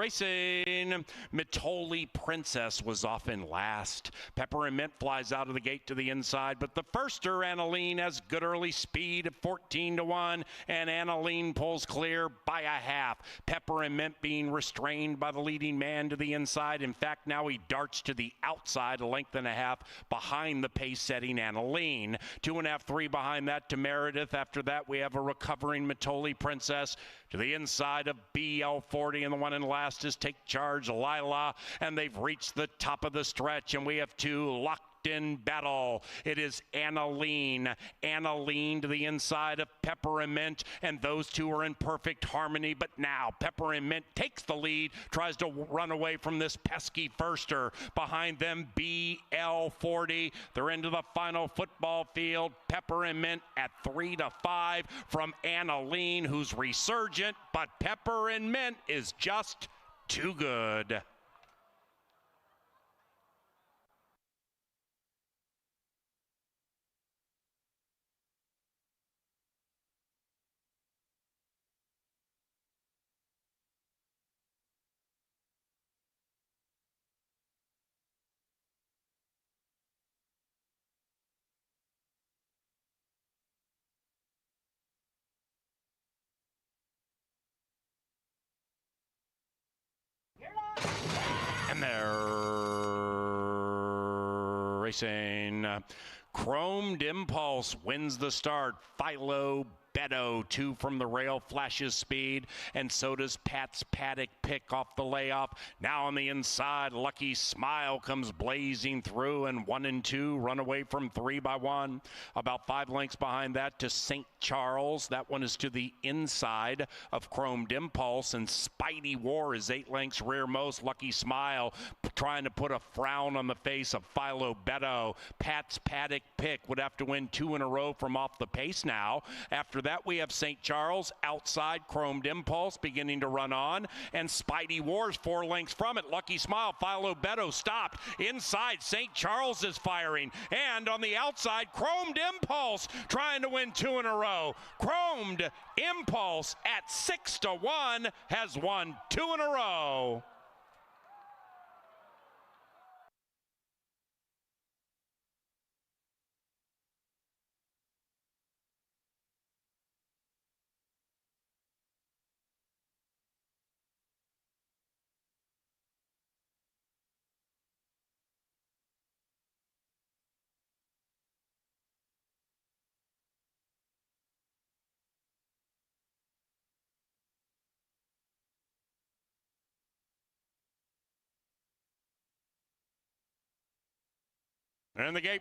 racing. Mitoli Princess was off in last. Pepper and Mint flies out of the gate to the inside, but the firster, Annaline, has good early speed at 14-1, and Annaline pulls clear by a half. Pepper and Mint being restrained by the leading man to the inside. In fact, now he darts to the outside, a length and a half behind the pace-setting Annaline. 2.5, 3 behind that to Meredith. After that, we have a recovering Mitoli Princess to the inside of BL40, and the one in last is Take Charge Lila, and they've reached the top of the stretch, and we have two locked in battle. It is Annaline to the inside of Pepper and Mint, and those two are in perfect harmony. But now Pepper and Mint takes the lead, tries to run away from this pesky firster. Behind them, BL40. They're into the final football field. Pepper and Mint at 3-5 from Annaline, who's resurgent, but Pepper and Mint is just too good. And they're racing. Chromed Impulse wins the start. Philo Beto, 2 from the rail, flashes speed, and so does Pat's Paddock pick off the layoff. Now on the inside, Lucky Smile comes blazing through, and 1 and 2 run away from 3 by 1. About 5 lengths behind that to St. Charles. That one is to the inside of Chromed Impulse, and Spidey War is 8 lengths rearmost. Lucky Smile trying to put a frown on the face of Philo Beto. Pat's Paddock pick would have to win 2 in a row from off the pace now. After that, we have St. Charles outside, Chromed Impulse beginning to run on, and Spidey Wars 4 lengths from it. Lucky Smile, Philo Beto stopped. Inside, St. Charles is firing, and on the outside, Chromed Impulse trying to win 2 in a row. Chromed Impulse at 6-1 has won 2 in a row. And the gate,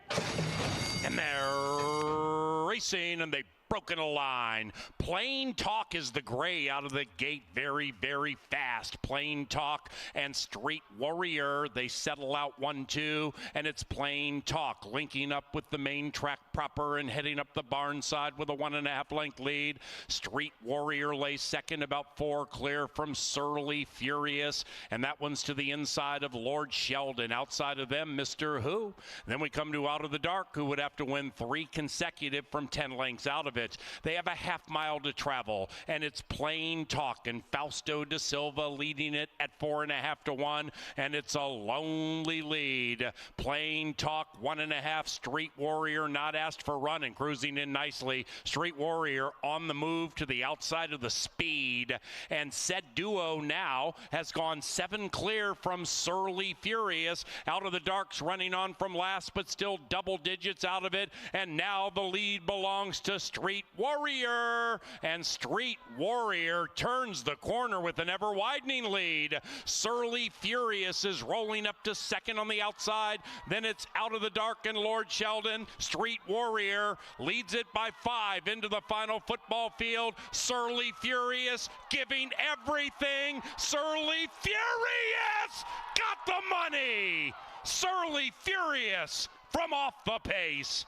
and they're racing, and they've broken a line. Plain Talk is the gray out of the gate, very, very fast. Plain Talk and Street Warrior, they settle out 1-2, and it's Plain Talk linking up with the main track proper and heading up the barn side with a 1.5 length lead. Street Warrior lays second, about 4 clear from Surly Furious, and that one's to the inside of Lord Sheldon. Outside of them, Mr. Who. Then we come to Out of the Dark, who would have to win 3 consecutive from 10 lengths out of it. They have a half mile to travel, and it's Plain Talk, and Fausto da Silva leading it at 4.5-1, and it's a lonely lead. Plain Talk 1.5. Street Warrior not asked for run and cruising in nicely. Street Warrior on the move to the outside of the speed, and Said Duo now has gone 7 clear from Surly Furious. Out of the Dark's running on from last, but still double digits out of it, and now the lead belongs to Street Warrior, and Street Warrior turns the corner with an ever-widening lead. Surly Furious is rolling up to second on the outside. Then it's Out of the Dark and Lord Sheldon. Street Warrior leads it by 5 into the final football field. Surly Furious giving everything. Surly Furious got the money. Surly Furious from off the pace.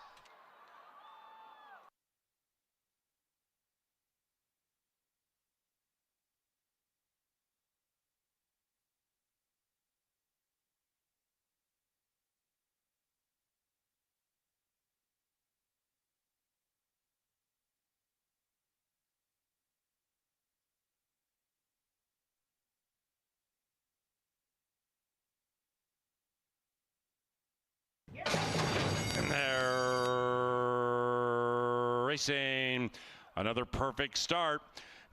racing. Another perfect start.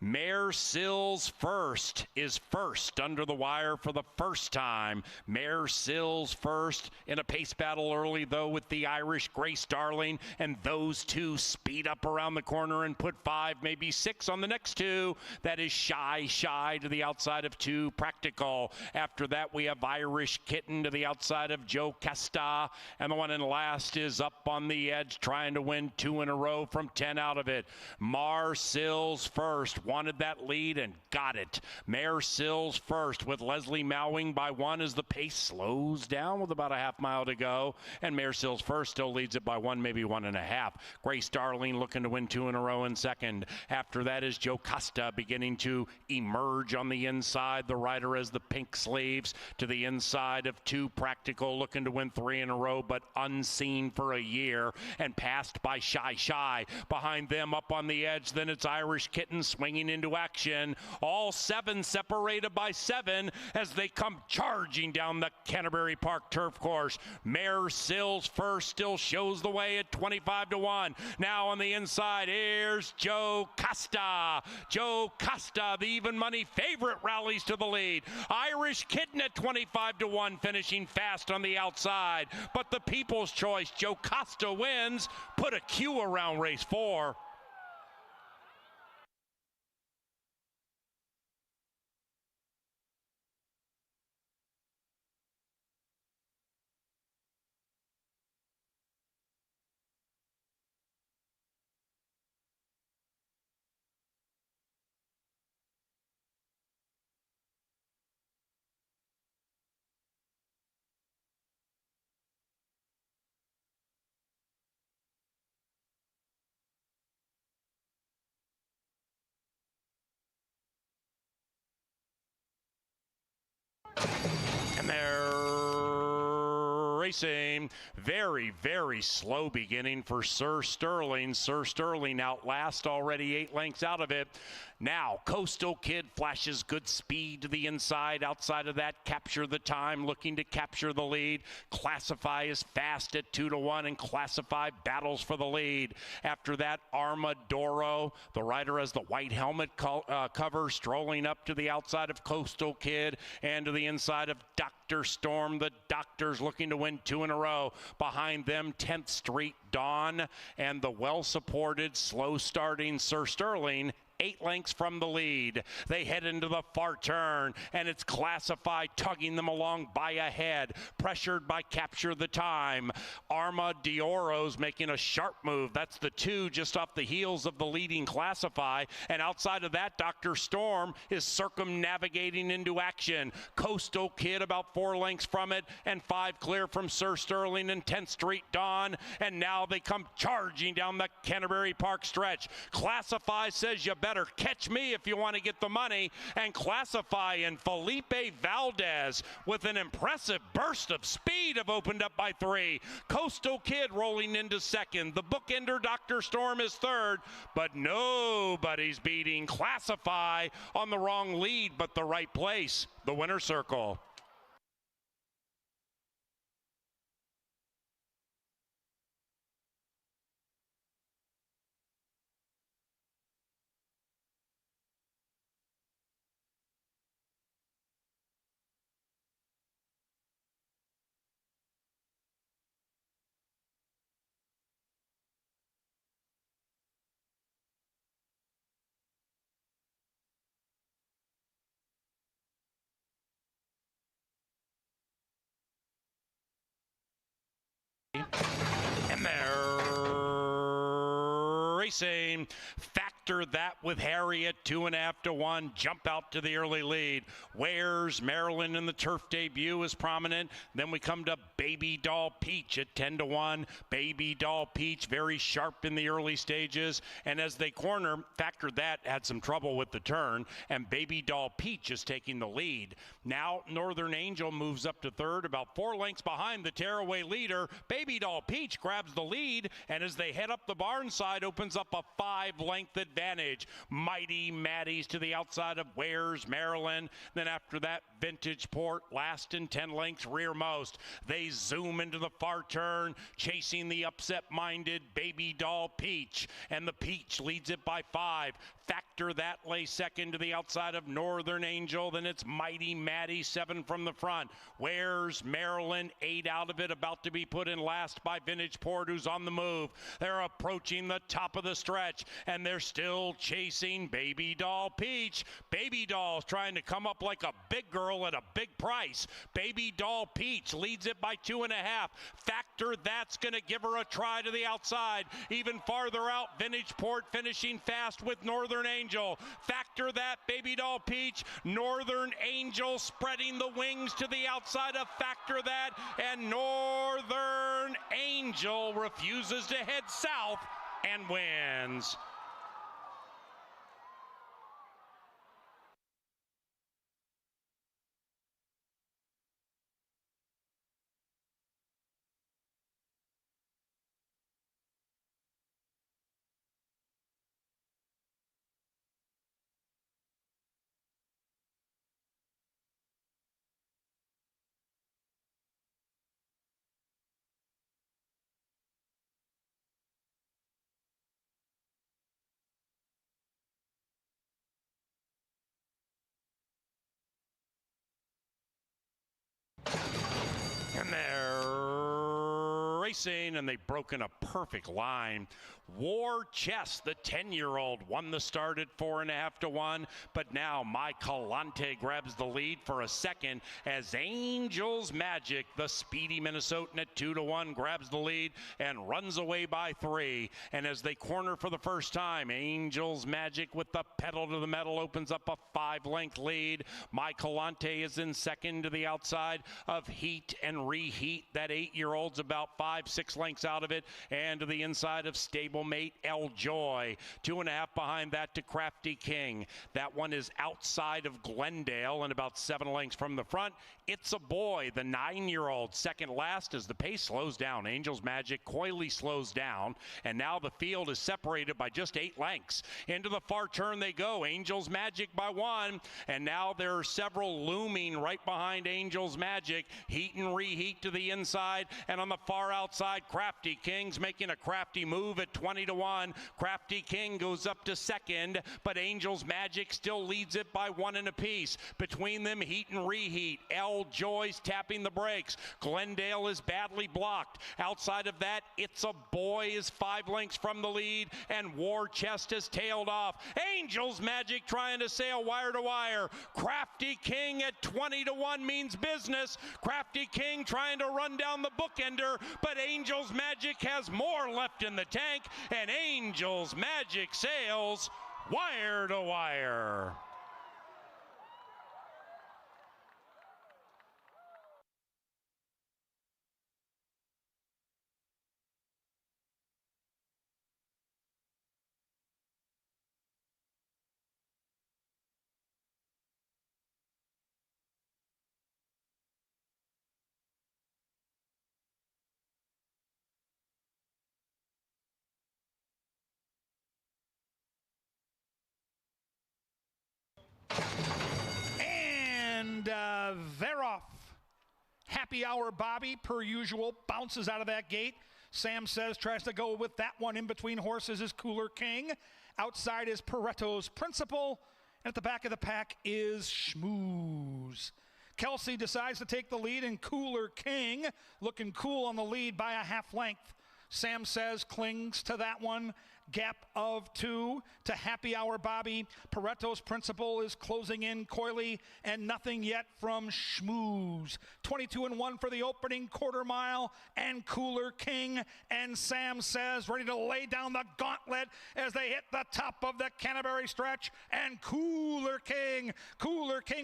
Mare Sills First is first under the wire for the first time. Mare Sills First in a pace battle early, though, with the Irish Grace Darling, and those two speed up around the corner and put 5, maybe 6 on the next two. That is Shy to the outside of 2, Practical. After that, we have Irish Kitten to the outside of Joe Casta, and the one in last is up on the edge, trying to win 2 in a row from 10 out of it. Mare Sills First wanted that lead and got it. Mare Sills First with Leslie Mowing by 1 as the pace slows down with about a half mile to go, and Mare Sills First still leads it by 1, maybe 1.5. Grace Darling looking to win 2 in a row in second. After that is Joe Costa beginning to emerge on the inside. The rider has the pink sleeves to the inside of 2, Practical, looking to win 3 in a row, but unseen for a year and passed by Shy. Behind them up on the edge, then it's Irish Kitten swinging into action. All 7 separated by 7 as they come charging down the Canterbury Park turf course. Mare Sills First still shows the way at 25-1. Now on the inside, here's Joe Costa. Joe Costa, the even money favorite, rallies to the lead. Irish Kitten at 25-1, finishing fast on the outside. But the People's Choice, Joe Costa wins. Put a Q around race 4. And they're racing. Very, very slow beginning for Sir Sterling. Sir Sterling out last, already 8 lengths out of it. Now, Coastal Kid flashes good speed to the inside. Outside of that, Capture the Time, looking to capture the lead. Classify is fast at 2-1, and Classify battles for the lead. After that, Armadoro, the rider has the white helmet cover, strolling up to the outside of Coastal Kid and to the inside of Dr. Storm. The Doctors looking to win 2 in a row. Behind them, 10th Street Dawn and the well-supported, slow-starting Sir Sterling, 8 lengths from the lead. They head into the far turn, and it's Classified tugging them along by a head, pressured by Capture the Time. Armadoro's making a sharp move. That's the 2 just off the heels of the leading Classify, and outside of that, Dr. Storm is circumnavigating into action. Coastal Kid about 4 lengths from it, and 5 clear from Sir Sterling and 10th Street Dawn, and now they come charging down the Canterbury Park stretch. Classify says you better catch me if you want to get the money, and Classify and Felipe Valdez with an impressive burst of speed have opened up by 3. Coastal Kid rolling into second. The bookender Dr. Storm is third, but nobody's beating Classify on the wrong lead but the right place, the winner's circle. And they're racing. Factor that with Harry at 2.5-1. Jump out to the early lead. Wares Maryland in the turf debut is prominent. Then we come to Baby Doll Peach at 10-1. Baby Doll Peach very sharp in the early stages. And as they corner, Factor that had some trouble with the turn. And Baby Doll Peach is taking the lead. Now Northern Angel moves up to third, about 4 lengths behind the tearaway leader. Baby Doll Peach grabs the lead, and as they head up the barn side, opens up a 5-length advantage. Mighty Maddie's to the outside of Wares Maryland. Then after that, Vintage Port last in 10 lengths rearmost. They they zoom into the far turn, chasing the upset-minded Baby Doll Peach. And the Peach leads it by 5. Factor that lays second to the outside of Northern Angel. Then it's Mighty Maddie, 7 from the front. Where's Maryland, 8 out of it, about to be put in last by Vintage Port, who's on the move. They're approaching the top of the stretch, and they're still chasing Baby Doll Peach. Baby Doll's trying to come up like a big girl at a big price. Baby Doll Peach leads it by 2.5. Factor that's going to give her a try to the outside. Even farther out, Vintage Port finishing fast with Northern Angel. Factor that, Baby Doll Peach. Northern Angel spreading the wings to the outside of Factor that, and Northern Angel refuses to head south and wins. And they're racing, and they've broken a perfect line. War Chess, the 10-year-old, won the start at 4.5 to 1, but now My Calante grabs the lead for a second as Angel's Magic, the speedy Minnesotan, at 2 to 1, grabs the lead and runs away by 3. And as they corner for the first time, Angel's Magic with the pedal to the metal opens up a 5-length lead. My Calante is in second to the outside of Heat and Reheat. That 8-year-old's about 5-6 lengths out of it, and to the inside of stablemate El Joy. 2.5 behind that to Crafty King. That one is outside of Glendale and about 7 lengths from the front. It's a Boy, the 9-year-old, second last as the pace slows down. Angel's Magic coyly slows down, and now the field is separated by just 8 lengths. Into the far turn they go. Angel's Magic by 1, and now there are several looming right behind Angel's Magic. Heat and Reheat to the inside, and on the far outside, Crafty King's making a crafty move at 20 to 1. Crafty King goes up to second, but Angel's Magic still leads it by 1 apiece. Between them, Heat and Reheat. El Joy's tapping the brakes. Glendale is badly blocked. Outside of that, It's a Boy is 5 lengths from the lead, and War Chest has tailed off. Angel's Magic trying to sail wire to wire. Crafty King at 20 to 1 means business. Crafty King trying to run down the bookender, but Angel's Magic has more left in the tank, and Angel's Magic sails wire to wire. And they're off. Happy Hour Bobby, per usual, bounces out of that gate. Sam Says tries to go with that one. In between horses is Cooler King. Outside is Paretto's Principal. And at the back of the pack is Schmooze. Kelsey decides to take the lead, and Cooler King looking cool on the lead by a half length. Sam Says clings to that one. Gap of 2 to Happy Hour Bobby. Paretto's Principal is closing in coyly, and nothing yet from Schmooze. 22 and 1 for the opening quarter mile, and Cooler King and Sam Says ready to lay down the gauntlet as they hit the top of the Canterbury stretch, and Cooler King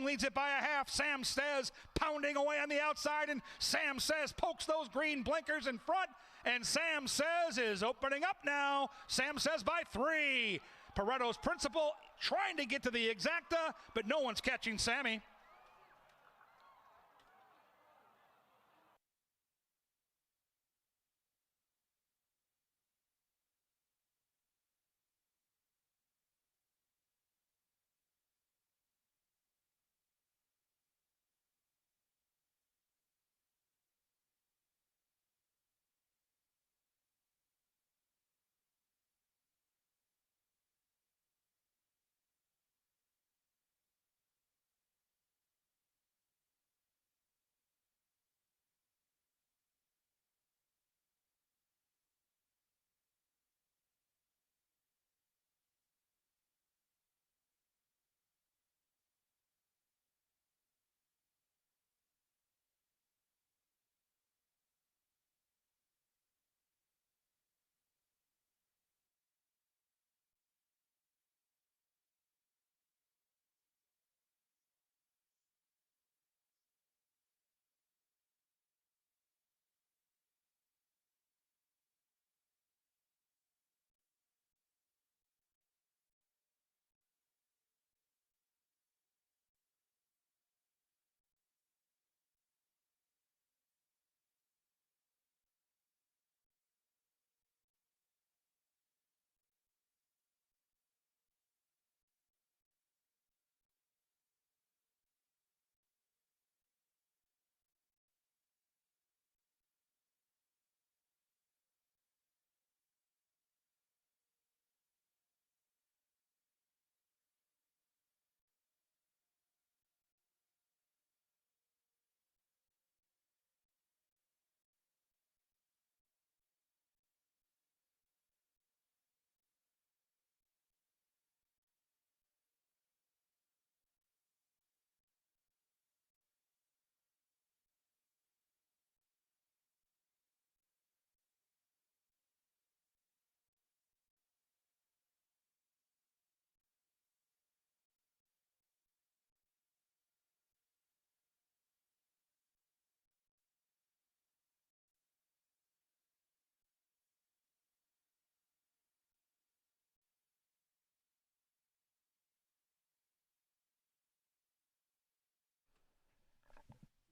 leads it by a half. Sam Says pounding away on the outside, and Sam Says pokes those green blinkers in front, and Sam Says is opening up now. Sam Says by 3. Paretto's Principal trying to get to the exacta, but no one's catching Sammy.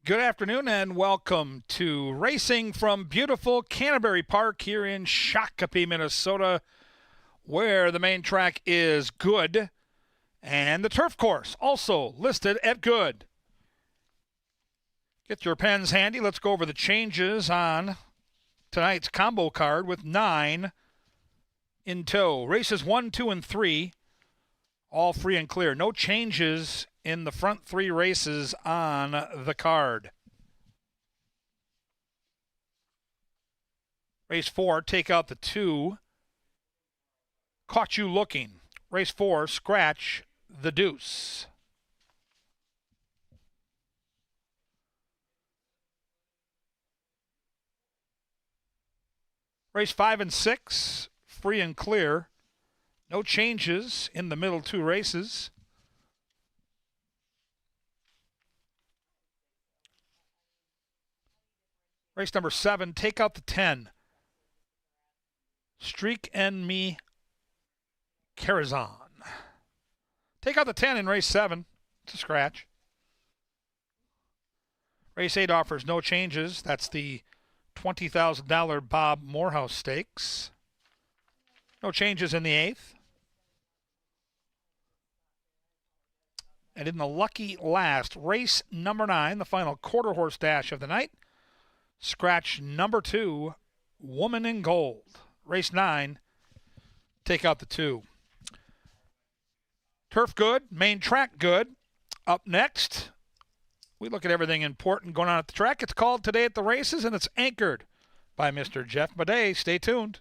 Good afternoon and welcome to racing from beautiful Canterbury Park here in Shakopee, Minnesota, where the main track is good and the turf course also listed at good. Get your pens handy. Let's go over the changes on tonight's combo card with 9 in tow. Races 1, 2, and 3, all free and clear. No changes in the front 3 races on the card. Race 4, take out the 2. Caught you looking. Race 4, scratch the deuce. Race 5 and 6, free and clear. No changes in the middle 2 races. Race number 7, take out the 10. Streak and Me Carazon. Take out the 10 in race 7. It's a scratch. Race 8 offers no changes. That's the $20,000 Bob Morehouse Stakes. No changes in the 8th. And in the lucky last, race number 9, the final quarter horse dash of the night, scratch number 2, Woman in Gold. Race 9, take out the 2. Turf good, main track good. Up next, we look at everything important going on at the track. It's called Today at the Races, and it's anchored by Mr. Jeff Madej. Stay tuned.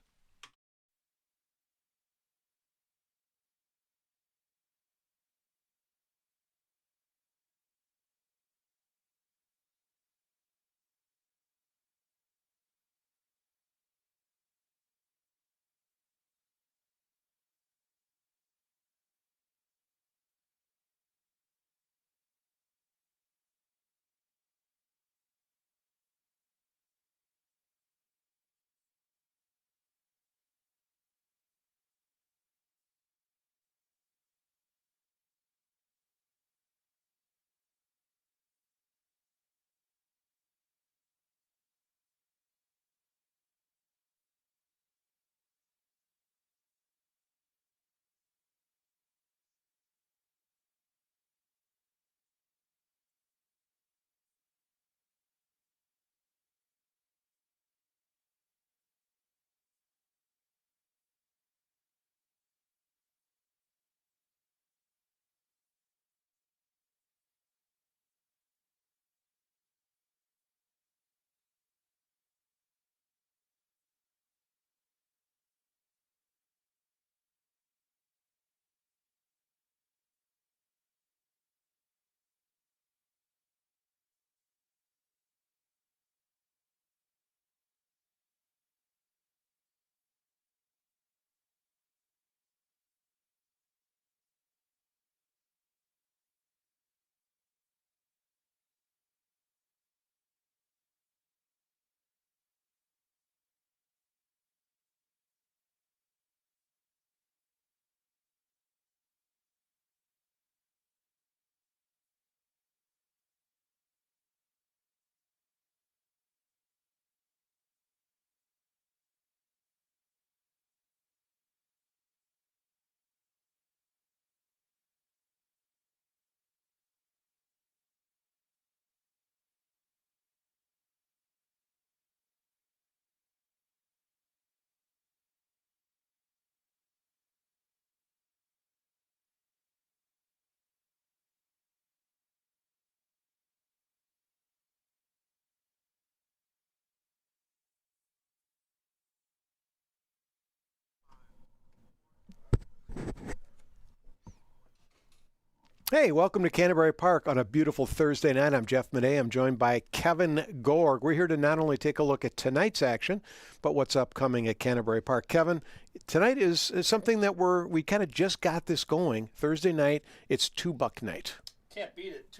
Hey, welcome to Canterbury Park on a beautiful Thursday night. I'm Jeff Madej. I'm joined by Kevin Gorg. We're here to not only take a look at tonight's action, but what's upcoming at Canterbury Park. Kevin, tonight is something that we kind of just got this going. Thursday night, it's $2 night. Can't beat it.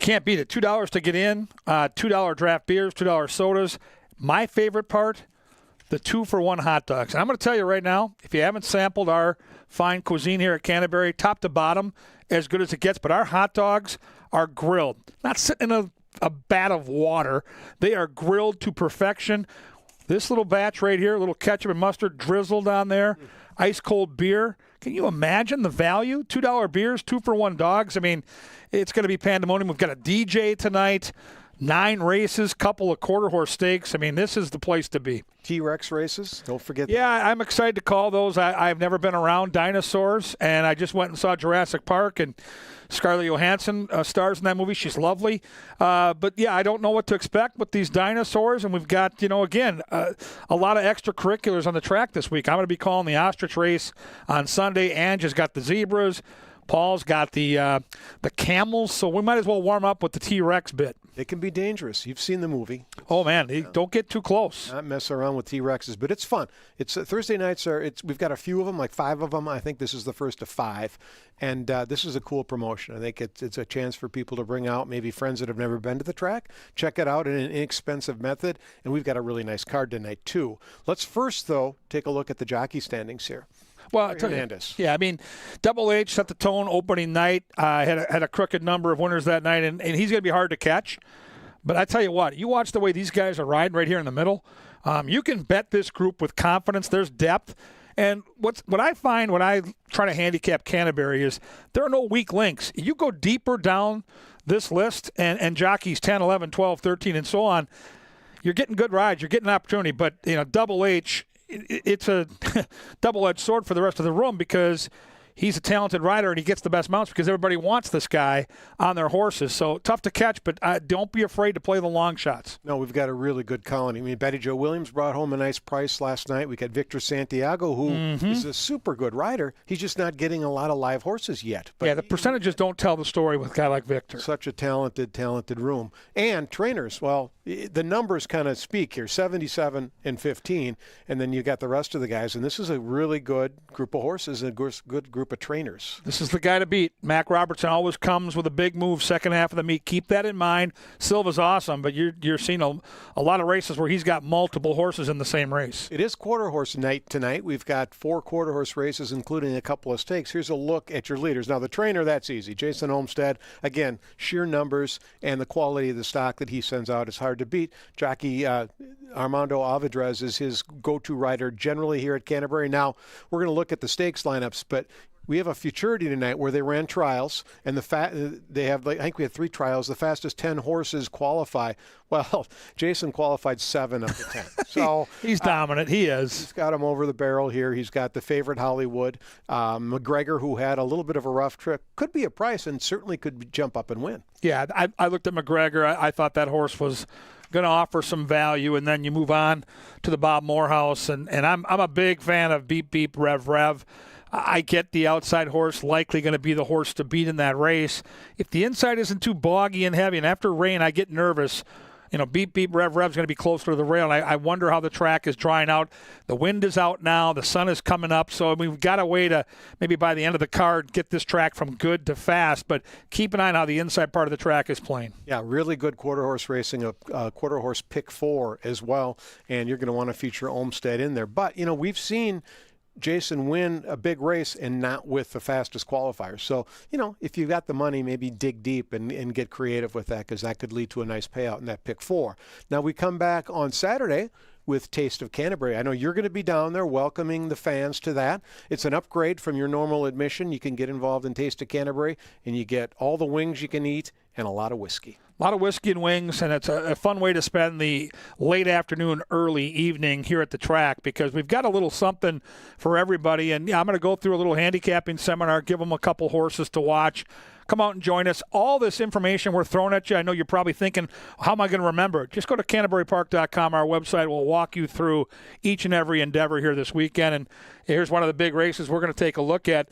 Can't beat it. $2 to get in, $2 draft beers, $2 sodas. My favorite part, the 2-for-1 hot dogs. And I'm going to tell you right now, if you haven't sampled our fine cuisine here at Canterbury, top to bottom, as good as it gets, but our hot dogs are grilled. Not sitting in a a vat of water. They are grilled to perfection. This little batch right here, a little ketchup and mustard drizzled on there, ice cold beer. Can you imagine the value? $2 beers, 2-for-1 dogs. I mean, it's going to be pandemonium. We've got a DJ tonight, 9 races, couple of quarter horse stakes. I mean, this is the place to be. T-Rex races, don't forget that. Yeah, I'm excited to call those. I've never been around dinosaurs, and I just went and saw Jurassic Park, and Scarlett Johansson stars in that movie. She's lovely. But, yeah, I don't know what to expect with these dinosaurs, and we've got, again, a lot of extracurriculars on the track this week. I'm going to be calling the ostrich race on Sunday. Ange has got the zebras. Paul's got the camels, so we might as well warm up with the T-Rex bit. It can be dangerous. You've seen the movie. Oh, man, don't get too close. Not mess around with T-Rexes, but it's fun. It's Thursday nights we've got a few of them, like 5 of them. I think this is the first of 5, and this is a cool promotion. I think it's a chance for people to bring out maybe friends that have never been to the track, check it out in an inexpensive method, and we've got a really nice card tonight too. Let's first, though, take a look at the jockey standings here. Well, I tell you, yeah, I mean, Double H set the tone opening night. Had a crooked number of winners that night, and he's going to be hard to catch. But I tell you what, you watch the way these guys are riding right here in the middle. You can bet this group with confidence. There's depth. And what I find when I try to handicap Canterbury is there are no weak links. You go deeper down this list, and jockeys 10, 11, 12, 13, and so on, you're getting good rides. You're getting an opportunity. But, Double H, it's a double-edged sword for the rest of the room because he's a talented rider and he gets the best mounts because everybody wants this guy on their horses. So tough to catch, but don't be afraid to play the long shots. No, we've got a really good colony. I mean, Betty Jo Williams brought home a nice price last night. We got Victor Santiago, who is a super good rider. He's just not getting a lot of live horses yet. But yeah, the percentages don't tell the story with a guy like Victor. Such a talented room. And trainers, well, the numbers kind of speak here, 77 and 15, and then you got the rest of the guys. And this is a really good group of horses, a good group of trainers. This is the guy to beat. Mac Robertson always comes with a big move second half of the meet. Keep that in mind. Silva's awesome, but you're seeing a lot of races where he's got multiple horses in the same race. It is quarter horse night tonight. We've got 4 quarter horse races, including a couple of stakes. Here's a look at your leaders. Now, the trainer, that's easy. Jason Olmstead, again, sheer numbers and the quality of the stock that he sends out is hard to beat. Jockey Armando Avedrez is his go-to rider generally here at Canterbury. Now, we're going to look at the stakes lineups, but we have a futurity tonight where they ran trials, and they have, I think we had 3 trials. The fastest 10 horses qualify. Well, Jason qualified 7 of the 10. So he's dominant. He is. He's got him over the barrel here. He's got the favorite Hollywood. McGregor, who had a little bit of a rough trip, could be a price and certainly could jump up and win. Yeah, I looked at McGregor. I thought that horse was going to offer some value, and then you move on to the Bob Morehouse, and I'm a big fan of Beep Beep Rev Rev. I get the outside horse likely going to be the horse to beat in that race. If the inside isn't too boggy and heavy, and after rain I get nervous, Beep Beep Rev Rev's going to be closer to the rail, and I wonder how the track is drying out. The wind is out now. The sun is coming up, so we've got a way to maybe by the end of the card get this track from good to fast, but keep an eye on how the inside part of the track is playing. Yeah, really good quarter horse racing, a quarter horse pick 4 as well, and you're going to want to feature Olmstead in there. But, we've seen Jason win a big race and not with the fastest qualifier. So, if you've got the money, maybe dig deep and get creative with that because that could lead to a nice payout in that pick 4. Now, we come back on Saturday with Taste of Canterbury. I know you're going to be down there welcoming the fans to that. It's an upgrade from your normal admission. You can get involved in Taste of Canterbury, and you get all the wings you can eat and a lot of whiskey. A lot of whiskey and wings, and it's a fun way to spend the late afternoon, early evening here at the track because we've got a little something for everybody. And I'm going to go through a little handicapping seminar, give them a couple horses to watch. Come out and join us. All this information we're throwing at you, I know you're probably thinking, how am I going to remember it? Just go to CanterburyPark.com. Our website will walk you through each and every endeavor here this weekend. And here's one of the big races we're going to take a look at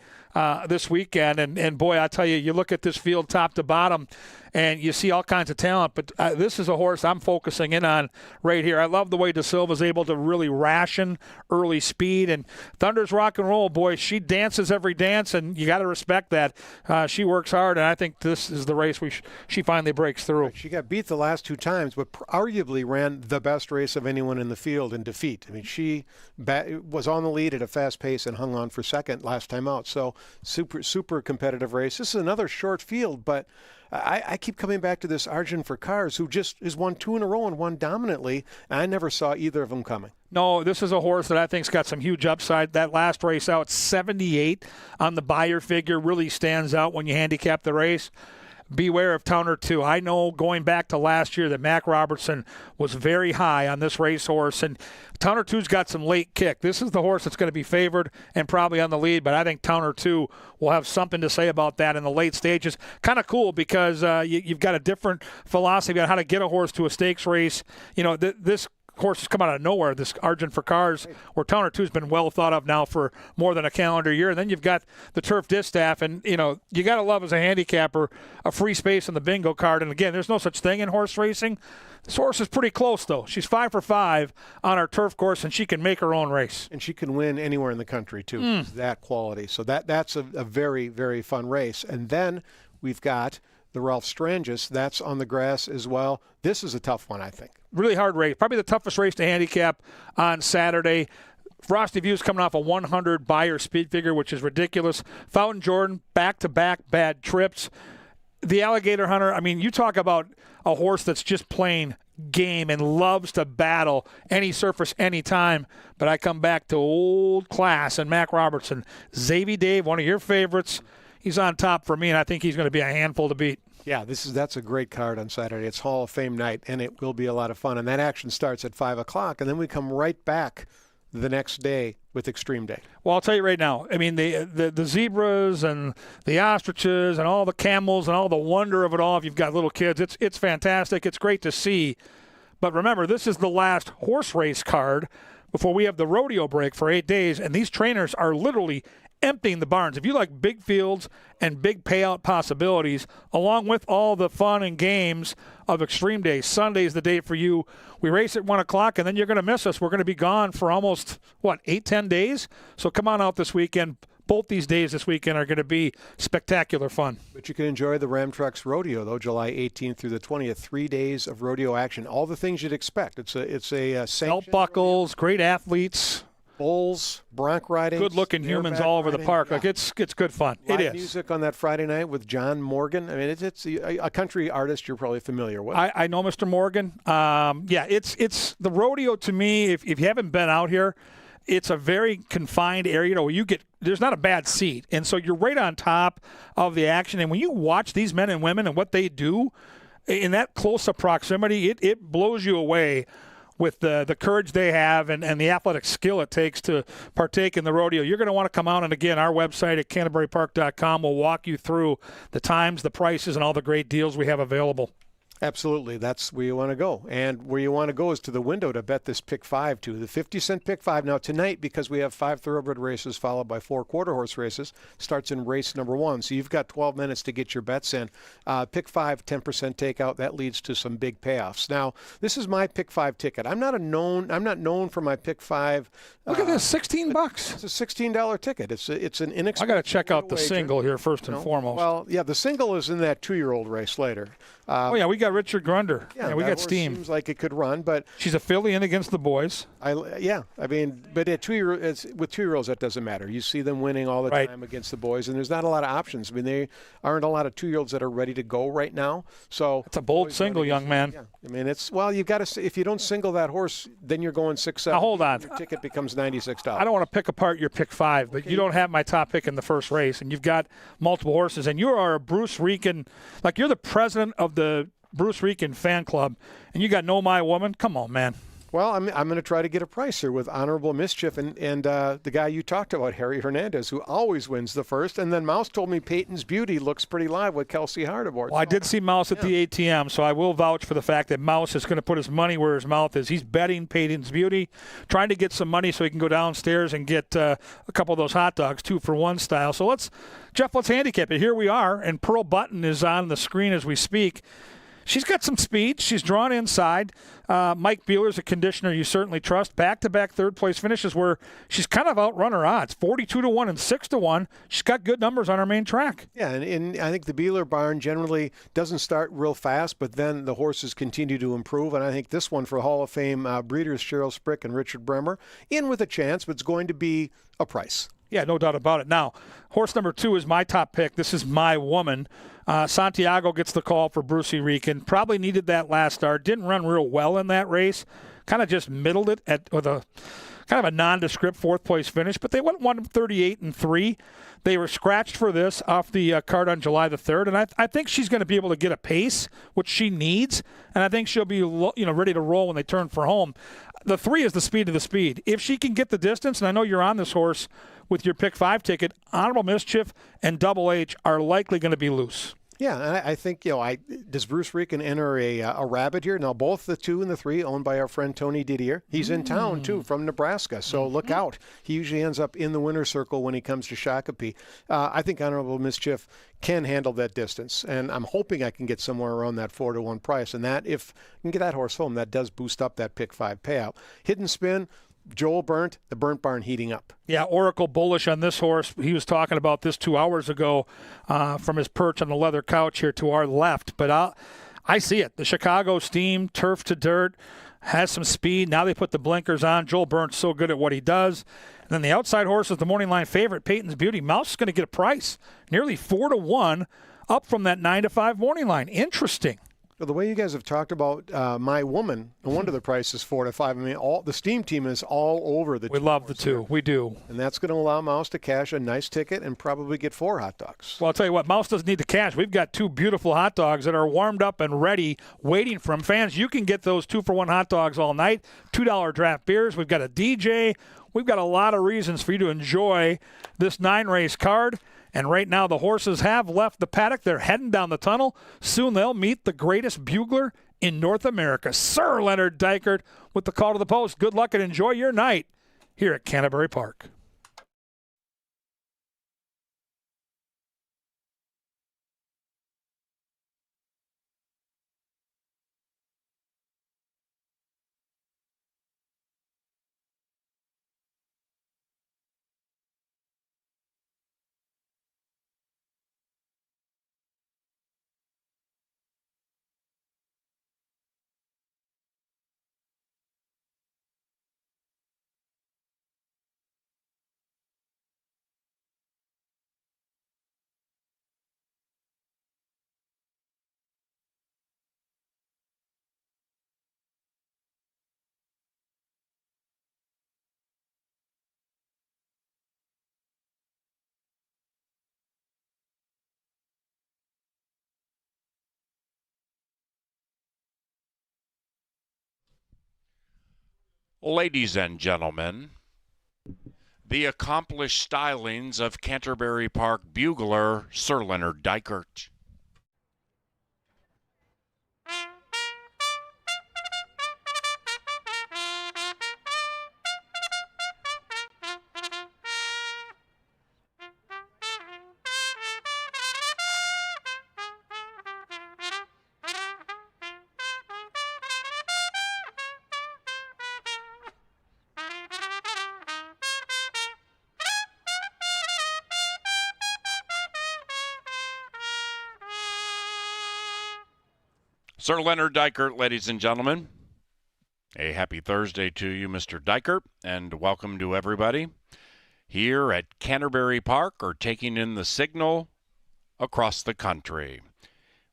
this weekend. And boy, I tell you, you look at this field top to bottom, and you see all kinds of talent. But this is a horse I'm focusing in on right here. I love the way De Silva's able to really ration early speed. And Thunder's rock and roll, boy. She dances every dance, and you got to respect that. She works hard, and I think this is the race she finally breaks through. She got beat the last 2 times, but arguably ran the best race of anyone in the field in defeat. I mean, she was on the lead at a fast pace and hung on for second last time out. So super competitive race. This is another short field, but I keep coming back to this Argent for Cars, who just has won 2 in a row and won dominantly. And I never saw either of them coming. No, this is a horse that I think's got some huge upside. That last race out, 78 on the buyer figure, really stands out when you handicap the race. Beware of Towner 2. I know going back to last year that Mac Robertson was very high on this racehorse, and Towner 2's got some late kick. This is the horse that's going to be favored and probably on the lead, but I think Towner 2 will have something to say about that in the late stages. Kind of cool because you've got a different philosophy on how to get a horse to a stakes race. You know, this horse has come out of nowhere, this Argent for Cars, where Towner 2 has been well thought of now for more than a calendar year. And then you've got the Turf Distaff, and, you know, you got to love as a handicapper a free space on the bingo card. And, again, there's no such thing in horse racing. This horse is pretty close, though. She's 5 for 5 on our turf course, and she can make her own race. And she can win anywhere in the country, too. It's that quality. So that's a very, very fun race. And then we've got the Ralph Strangis. That's on the grass as well. This is a tough one, I think. Really hard race. Probably the toughest race to handicap on Saturday. Frosty View's coming off a 100 buyer speed figure, which is ridiculous. Fountain Jordan, back-to-back bad trips. The Alligator Hunter, I mean, you talk about a horse that's just plain game and loves to battle any surface, anytime. But I come back to old class and Mac Robertson. Xavier Dave, one of your favorites. He's on top for me, and I think he's going to be a handful to beat. Yeah, that's a great card on Saturday. It's Hall of Fame night, and it will be a lot of fun. And that action starts at 5 o'clock, and then we come right back the next day with Extreme Day. Well, I'll tell you right now, I mean, the zebras and the ostriches and all the camels and all the wonder of it all, if you've got little kids, it's fantastic. It's great to see. But remember, this is the last horse race card before we have the rodeo break for 8 days, and these trainers are literally emptying the barns. If you like big fields and big payout possibilities, along with all the fun and games of Extreme Day, Sunday's the day for you. We race at 1 o'clock, and then you're going to miss us. We're going to be gone for almost, 8-10 days? So come on out this weekend. Both these days this weekend are going to be spectacular fun. But you can enjoy the Ram Trucks Rodeo, though, July 18th through the 20th. 3 days of rodeo action. All the things you'd expect. It's a belt buckles, great athletes. Bulls, bronc riding, good-looking humans all over the park. Yeah. Like it's good fun. Live it is. Music on that Friday night with John Morgan. I mean, it's a country artist you're probably familiar with. I know Mr. Morgan. It's the rodeo to me. If you haven't been out here, it's a very confined area where there's not a bad seat, and so you're right on top of the action. And when you watch these men and women and what they do in that close of proximity, it blows you away with the courage they have and the athletic skill it takes to partake in the rodeo. You're going to want to come out, and again, our website at CanterburyPark.com will walk you through the times, the prices, and all the great deals we have available. Absolutely. That's where you want to go. And where you want to go is to the window to bet this pick 5 to. The 50-cent pick 5. Now, tonight, because we have 5 thoroughbred races followed by 4 quarter horse races, starts in race number 1. So you've got 12 minutes to get your bets in. Pick 5, 10% takeout. That leads to some big payoffs. Now, this is my pick 5 ticket. I'm not known for my pick 5. Look at this, $16. It's a $16 ticket. It's an inexpensive. I got to check out the wager. Single here first and foremost. Well, yeah, the Single is in that 2-year-old race later. We got Richard Grunder. Yeah, we got steam. Seems like it could run, but she's a filly in against the boys. But at 2-year-olds that doesn't matter. You see them winning all the time against the boys, and there's not a lot of options. I mean, there aren't a lot of 2-year-olds that are ready to go right now. So it's a bold single, young man. Yeah, I mean, you've got to. If you don't single that horse, then you're going 6-7. Now hold on. Your ticket becomes $96. I don't want to pick apart your pick 5, but you don't have my top pick in the first race, and you've got multiple horses, and you are a Bruce Rican, like you're the president of the Bruce Rican fan club, and you got Know My Woman. Come on, man. Well, I'm going to try to get a price here with Honorable Mischief and the guy you talked about, Harry Hernandez, who always wins the first. And then Mouse told me Peyton's Beauty looks pretty live with Kelsey Hart aboard. Well, I did see Mouse at the ATM, so I will vouch for the fact that Mouse is going to put his money where his mouth is. He's betting Peyton's Beauty, trying to get some money so he can go downstairs and get a couple of those hot dogs, 2-for-1 style. So let's handicap it. Here we are, and Pearl Button is on the screen as we speak. She's got some speed. She's drawn inside. Mike Beeler's a conditioner you certainly trust. Back-to-back third-place finishes where she's kind of outrun her odds, 42-1 and 6-1. She's got good numbers on her main track. Yeah, and I think the Beeler barn generally doesn't start real fast, but then the horses continue to improve. And I think this one for Hall of Fame breeders Cheryl Sprick and Richard Bremer, in with a chance, but it's going to be a price. Yeah, no doubt about it. Now, horse number 2 is my top pick. This is My Woman. Santiago gets the call for Brucey Rican. Probably needed that last start. Didn't run real well in that race. Kind of just middled it with a kind of a nondescript fourth-place finish. But they went 138-3. They were scratched for this off the card on July the 3rd, and I think she's going to be able to get a pace, which she needs, and I think she'll be ready to roll when they turn for home. The 3 is the speed of the speed. If she can get the distance, and I know you're on this horse with your Pick 5 ticket, Honorable Mischief and Double H are likely going to be loose. Yeah, and I think, does Bruce Rican enter a rabbit here? Now, both the 2 and the 3 owned by our friend Tony Didier. He's in town, too, from Nebraska, so look out. He usually ends up in the winner's circle when he comes to Shakopee. I think Honorable Mischief can handle that distance, and I'm hoping I can get somewhere around that 4-1 price, and that, if I can get that horse home, that does boost up that Pick 5 payout. Hidden Spin, Joel Burnt, the Burnt Barn heating up. Yeah, Oracle bullish on this horse. He was talking about this 2 hours ago from his perch on the leather couch here to our left. But I see it. The Chicago Steam, turf to dirt, has some speed. Now they put the blinkers on. Joel Burnt's so good at what he does. And then the outside horse is the morning line favorite, Peyton's Beauty. Mouse is going to get a price, nearly 4-1, up from that 9-5 morning line. Interesting. Well, the way you guys have talked about My Woman, no wonder the price is 4-5. I mean, the Steam team is all over the. We love the 2. We do. And that's going to allow Mouse to cash a nice ticket and probably get 4 hot dogs. Well, I'll tell you what, Mouse doesn't need to cash. We've got 2 beautiful hot dogs that are warmed up and ready, waiting for him. Fans, you can get those 2-for-1 hot dogs all night. $2 draft beers. We've got a DJ. We've got a lot of reasons for you to enjoy this 9-race card. And right now the horses have left the paddock. They're heading down the tunnel. Soon they'll meet the greatest bugler in North America, Sir Leonard Dykert, with the call to the post. Good luck and enjoy your night here at Canterbury Park. Ladies and gentlemen, the accomplished stylings of Canterbury Park bugler Sir Leonard Dykert. Sir Leonard Dykert, ladies and gentlemen. A happy Thursday to you, Mr. Dykert, and welcome to everybody here at Canterbury Park, or taking in the signal across the country.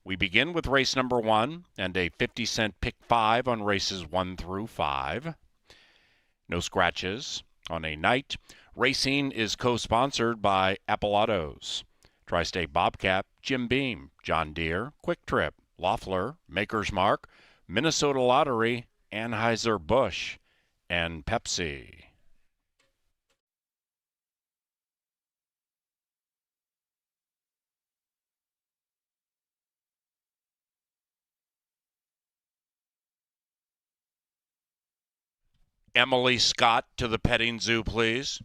We begin with race number 1 and a 50-cent pick 5 on races 1 through 5. No scratches on a night. Racing is co-sponsored by Apple Autos, Tri-State Bobcat, Jim Beam, John Deere, Quick Trip, Loeffler, Maker's Mark, Minnesota Lottery, Anheuser-Busch, and Pepsi. Emily Scott to the petting zoo, please.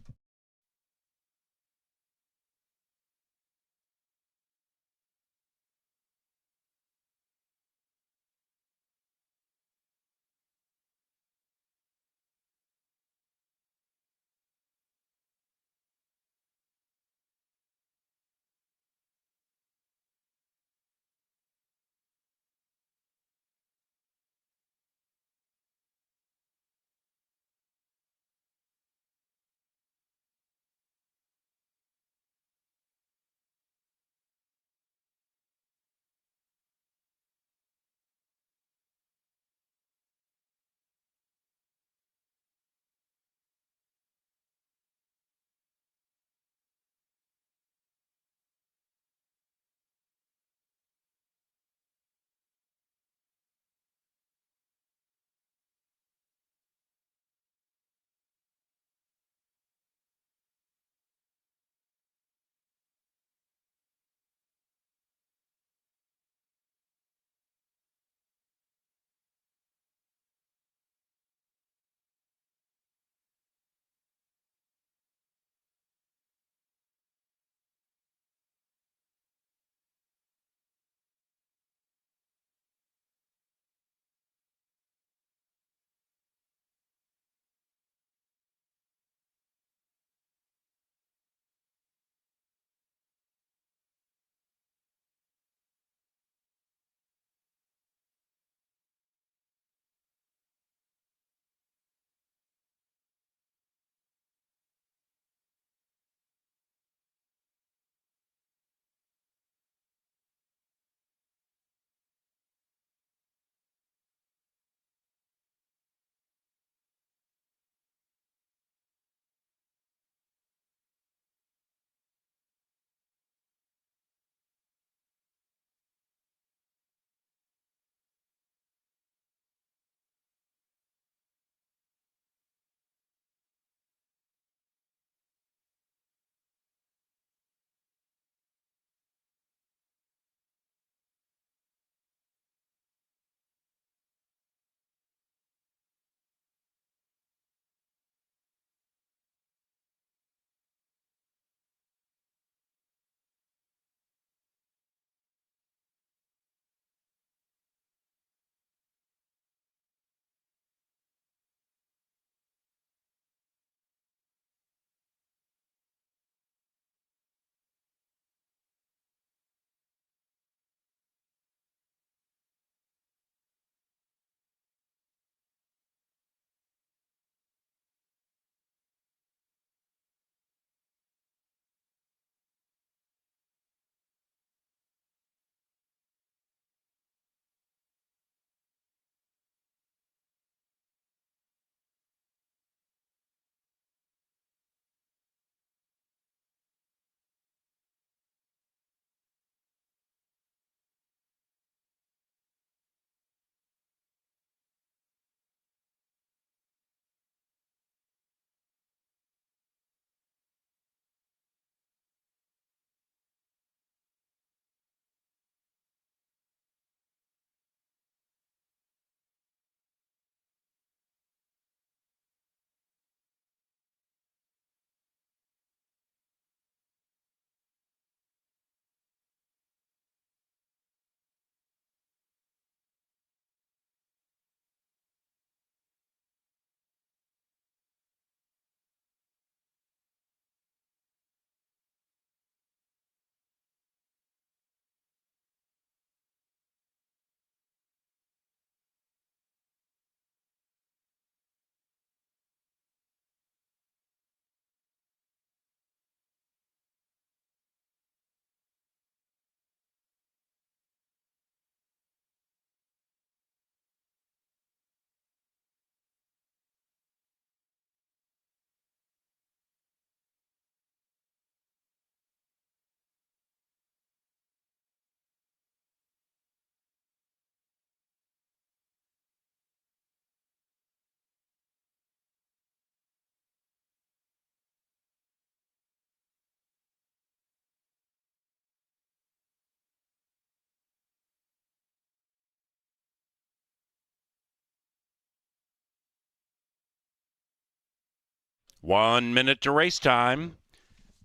1 minute to race time.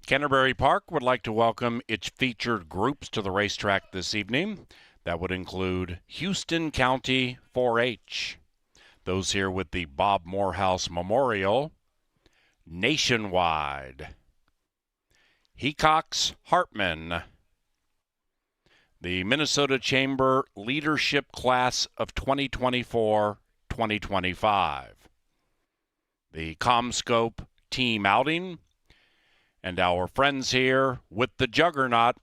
Canterbury Park would like to welcome its featured groups to the racetrack this evening. That would include Houston County 4-H, those here with the Bob Morehouse Memorial, Nationwide, Hecox Hartman, the Minnesota Chamber Leadership Class of 2024-2025, the ComScope Team Outing, and our friends here with the juggernaut,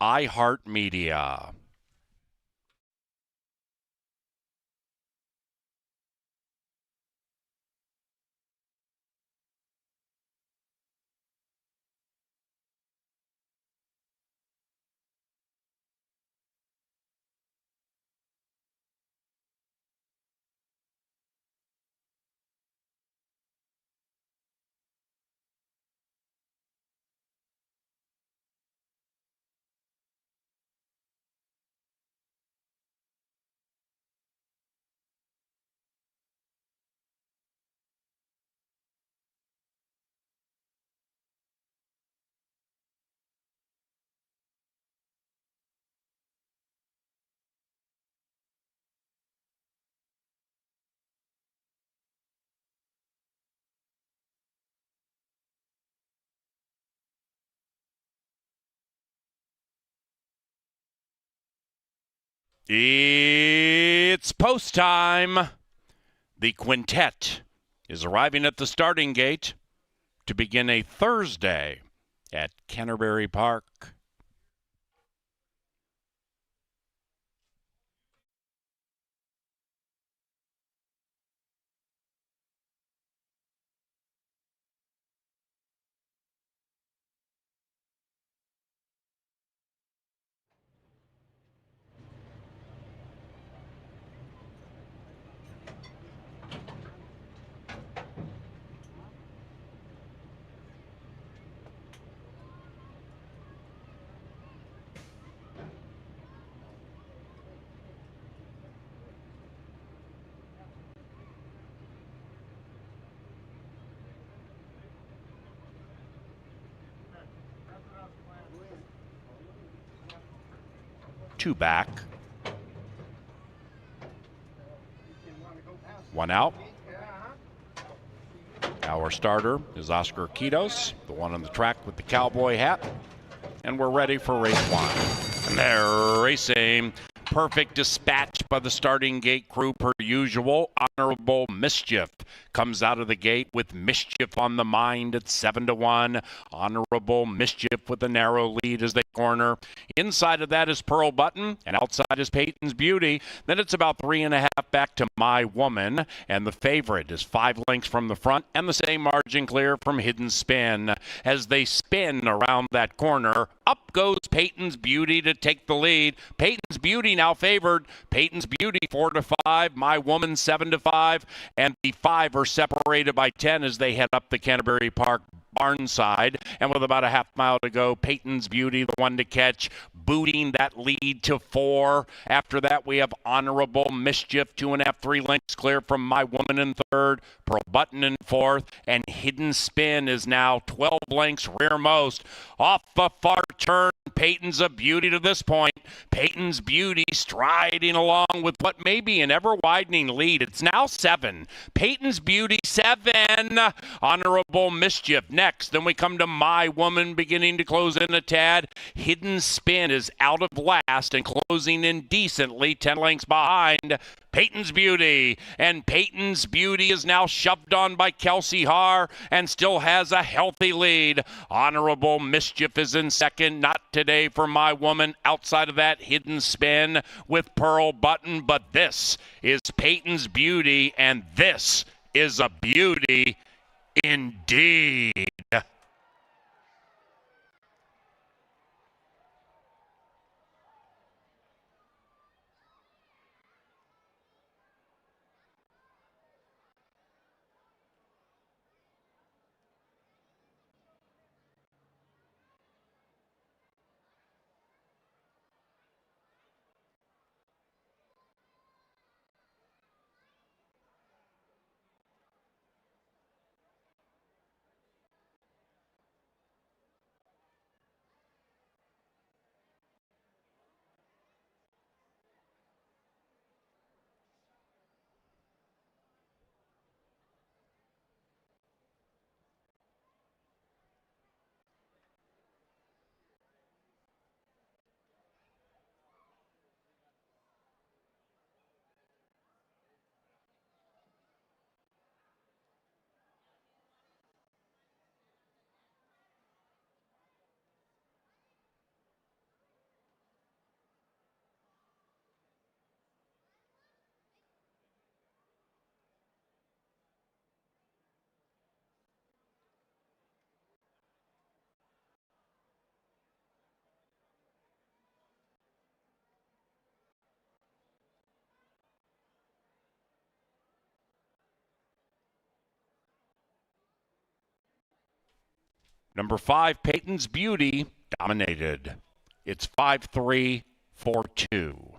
iHeartMedia. It's post time. The quintet is arriving at the starting gate to begin a Thursday at Canterbury Park. Two back. One out. Our starter is Oscar Quitos, the one on the track with the cowboy hat. And we're ready for race one. And they're racing. Perfect dispatch by the starting gate crew per usual. Honorable Mischief comes out of the gate with Mischief on the mind at 7-1. Honorable Mischief with a narrow lead as they corner. Inside of that is Pearl Button, and outside is Peyton's Beauty. Then it's about 3.5 back to My Woman, and the favorite is 5 lengths from the front and the same margin clear from Hidden Spin. As they spin around that corner, up goes Peyton's Beauty to take the lead. Peyton's Beauty now favored. Peyton's Beauty 4-5, My Woman 7-5, and the 5 are separated by 10 as they head up the Canterbury Park barnside. And with about a half mile to go, Peyton's Beauty, the one to catch, booting that lead to 4. After that, we have Honorable Mischief, 2.5, 3 lengths clear from My Woman in third, Pearl Button in fourth, and Hidden Spin is now 12 lengths rearmost. Off a far turn, Peyton's a beauty to this point. Peyton's Beauty striding along with what may be an ever-widening lead. It's now 7. Peyton's Beauty 7. Honorable Mischief next. Then we come to My Woman beginning to close in a tad. Hidden Spin is out of last and closing in decently 10 lengths behind Peyton's Beauty. And Peyton's Beauty is now shoved on by Kelsey Haar and still has a healthy lead. Honorable Mischief is in second. Not today for My Woman. Outside of that, Hidden Spin with Pearl Button. But this is Peyton's Beauty, and this is a beauty indeed. Number 5, Peyton's Beauty, dominated. It's 5-3, 4-2.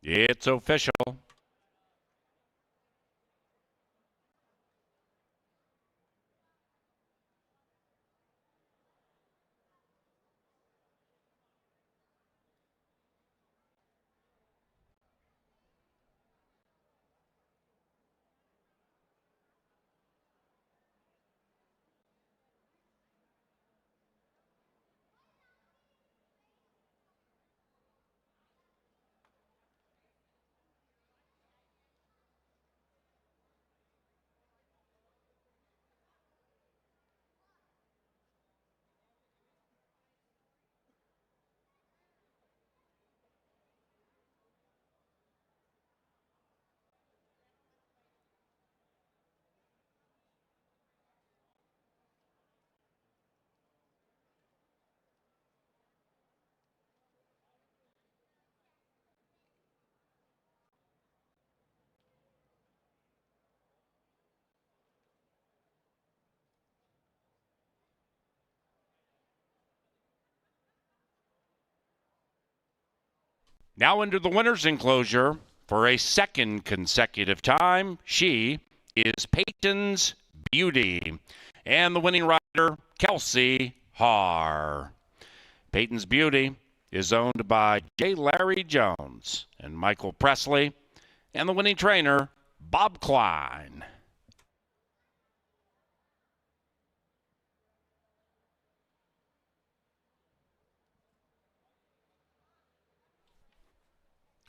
It's official. Now into the winner's enclosure for a second consecutive time. She is Peyton's Beauty. And the winning rider, Kelsey Haar. Peyton's Beauty is owned by J. Larry Jones and Michael Presley. And the winning trainer, Bob Klein.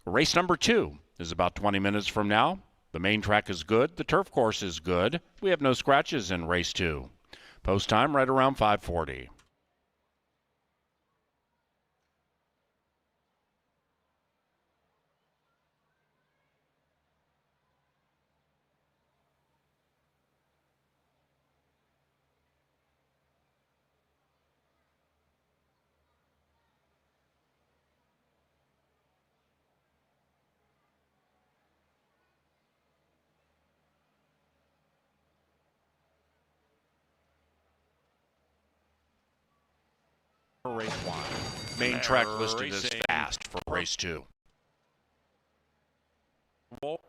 Race number 2 is about 20 minutes from now. The main track is good. The turf course is good. We have no scratches in race 2. Post time right around 5:40. Race 1. Main track listed as fast for race 2.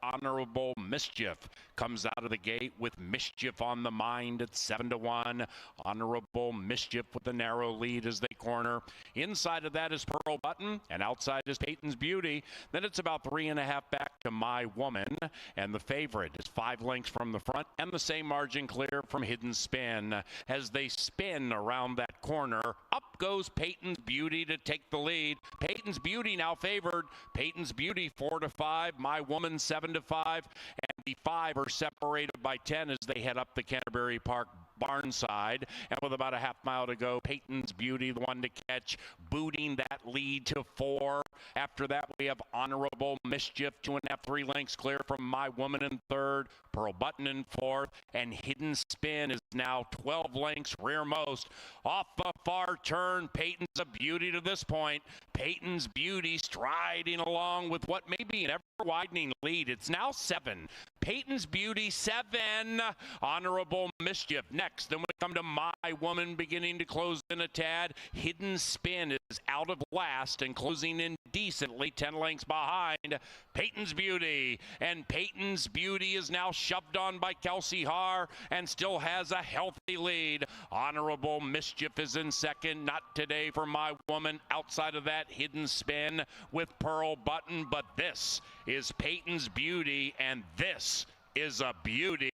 Honorable Mischief comes out of the gate with Mischief on the mind at 7-1. Honorable Mischief with a narrow lead as they corner. Inside of that is Pearl Button, and outside is Peyton's Beauty. Then it's about 3.5 back to My Woman, and the favorite is 5 lengths from the front and the same margin clear from Hidden Spin. As they spin around that corner, up goes Peyton's Beauty to take the lead. Peyton's Beauty now favored. Peyton's Beauty 4-5, My Woman 7-5, and the 5 are separated by 10 as they head up the Canterbury Park barn side. And with about a half mile to go, Peyton's Beauty, the one to catch, booting that lead to 4. After that, we have Honorable Mischief, 2.5, 3 lengths clear from My Woman in 3rd, Pearl Button in 4th, and Hidden Spin is now 12 lengths rearmost. Off the far turn, Peyton's a beauty to this point. Peyton's Beauty striding along with what may be an ever-widening lead. It's now 7. Peyton's Beauty 7. Honorable Mischief next. next. Then we come to My Woman, beginning to close in a tad. Hidden Spin is out of last and closing in decently, 10 lengths behind Peyton's Beauty. And Peyton's Beauty is now shoved on by Kelsey Haar and still has a healthy lead. Honorable Mischief is in second. Not today for My Woman. Outside of that, Hidden Spin with Pearl Button. But this is Peyton's Beauty, and this is a beauty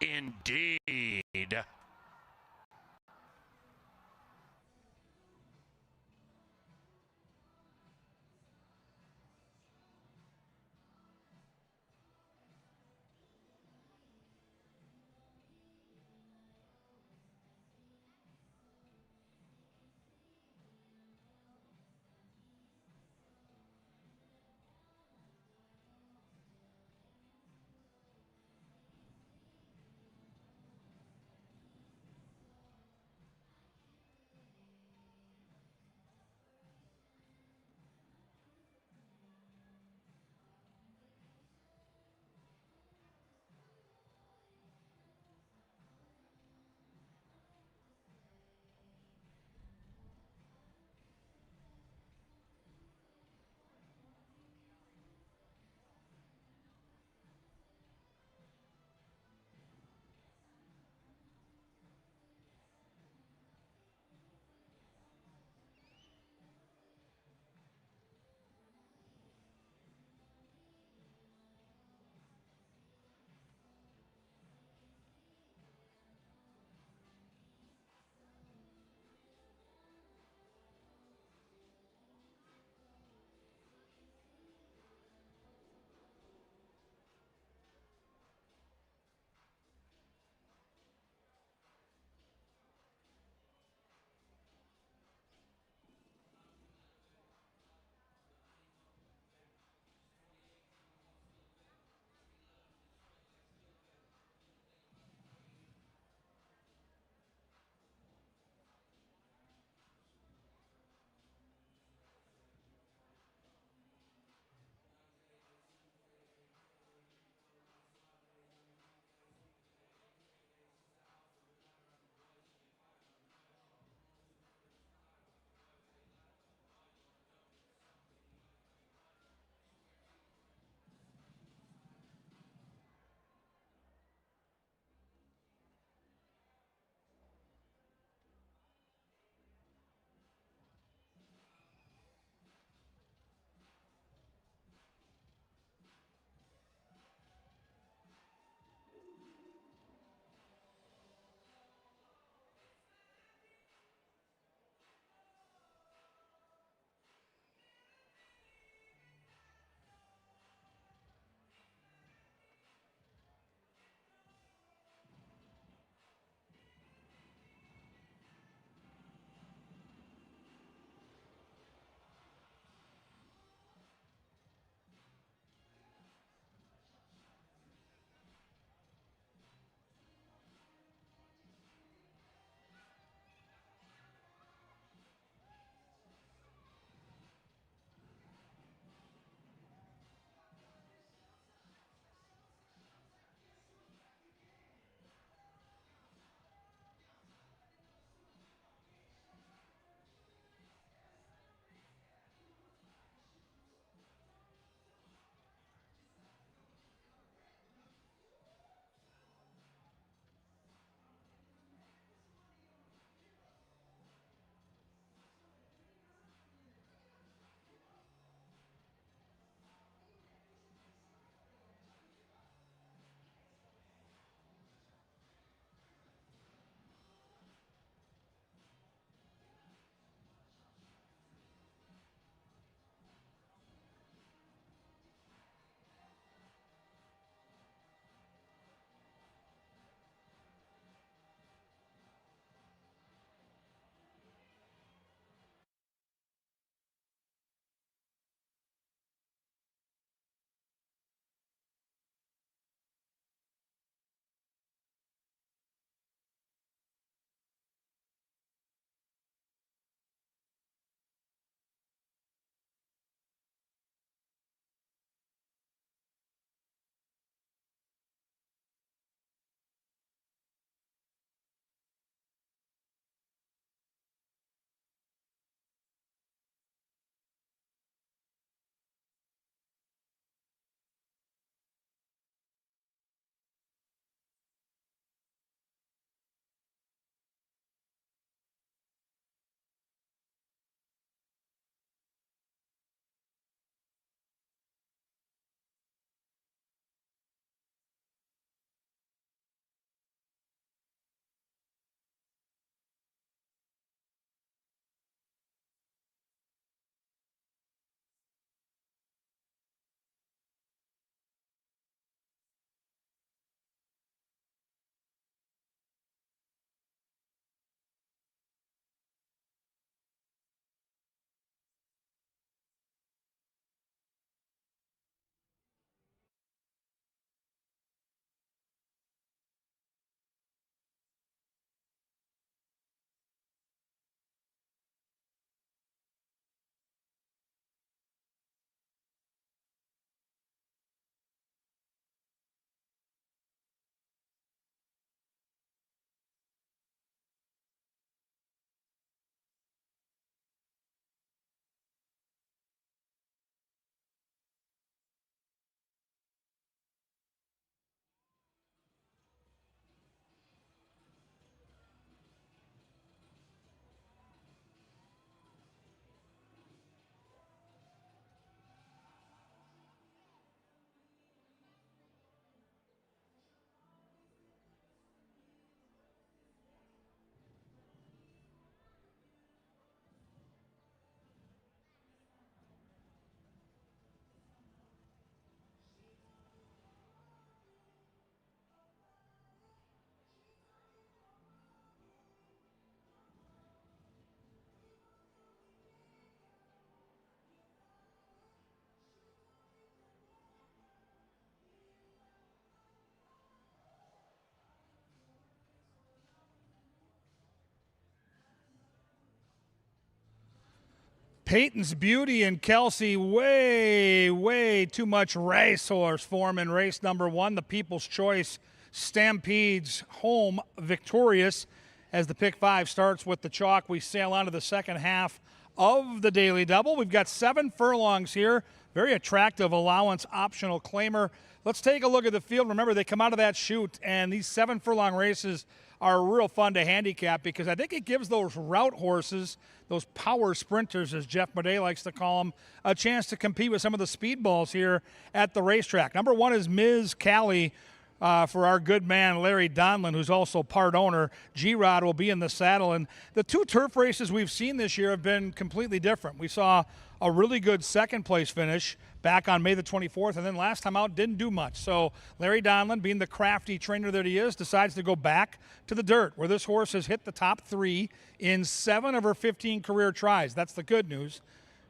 indeed. Peyton's Beauty and Kelsey, way too much racehorse form in race number 1. The People's Choice Stampedes home victorious as the pick 5 starts with the chalk. We sail on to the second half of the daily double. We've got 7 furlongs here. Very attractive allowance optional claimer. Let's take a look at the field. Remember, they come out of that chute, and these 7 furlong races are real fun to handicap because I think it gives those route horses, those power sprinters, as Jeff Madej likes to call them, a chance to compete with some of the speedballs here at the racetrack. Number 1 is Ms. Callie for our good man Larry Donlin, who's also part owner. G-Rod will be in the saddle. And the 2 turf races we've seen this year have been completely different. We saw a really good second place finish back on May the 24th, and then last time out didn't do much. So Larry Donlin, being the crafty trainer that he is, decides to go back to the dirt, where this horse has hit the top 3 in 7 of her 15 career tries. That's the good news.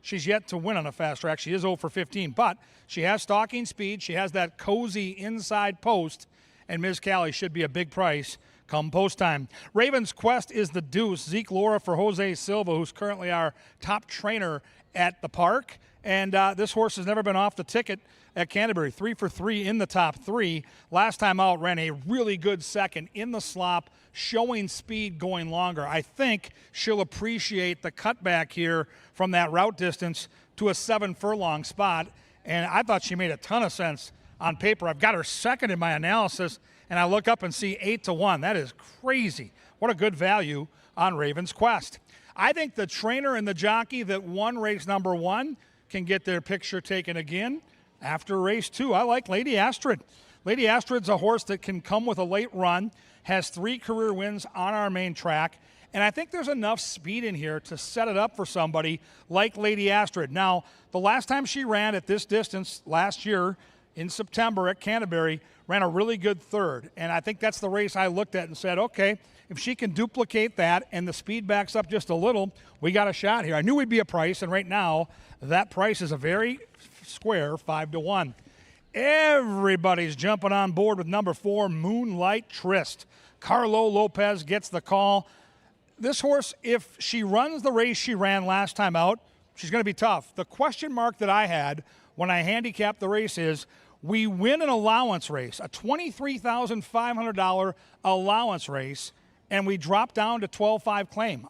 She's yet to win on a fast track. She is 0 for 15, but she has stalking speed. She has that cozy inside post, and Ms. Callie should be a big price come post time. Raven's Quest is the deuce. Zeke Laura for Jose Silva, who's currently our top trainer at the park. And this horse has never been off the ticket at Canterbury. 3 for 3 in the top 3. Last time out, ran a really good second in the slop, showing speed going longer. I think she'll appreciate the cutback here from that route distance to a 7 furlong spot. And I thought she made a ton of sense on paper. I've got her second in my analysis, and I look up and see 8-1. That is crazy. What a good value on Raven's Quest. I think the trainer and the jockey that won race number 1 can get their picture taken again after race 2. I like Lady Astrid. Lady Astrid's a horse that can come with a late run, has 3 career wins on our main track, and I think there's enough speed in here to set it up for somebody like Lady Astrid. Now, the last time she ran at this distance last year in September at Canterbury, ran a really good third, and I think that's the race I looked at and said, okay, if she can duplicate that and the speed backs up just a little, we got a shot here. I knew we'd be a price, and right now that price is a very square 5-1. Everybody's jumping on board with number 4, Moonlight Tryst. Carlo Lopez gets the call. This horse, if she runs the race she ran last time out, she's going to be tough. The question mark that I had when I handicapped the race is, we win an allowance race, a $23,500 allowance race, and we drop down to 12-5 claim.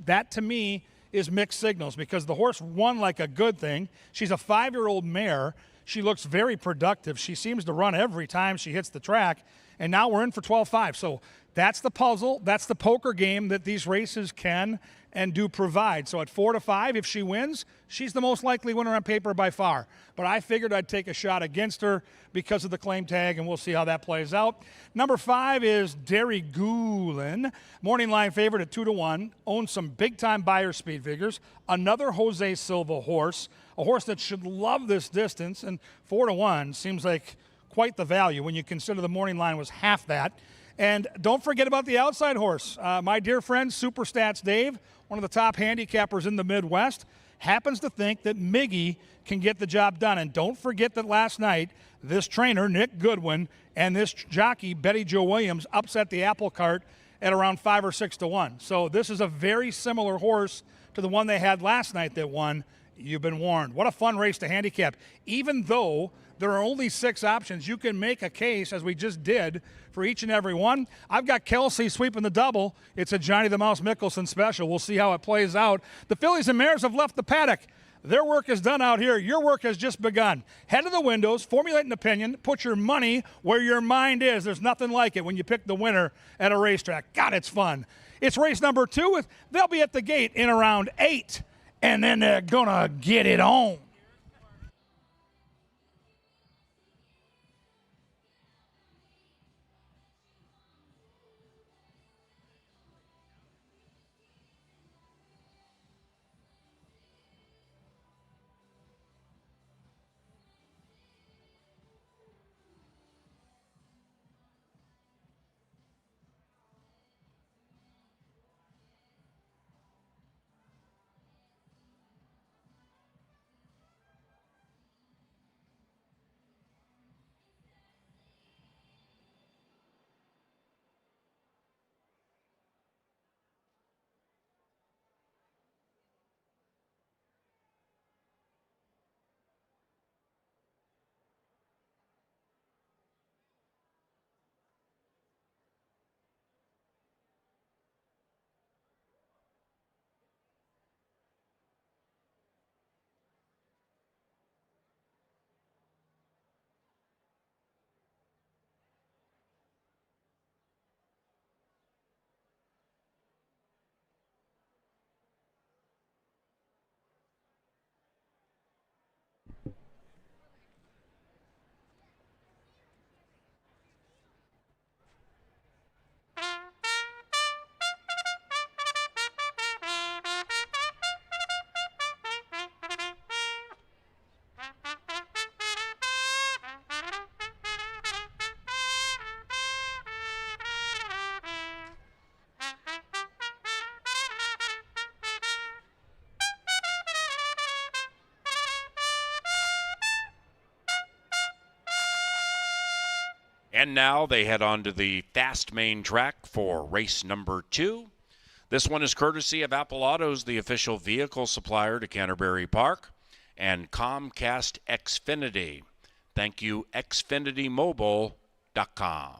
That, to me, is mixed signals because the horse won like a good thing. She's a 5-year-old mare. She looks very productive. She seems to run every time she hits the track, and now we're in for 12-5. So that's the puzzle. That's the poker game that these races can and do provide. So at 4-5, if she wins, she's the most likely winner on paper by far. But I figured I'd take a shot against her because of the claim tag, and we'll see how that plays out. Number 5 is Derry Goulin. Morning line favorite at 2-1. Owns some big-time buyer speed figures. Another Jose Silva horse, a horse that should love this distance, and 4-1 seems like quite the value when you consider the morning line was half that. And don't forget about the outside horse. My dear friend, Super Stats Dave, one of the top handicappers in the Midwest, happens to think that Miggy can get the job done. And don't forget that last night, this trainer, Nick Goodwin, and this jockey, Betty Jo Williams, upset the apple cart at around 5 or 6-1. So this is a very similar horse to the one they had last night that won. You've been warned. What a fun race to handicap. Even though there are only 6 options, you can make a case, as we just did, for each and every one. I've got Kelsey sweeping the double. It's a Johnny the Mouse Mickelson special. We'll see how it plays out. The fillies and mares have left the paddock. Their work is done out here. Your work has just begun. Head to the windows, formulate an opinion, put your money where your mind is. There's nothing like it when you pick the winner at a racetrack. God, it's fun. It's race number 2. They'll be at the gate in around 8, and then they're going to get it on. And now they head on to the fast main track for race number 2. This one is courtesy of Apple Autos, the official vehicle supplier to Canterbury Park, and Comcast Xfinity. Thank you, xfinitymobile.com.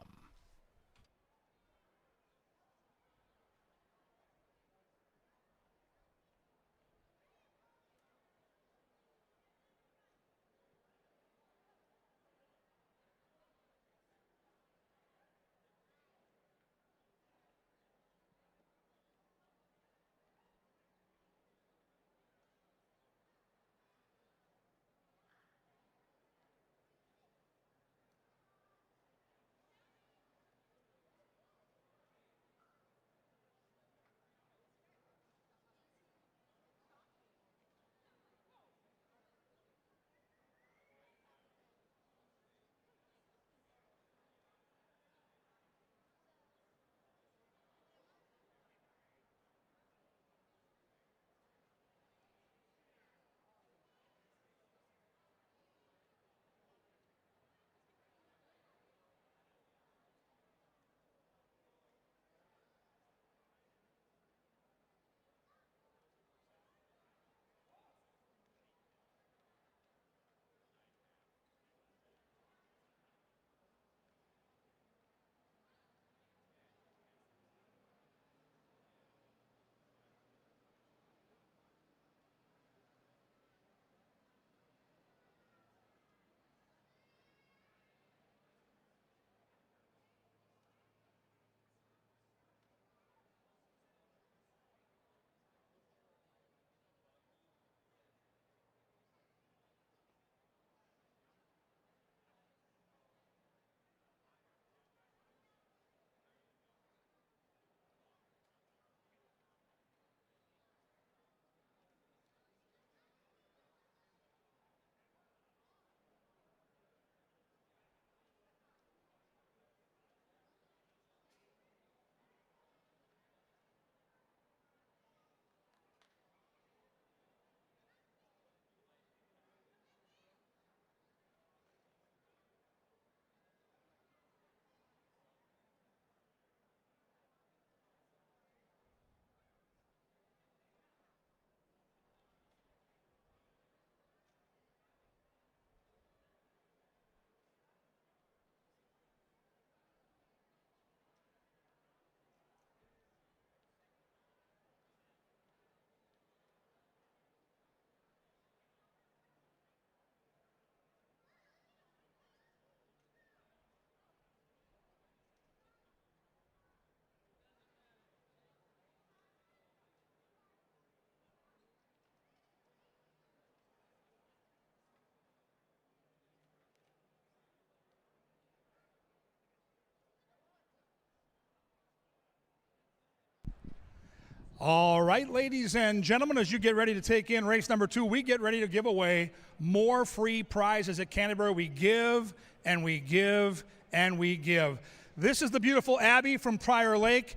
All right, ladies and gentlemen, as you get ready to take in race number 2, we get ready to give away more free prizes at Canterbury. We give and we give and we give. This is the beautiful Abby from Prior Lake.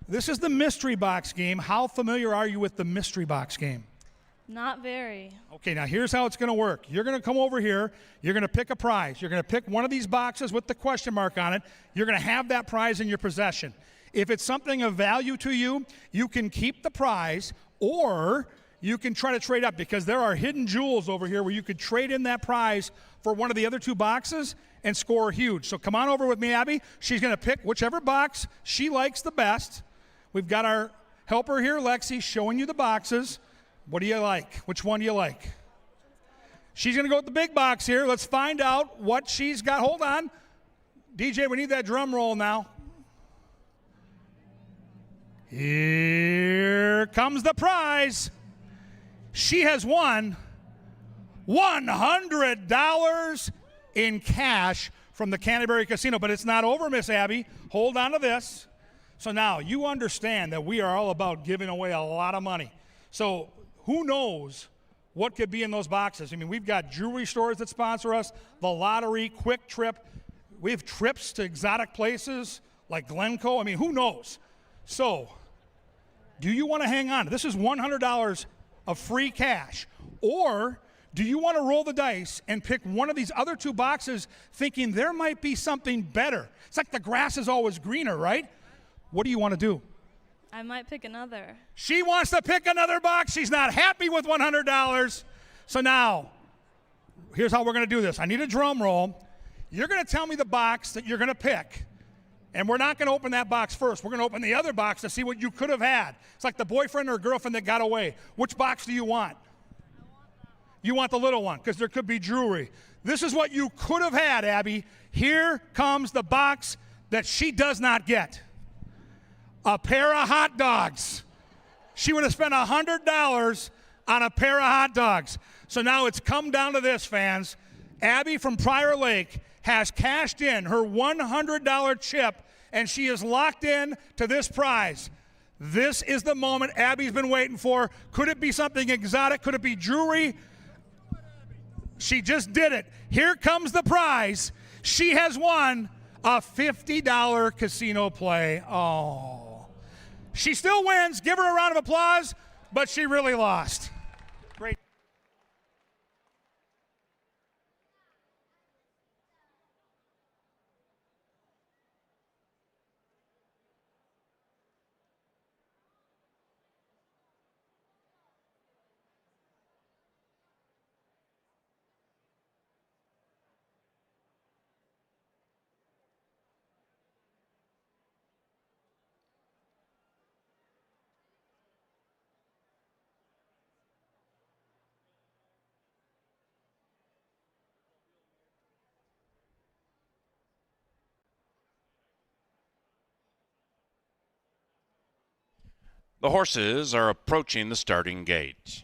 This is the mystery box game. How familiar are you with the mystery box game? Not very. Okay, now here's how it's going to work. You're going to come over here. You're going to pick a prize. You're going to pick one of these boxes with the question mark on it. You're going to have that prize in your possession. If it's something of value to you, you can keep the prize, or you can try to trade up, because there are hidden jewels over here where you could trade in that prize for one of the other 2 boxes and score huge. So come on over with me, Abby. She's going to pick whichever box she likes the best. We've got our helper here, Lexi, showing you the boxes. What do you like? Which one do you like? She's going to go with the big box here. Let's find out what she's got. Hold on. DJ, we need that drum roll now. Here comes the prize. She has won $100 in cash from the Canterbury Casino. But it's not over, Miss Abby. Hold on to this. So now you understand that we are all about giving away a lot of money. So who knows what could be in those boxes? I mean, we've got jewelry stores that sponsor us, the lottery, Quick Trip. We have trips to exotic places like Glencoe. I mean, who knows? So, do you want to hang on? This is $100 of free cash. Or Do you want to roll the dice and pick one of these other two boxes thinking there might be something better? It's like the grass is always greener, right? What do you want to do? I might pick another. She wants to pick another box. She's not happy with $100. So now, here's how we're going to do this. I need a drum roll. You're going to tell me the box that you're going to pick. And we're not going to open that box first. We're going to open the other box to see what you could have had. It's like the boyfriend or girlfriend that got away. Which box do you want? You want the little one because there could be jewelry. This is what you could have had, Abby. Here comes the box that she does not get. A pair of hot dogs. She would have spent $100 on a pair of hot dogs. So now it's come down to this, fans. Abby from Prior Lake has cashed in her $100 chip, and she is locked in to this prize. This is the moment Abby's been waiting for. Could it be something exotic? Could it be jewelry? She just did it. Here comes the prize. She has won a $50 casino play. Oh. She still wins. Give her a round of applause, but she really lost. Great. The horses are approaching the starting gate.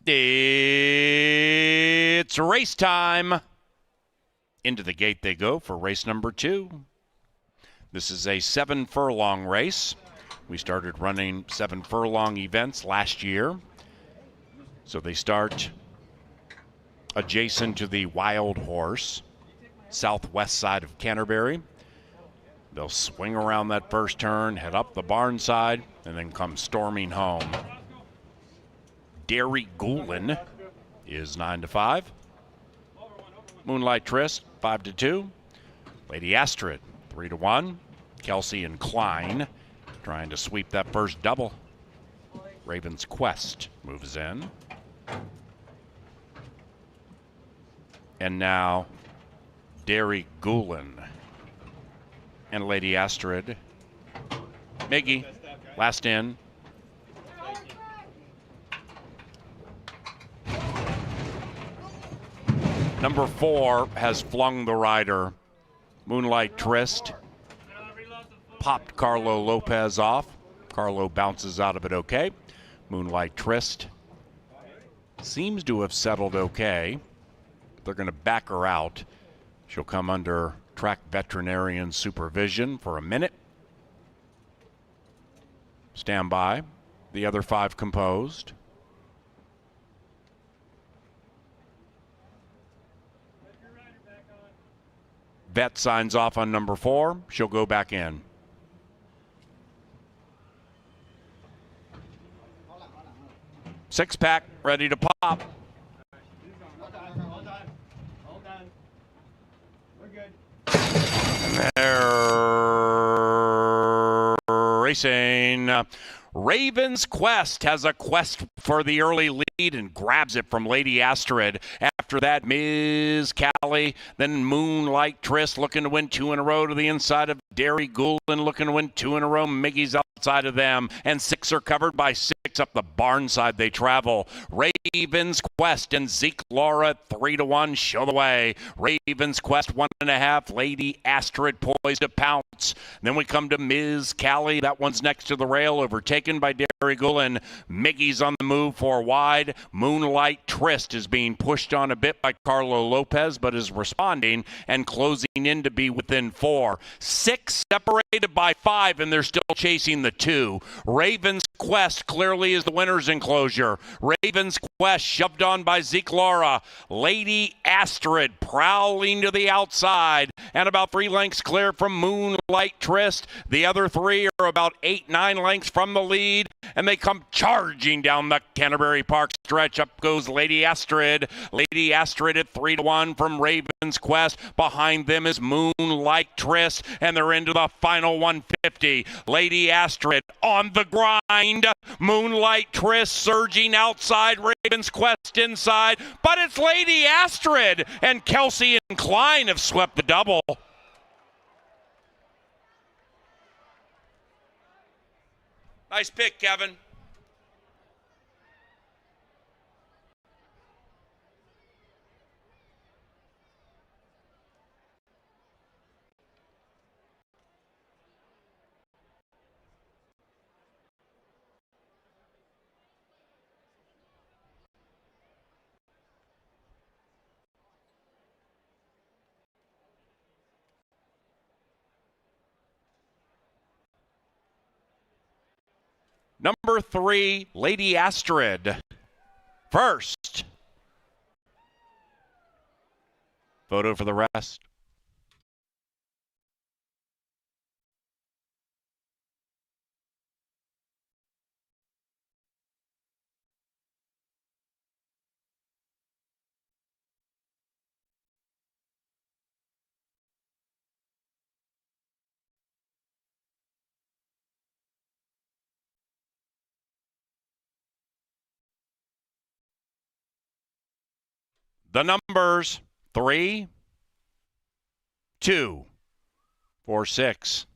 It's race time. Into the gate they go for race number 2. This is a 7-furlong race. We started running 7-furlong events last year. So they start adjacent to the Wild Horse, southwest side of Canterbury. They'll swing around that first turn, head up the barn side, and then come storming home. Derry Goulin is 9-5. Moonlight Tryst, 5-2. Lady Astrid, 3-1. Kelsey and Klein trying to sweep that first double. Raven's Quest moves in. And now Derry Goulin and Lady Astrid. Miggy, last in. Number 4 has flung the rider. Moonlight Tryst popped Carlo Lopez off. Carlo bounces out of it okay. Moonlight Tryst seems to have settled okay. They're going to back her out. She'll come under track veterinarian supervision for a minute. Stand by. The other 5 composed. Vet signs off on number 4. She'll go back in. Six-pack ready to pop. And they're racing. Raven's Quest has a quest for the early lead and grabs it from Lady Astrid. After that, Ms. Callie, then Moonlight Tryst looking to win 2 in a row to the inside of Derry Goulin, looking to win 2 in a row. Miggy's outside of them, and 6 are covered by 6 up the barn side they travel. Raven's Quest and Zeke Laura, 3-1, show the way. Raven's Quest, 1.5. Lady Astrid poised to pounce. Then we come to Ms. Callie. That one's next to the rail, overtaken by Derry Goulin. Miggy's on the move for wide. Moonlight Tryst is being pushed on a bit by Carlo Lopez, but is responding and closing in to be within 4. 6 separated by 5, and they're still chasing the 2. Raven's Quest clearly is the winner's enclosure. Raven's Quest shoved on by Zeke Laura. Lady Astrid prowling to the outside and about 3 lengths clear from Moonlight Tryst. The other 3 are about 8-9 lengths from the lead, and they come charging down the Canterbury Park stretch. Up goes Lady Astrid. Lady Astrid at 3-1 from Raven's Quest. Behind them is Moonlight Tryst, and they're into the final 150. Lady Astrid on the grind. Moonlight Tryst surging outside. Raven's Quest inside, but it's Lady Astrid, and Kelsey and Klein have swept the double. Nice pick, Kevin. Number 3, Lady Astrid. First. Photo for the rest. The numbers 3, 2, 4, 6.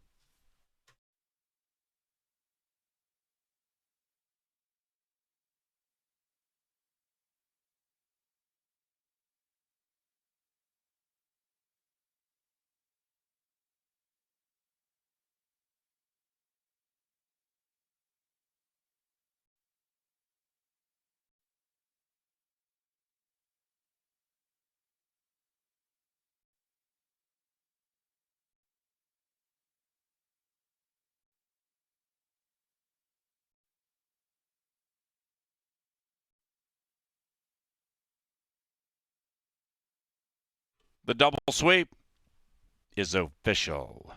The double sweep is official.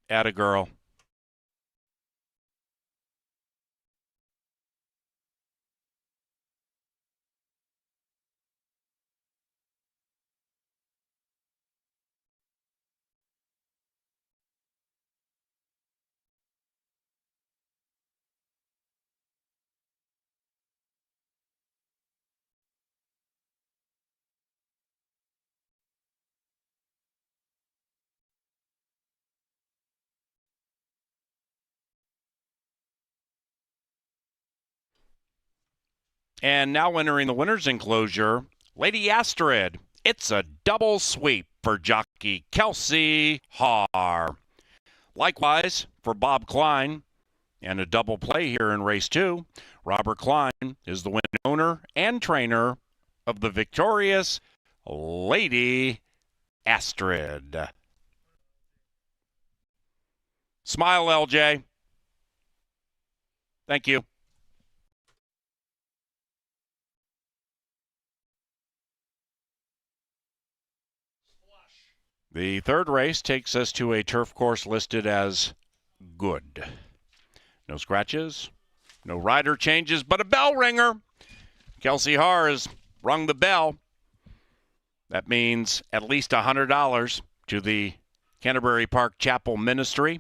Atta girl. And now entering the winner's enclosure, Lady Astrid. It's a double sweep for jockey Kelsey Haar. Likewise for Bob Klein, and a double play here in race 2. Robert Klein is the winning owner and trainer of the victorious Lady Astrid. Smile, LJ. Thank you. The third race takes us to a turf course listed as good. No scratches, no rider changes, but a bell ringer. Kelsey Haar has rung the bell. That means at least $100 to the Canterbury Park Chapel Ministry,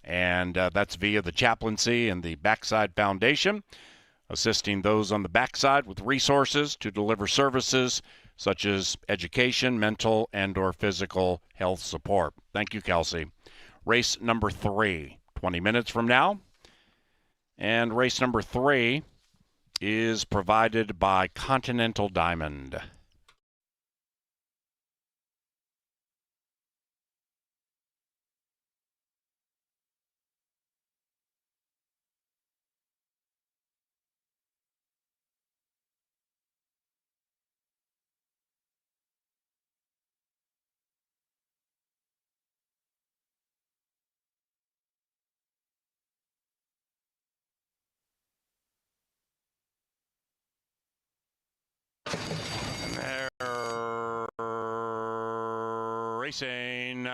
and that's via the chaplaincy and the Backside Foundation. assisting those on the backside with resources to deliver services such as education, mental, and/or physical health support. Thank you, Kelsey. Race number 3, 20 minutes from now. And race number 3 is provided by Continental Diamond. And they're racing.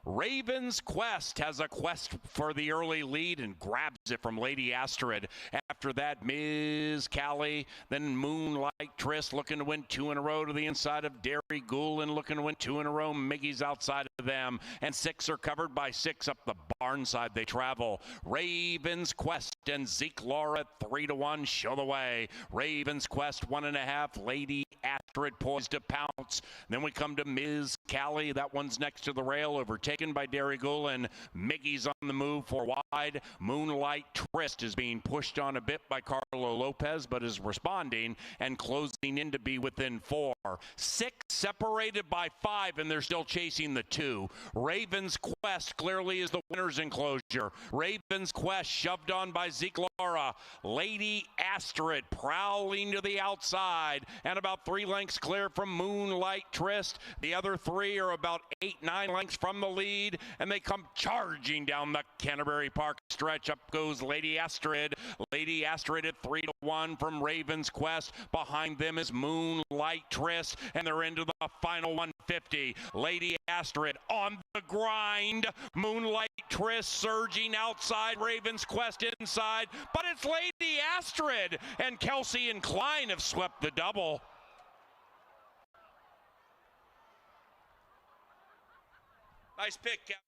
Raven's Quest has a quest for the early lead and grabs it from Lady Astrid. After that, Ms. Callie, then Moonlight Tris looking to win 2 in a row to the inside of Derry Goulin, looking to win 2 in a row. Miggy's outside of them, and 6 are covered by 6 up the barn side they travel. Raven's Quest and Zeke Laura 3-1 show the way. Raven's Quest 1.5. Lady Astrid poised to pounce. Then we come to Ms. Callie. That one's next to the rail, overtaken by Derry Goulin. Miggy's on the move for wide. Moonlight Trist is being pushed on a bit by Carlo Lopez, but is responding and closing in to be within 4. 6 separated by 5, and they're still chasing the 2. Raven's Quest clearly is the winner's enclosure. Raven's Quest shoved on by Zeke Laura. Lady Astrid prowling to the outside and about 3 lengths clear from Moonlight Trist. The other 3 are about 8-9 lengths from the lead, and they come charging down the Canterbury Park stretch. Up goes Lady Astrid. Lady Astrid at 3-1 from Raven's Quest. Behind them is Moonlight Trist, and they're into the final 150. Lady Astrid on the grind. Moonlight Trist surging outside. Raven's Quest inside, but it's Lady Astrid, and Kelsey and Klein have swept the double. Nice pick, Kevin.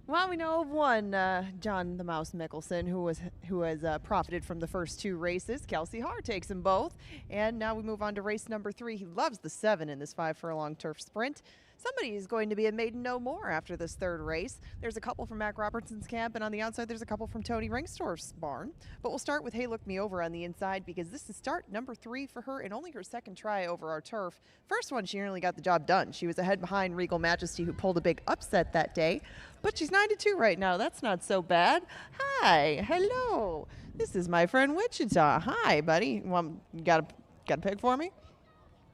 Well, we know of one, John the Mouse Mickelson, who has profited from the first two races. Kelsey Haar takes them both, and now we move on to race number 3. He loves the 7 in this 5-furlong turf sprint. Somebody is going to be a maiden no more after this third race. There's a couple from Mac Robertson's camp, and on the outside there's a couple from Tony Ringstorff's barn. But we'll start with Hey Look Me Over on the inside because this is start number 3 for her and only her second try over our turf. First one, she nearly got the job done. She was ahead behind Regal Majesty, who pulled a big upset that day. But she's 9-2 right now. That's not so bad. Hi, hello. This is my friend Wichita. Hi, buddy. You got a pick for me?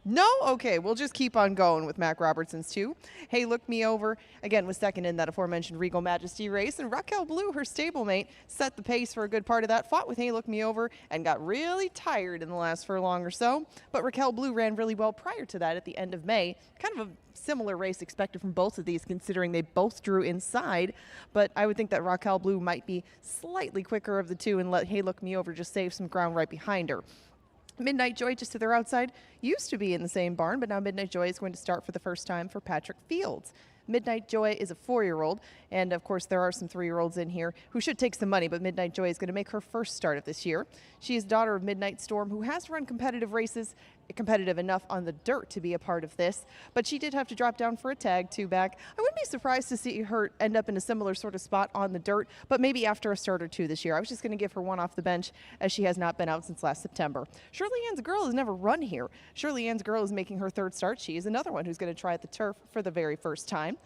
No? Okay, we'll just keep on going with Mac Robertson's 2. Hey, Look Me Over, again, was second in that aforementioned Regal Majesty race, and Raquel Blue, her stablemate, set the pace for a good part of that, fought with Hey, Look Me Over, and got really tired in the last furlong or so. But Raquel Blue ran really well prior to that at the end of May. Kind of a similar race expected from both of these, considering they both drew inside. But I would think that Raquel Blue might be slightly quicker of the two and let Hey, Look Me Over just save some ground right behind her. Midnight Joy, just to their outside, used to be in the same barn, but now Midnight Joy is going to start for the first time for Patrick Fields. Midnight Joy is a 4-year-old, and of course there are some 3-year-olds in here who should take some money, but Midnight Joy is going to make her first start of this year. She is daughter of Midnight Storm, who has run competitive races, competitive enough on the dirt to be a part of this, but she did have to drop down for a tag 2 back. I wouldn't be surprised to see her end up in a similar sort of spot on the dirt, but maybe after a start or 2 this year. I was just going to give her one off the bench, as she has not been out since last September. Shirley Ann's Girl has never run here. Shirley Ann's Girl is making her 3rd start. She is another one who's going to try at the turf for the very first time.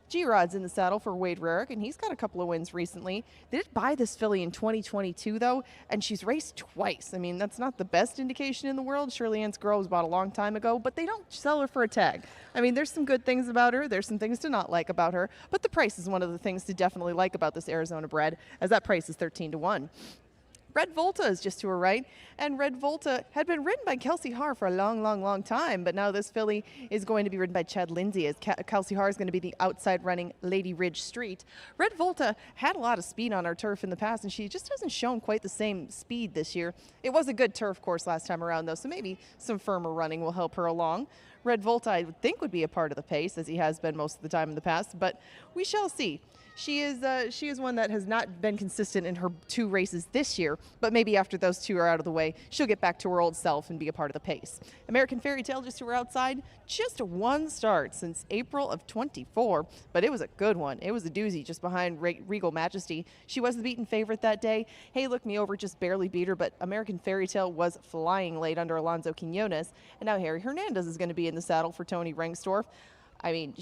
G-Rod's in the saddle for Wade Rarick, and he's got a couple of wins recently. They did buy this filly in 2022, though, and she's raced twice. I mean, that's not the best indication in the world. Shirley Ann's Girl was bought a long time ago, but they don't sell her for a tag. I mean, there's some good things about her. There's some things to not like about her, but the price is one of the things to definitely like about this Arizona bred, as that price is 13-1. Red Volta is just to her right, and Red Volta had been ridden by Kelsey Haar for a long time, but now this filly is going to be ridden by Chad Lindsay, as Kelsey Haar is going to be the outside running Lady Ridge Street. Red Volta had a lot of speed on our turf in the past, and she just hasn't shown quite the same speed this year. It was a good turf course last time around, though, so maybe some firmer running will help her along. Red Volta, I would think, would be a part of the pace, as he has been most of the time in the past, but we shall see. She is one that has not been consistent in her 2 races this year, but maybe after those 2 are out of the way, she'll get back to her old self and be a part of the pace. American Fairy Tale, just to her outside, just 1 start since April of 24, but it was a good one. It was a doozy just behind Regal Majesty. She was the beaten favorite that day. Hey, Look Me Over just barely beat her, but American Fairy Tale was flying late under Alonso Quinones, and now Harry Hernandez is going to be in the saddle for Tony Ringstorff. I mean,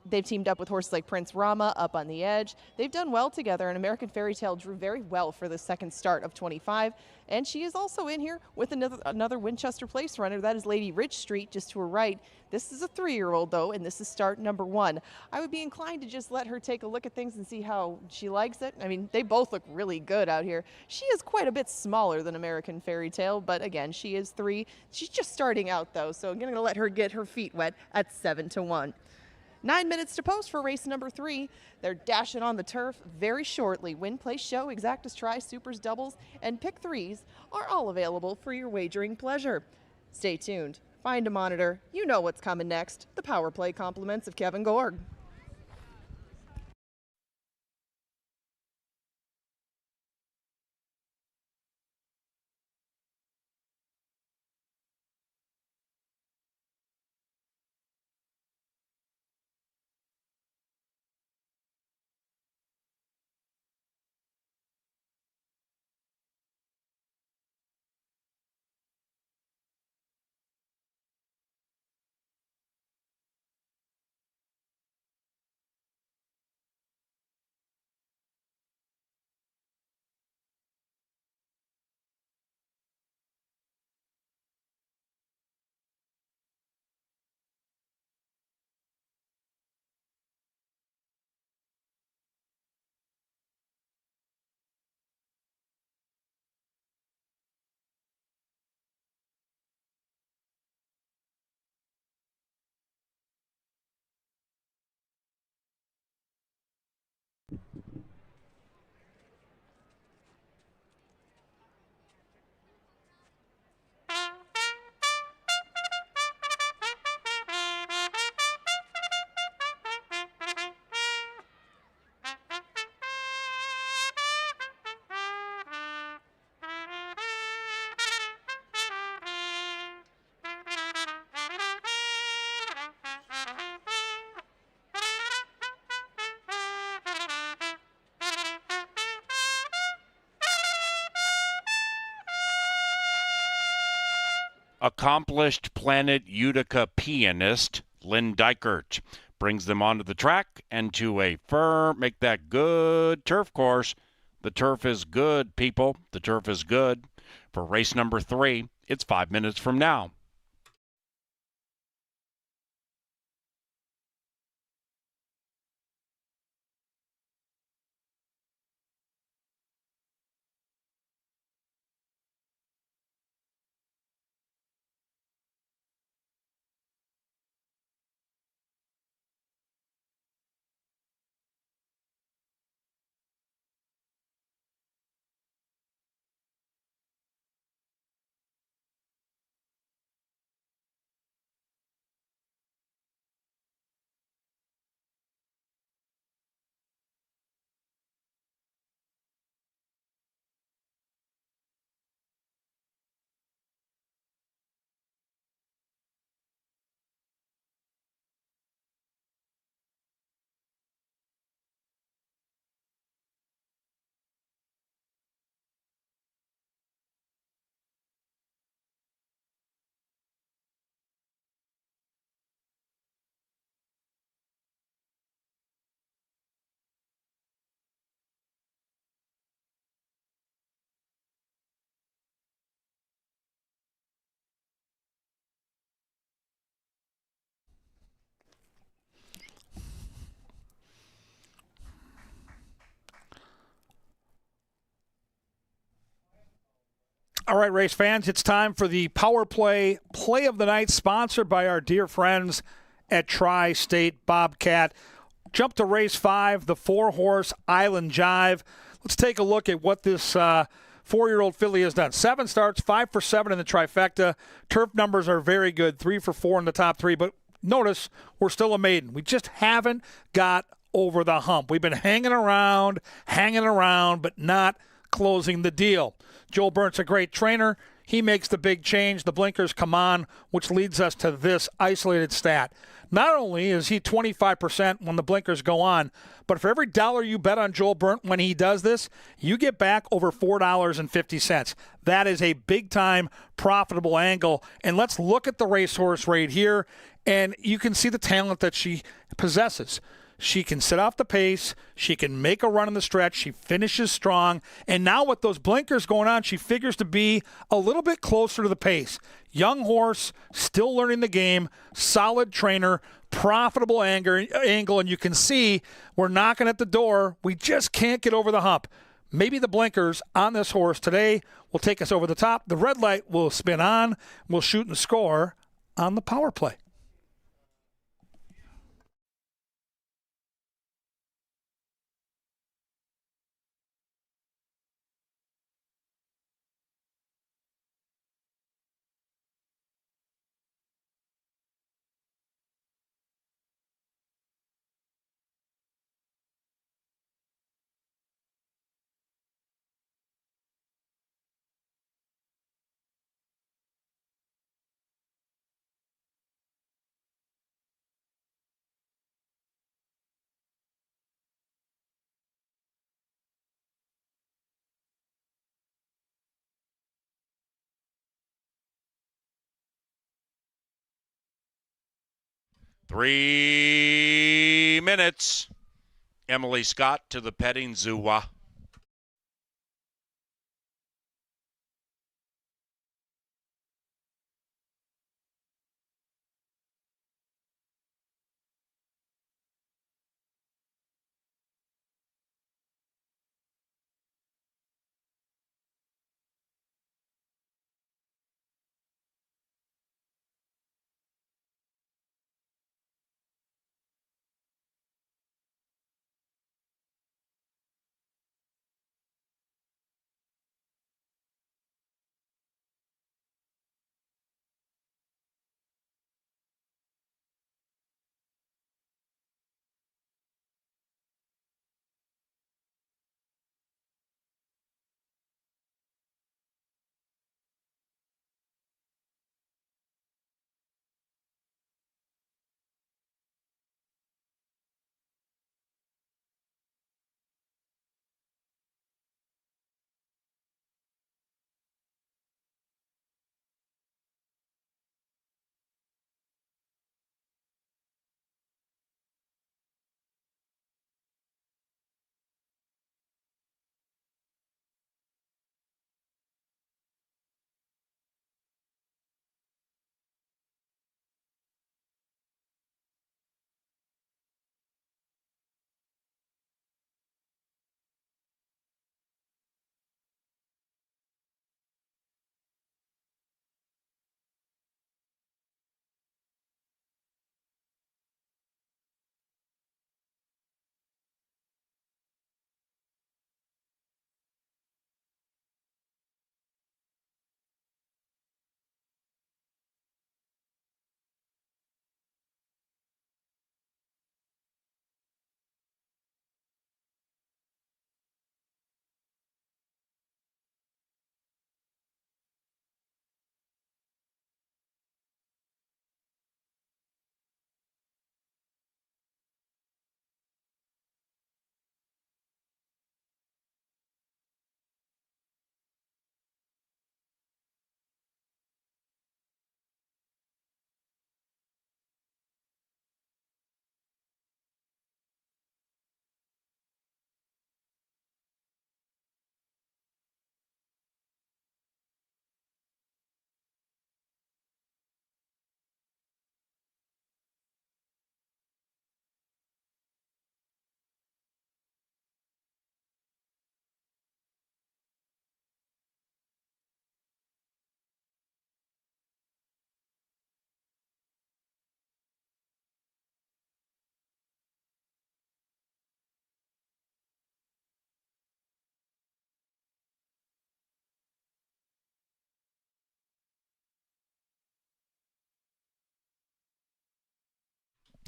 they've teamed up with horses like Prince Rama up on the edge. They've done well together, and American Fairy Tale drew very well for the second start of 25. And she is also in here with another Winchester Place runner. That is Lady Ridge Street, just to her right. This is a 3-year-old, though, and this is start number 1. I would be inclined to just let her take a look at things and see how she likes it. I mean, they both look really good out here. She is quite a bit smaller than American Fairy Tale, but again, she is 3. She's just starting out, though, so I'm going to let her get her feet wet at 7-1. 9 minutes to post for race number 3. They're dashing on the turf very shortly. Win, place, show, exactas, try, supers, doubles, and pick 3s are all available for your wagering pleasure. Stay tuned. Find a monitor. You know what's coming next. The Power Play compliments of Kevin Gorg. Accomplished Planet Utica pianist Lynn Dykert brings them onto the track and to a firm, make that good turf course. The turf is good, people. The turf is good. For race number 3, it's 5 minutes from now. All right, race fans, it's time for the Power Play Play of the Night, sponsored by our dear friends at Tri-State Bobcat. Jump to race 5, the 4-horse Island Jive. Let's take a look at what this 4-year-old filly has done. 7 starts, 5 for 7 in the trifecta. Turf numbers are very good, 3 for 4 in the top 3. But notice, we're still a maiden. We just haven't got over the hump. We've been hanging around, but not closing the deal. Joel Burnt's a great trainer. He makes the big change. The blinkers come on, which leads us to this isolated stat. Not only is he 25% when the blinkers go on, but for every dollar you bet on Joel Burnt when he does this, you get back over $4.50. That is a big-time profitable angle. And let's look at the racehorse right here, and you can see the talent that she possesses. She can sit off the pace. She can make a run in the stretch. She finishes strong. And now with those blinkers going on, she figures to be a little bit closer to the pace. Young horse, still learning the game, solid trainer, profitable angle. And you can see we're knocking at the door. We just can't get over the hump. Maybe the blinkers on this horse today will take us over the top. The red light will spin on. We'll shoot and score on the power play. Three minutes. Emily Scott to the petting zoo.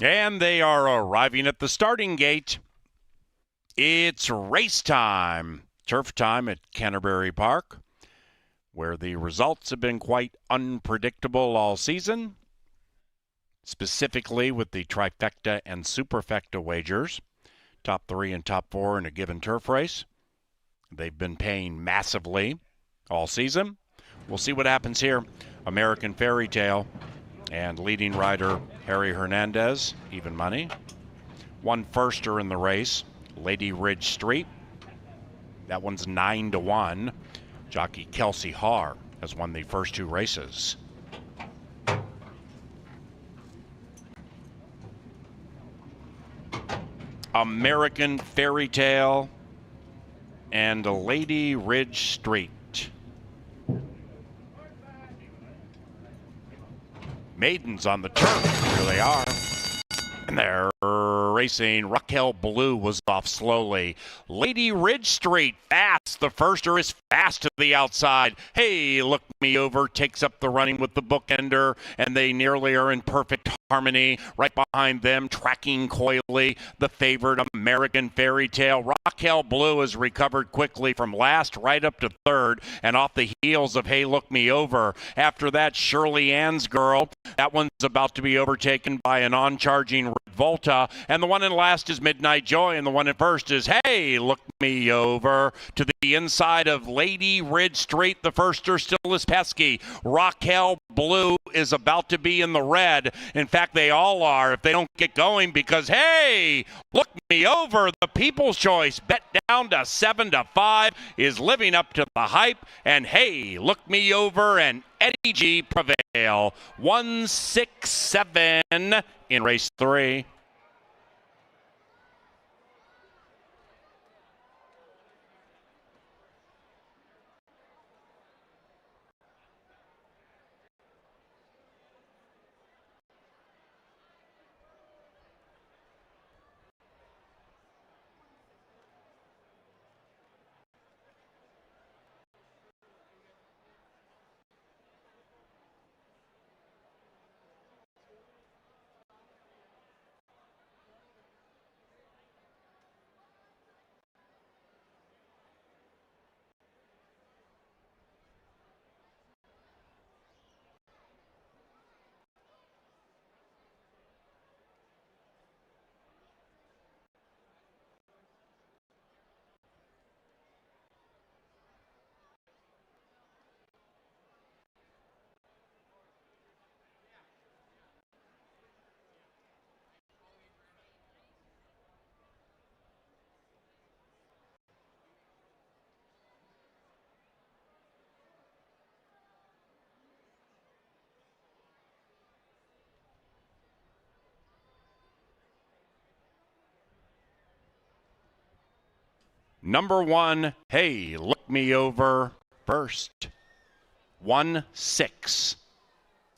And they are arriving at the starting gate. It's race time. Turf time at Canterbury Park, where the results have been quite unpredictable all season, specifically with the trifecta and superfecta wagers, top 3 and top 4 in a given turf race. They've been paying massively all season. We'll see what happens here. American Fairy Tale and leading rider Harry Hernandez, even money. One firster in the race, Lady Ridge Street. That one's 9-1. Jockey Kelsey Haar has won the first 2 races. American Fairy Tale and Lady Ridge Street. Maidens on the turf, here they are. And they're racing. Raquel Blue was off slowly. Lady Ridge Street, fast. The firster is fast to the outside. Hey, look me over, takes up the running with the bookender, and they nearly are in perfect harmony. Right behind them, tracking coyly, the favorite American Fairy Tale. Raquel Blue has recovered quickly from last right up to third, and off the heels of Hey, Look Me Over. After that, Shirley Ann's Girl. That one's about to be overtaken by an on-charging Volta, and the one in last is Midnight Joy, and the one in first is Hey, Look Me Over. To the inside of Lady Ridge Street, the firster still is pesky. Raquel Blue is about to be in the red. In fact, they all are if they don't get going, because Hey, Look Me Over, the People's Choice, bet down to 7-5, is living up to the hype, and Hey, Look Me Over and Eddie G prevail. 1-6-7 in race 3. Number 1, Hey, Look Me Over first. 1-6.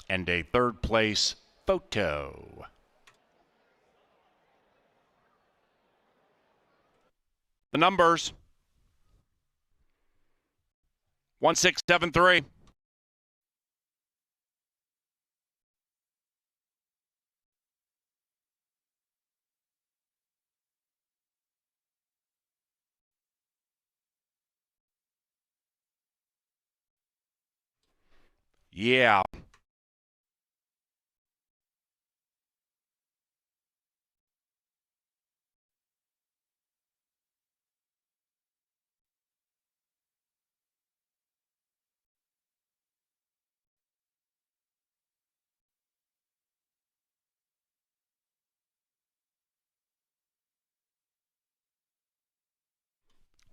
And a third place photo. The numbers. 1673. Yeah.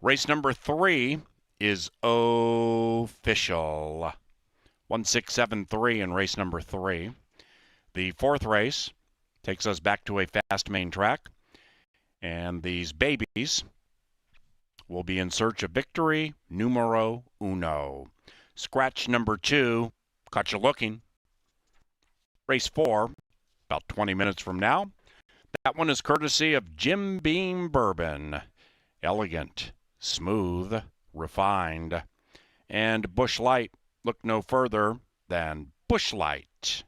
Race number 3 is official. 1673 in race number 3. The fourth race takes us back to a fast main track. And these babies will be in search of victory numero uno. Scratch number 2, caught you looking. Race 4, about 20 minutes from now. That one is courtesy of Jim Beam Bourbon. Elegant, smooth, refined. And Busch Light, look no further than Busch Light.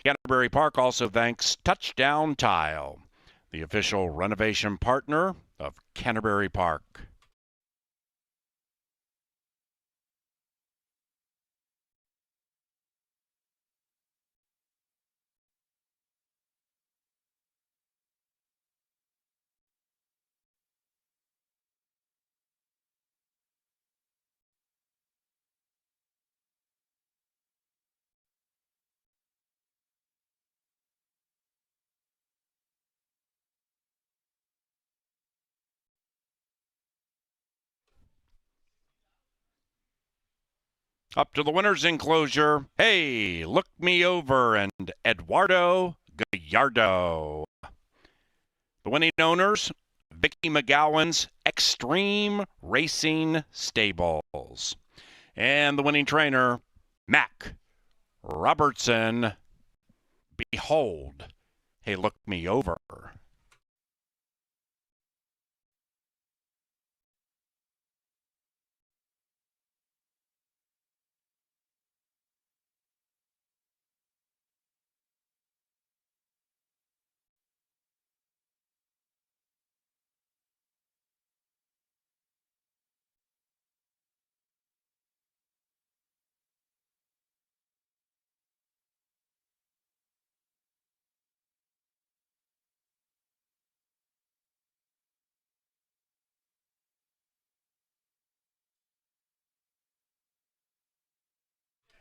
Canterbury Park also thanks Touchdown Tile, the official renovation partner of Canterbury Park. Up to the winner's enclosure. Hey, look me over, and Eduardo Gallardo. The winning owners, Vicky McGowan's Extreme Racing Stables. And the winning trainer, Mac Robertson. Behold, hey, look me over.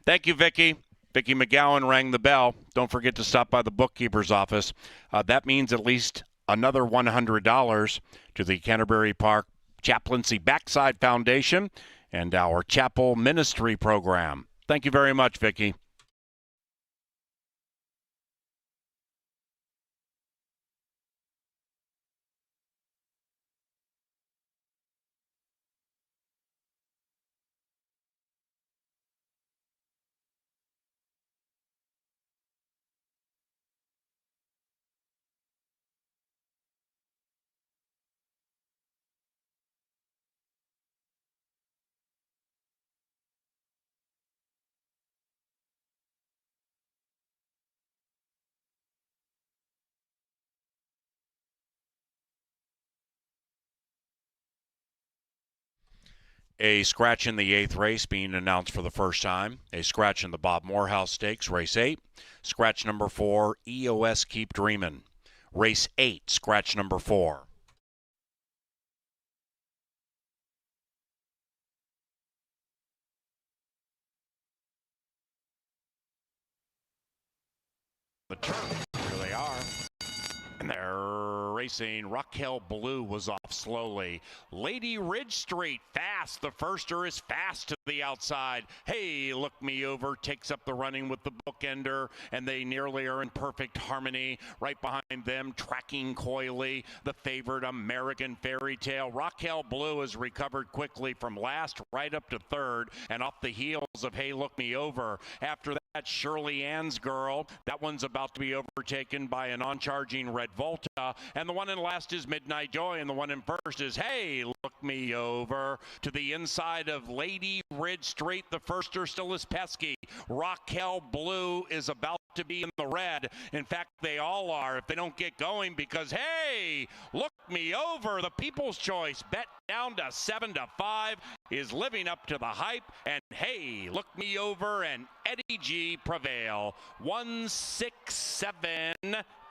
Thank you, Vicky. Vicky McGowan rang the bell. Don't forget to stop by the bookkeeper's office. That means at least another $100 to the Canterbury Park Chaplaincy Backside Foundation and our Chapel Ministry Program. Thank you very much, Vicky. A scratch in the 8th race being announced for the first time. A scratch in the Bob Morehouse Stakes, race 8. Scratch number 4, EOS Keep Dreamin'. Race 8, scratch number 4. The turn, here they are. And they're racing. Raquel Blue was off slowly. Lady Ridge Street fast. The firster is fast to the outside. Hey, look me over. Takes up the running with the bookender, and they nearly are in perfect harmony. Right behind them, tracking coyly, the favorite American Fairy Tale. Raquel Blue has recovered quickly from last right up to third, and off the heels of Hey, Look Me Over. After that, Shirley Ann's Girl. That one's about to be overtaken by an on-charging Red Volta. And the one in last is Midnight Joy, and the one in first is Hey, Look Me Over. To the inside of Lady Ridge Street, the firster still is pesky. Raquel Blue is about to be in the red. In fact, they all are if they don't get going, because Hey, Look Me Over, the People's Choice, bet down to 7-5, is living up to the hype. And Hey, Look Me Over and Eddie G prevail. 1-6-7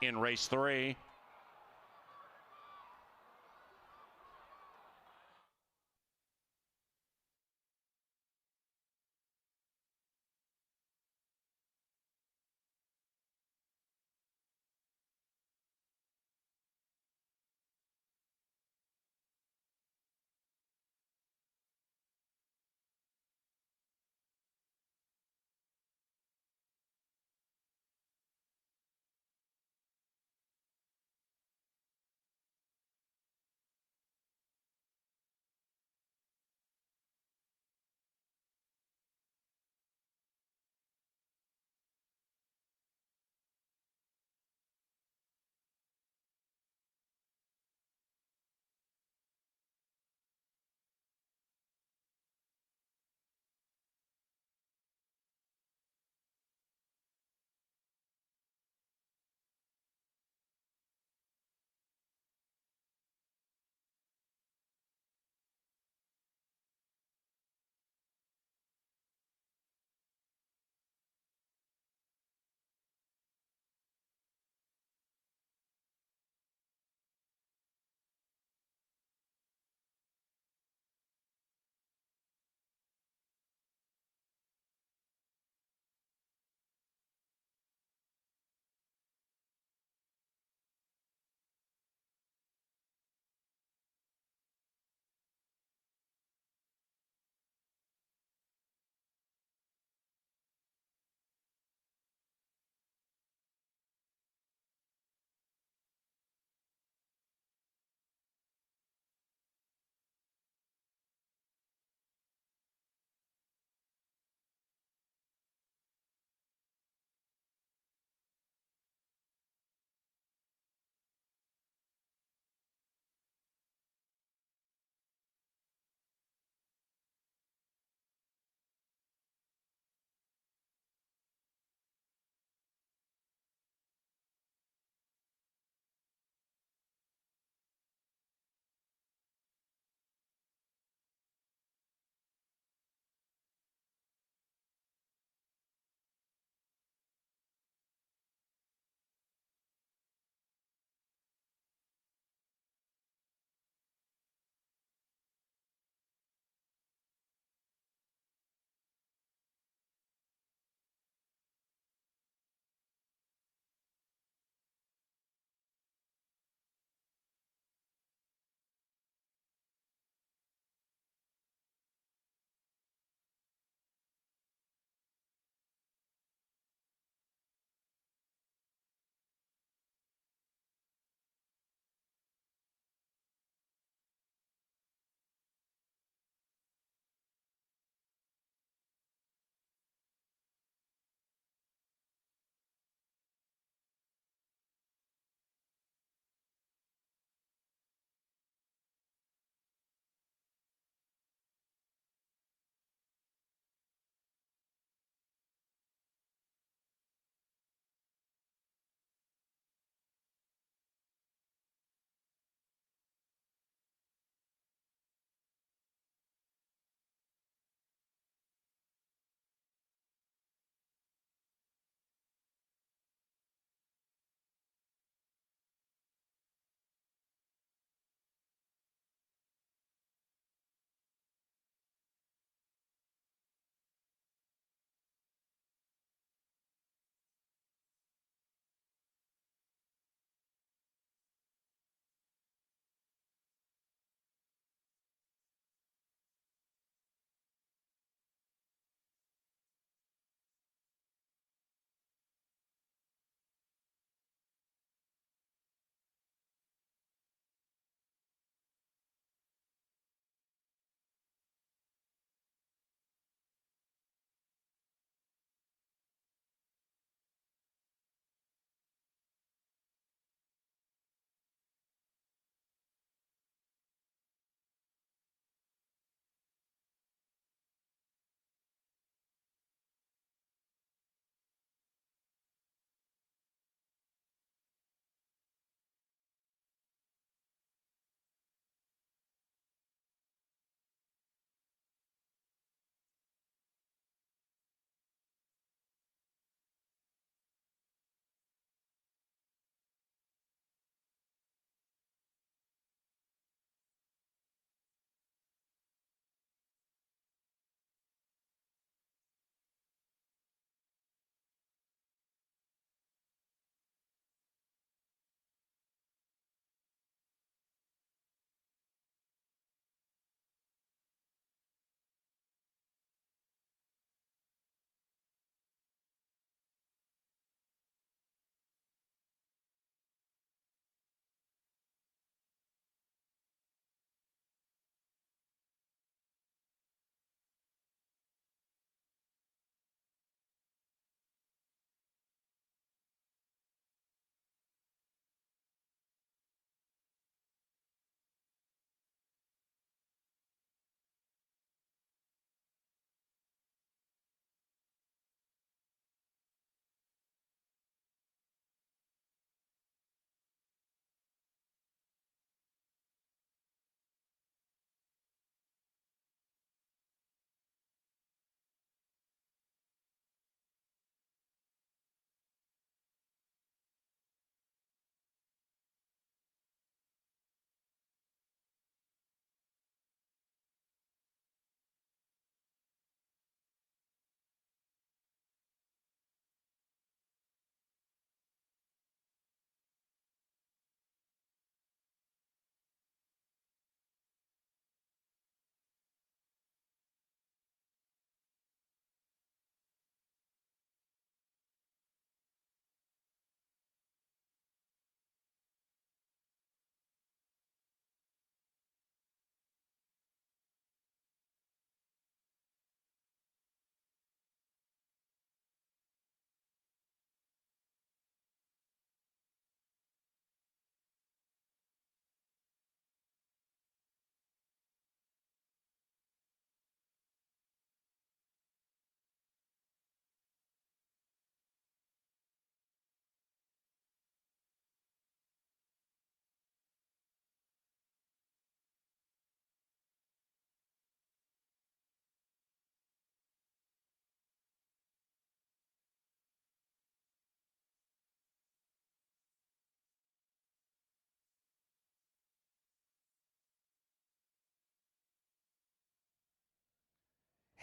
in race 3.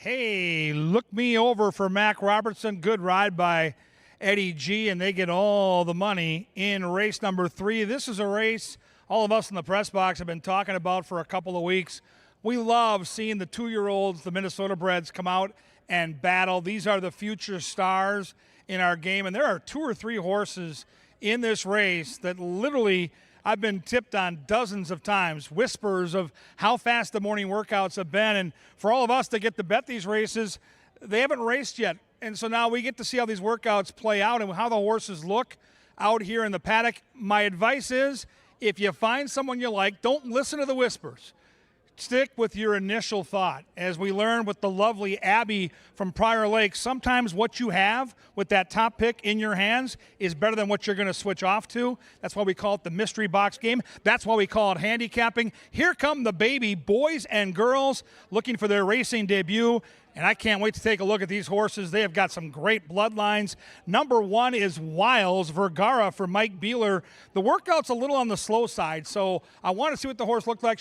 Hey, look me over for Mac Robertson. Good ride by Eddie G, and they get all the money in race number 3. This is a race all of us in the press box have been talking about for a couple of weeks. We love seeing the 2-year-olds, the Minnesota breds, come out and battle. These are the future stars in our game, and there are 2 or 3 horses in this race that literally I've been tipped on dozens of times, whispers of how fast the morning workouts have been. And for all of us that get to bet these races, they haven't raced yet. And so now we get to see how these workouts play out and how the horses look out here in the paddock. My advice is, if you find someone you like, don't listen to the whispers. Stick with your initial thought. As we learned with the lovely Abby from Prior Lake, sometimes what you have with that top pick in your hands is better than what you're going to switch off to. That's why we call it the mystery box game. That's why we call it handicapping. Here come the baby boys and girls looking for their racing debut. And I can't wait to take a look at these horses. They have got some great bloodlines. Number 1 is Wiles Vergara for Mike Bugler. The workout's a little on the slow side, so I want to see what the horse looked like.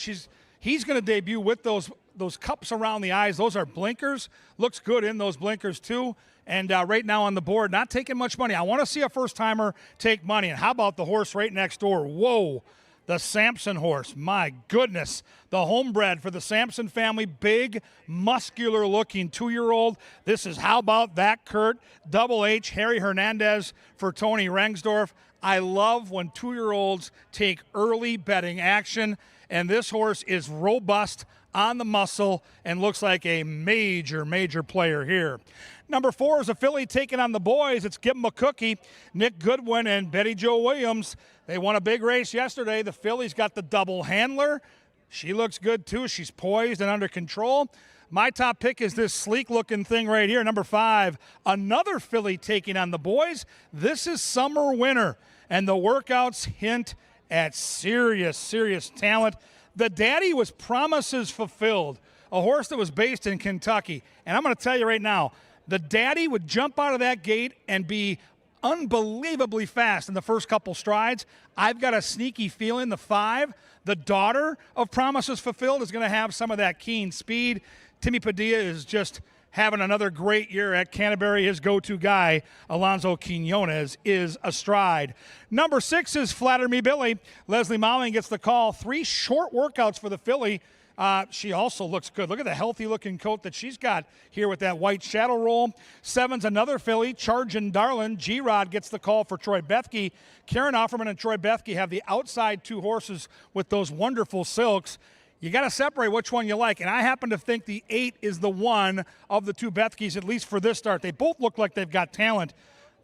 He's going to debut with those cups around the eyes. Those are blinkers. Looks good in those blinkers, too. And right now on the board, not taking much money. I want to see a first-timer take money. And how about the horse right next door? Whoa, the Sampson horse. My goodness. The homebred for the Sampson family. Big, muscular-looking 2-year-old. This is How About That, Kurt. Double H, Harry Hernandez for Tony Rengsdorf. I love when 2-year-olds take early betting action. And this horse is robust on the muscle and looks like a major, major player here. Number 4 is a filly taking on the boys. It's Give 'em a Cookie. Nick Goodwin and Betty Jo Williams. They won a big race yesterday. The filly's got the double handler. She looks good, too. She's poised and under control. My top pick is this sleek-looking thing right here, number 5. Another filly taking on the boys. This is Summer Winner. And the workouts hint at serious, serious talent. The daddy was Promises Fulfilled, a horse that was based in Kentucky. And I'm going to tell you right now, the daddy would jump out of that gate and be unbelievably fast in the first couple strides. I've got a sneaky feeling the 5, the daughter of Promises Fulfilled, is going to have some of that keen speed. Timmy Padilla is just having another great year at Canterbury. His go-to guy, Alonso Quinones, is astride. Number 6 is Flatter Me Billy. Leslie Malling gets the call. 3 short workouts for the filly. She also looks good. Look at the healthy-looking coat that she's got here with that white shadow roll. 7's another filly, Chargin' Darlin'. G-Rod gets the call for Troy Bethke. Karen Offerman and Troy Bethke have the outside 2 horses with those wonderful silks. You got to separate which one you like, and I happen to think the 8 is the one of the 2 Bethkes, at least for this start. They both look like they've got talent,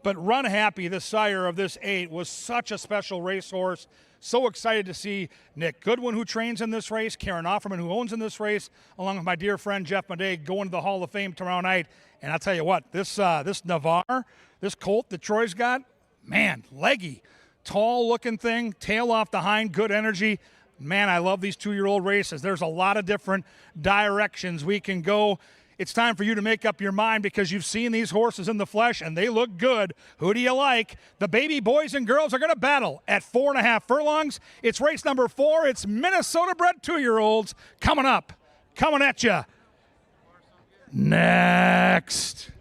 but Run Happy, the sire of this 8, was such a special racehorse. So excited to see Nick Goodwin, who trains in this race, Karen Offerman, who owns in this race, along with my dear friend Jeff Madej, going to the Hall of Fame tomorrow night. And I'll tell you what, this Navarre, this colt that Troy's got, man, leggy, tall-looking thing, tail off the hind, good energy. Man, I love these 2-year-old races. There's a lot of different directions we can go. It's time for you to make up your mind because you've seen these horses in the flesh and they look good. Who do you like? The baby boys and girls are going to battle at 4.5 furlongs. It's race number 4. It's Minnesota-bred 2-year-olds coming up, coming at you next.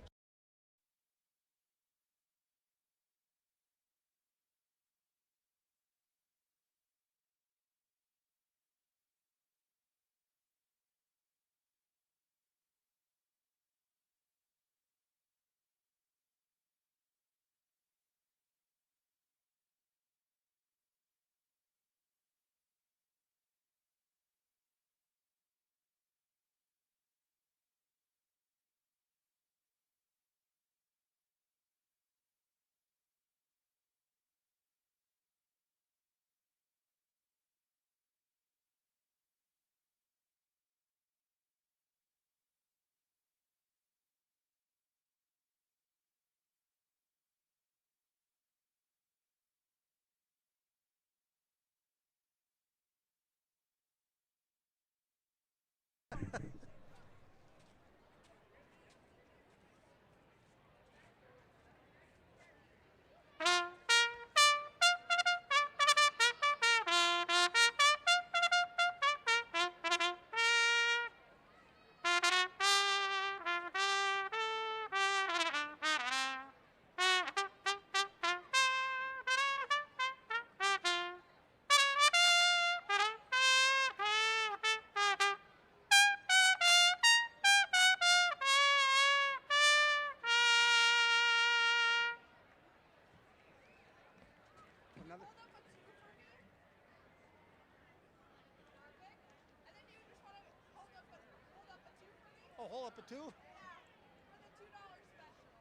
hole up at 2?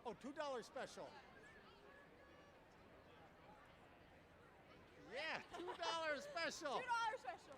Oh, $2 special. Yeah, $2 special. $2 special.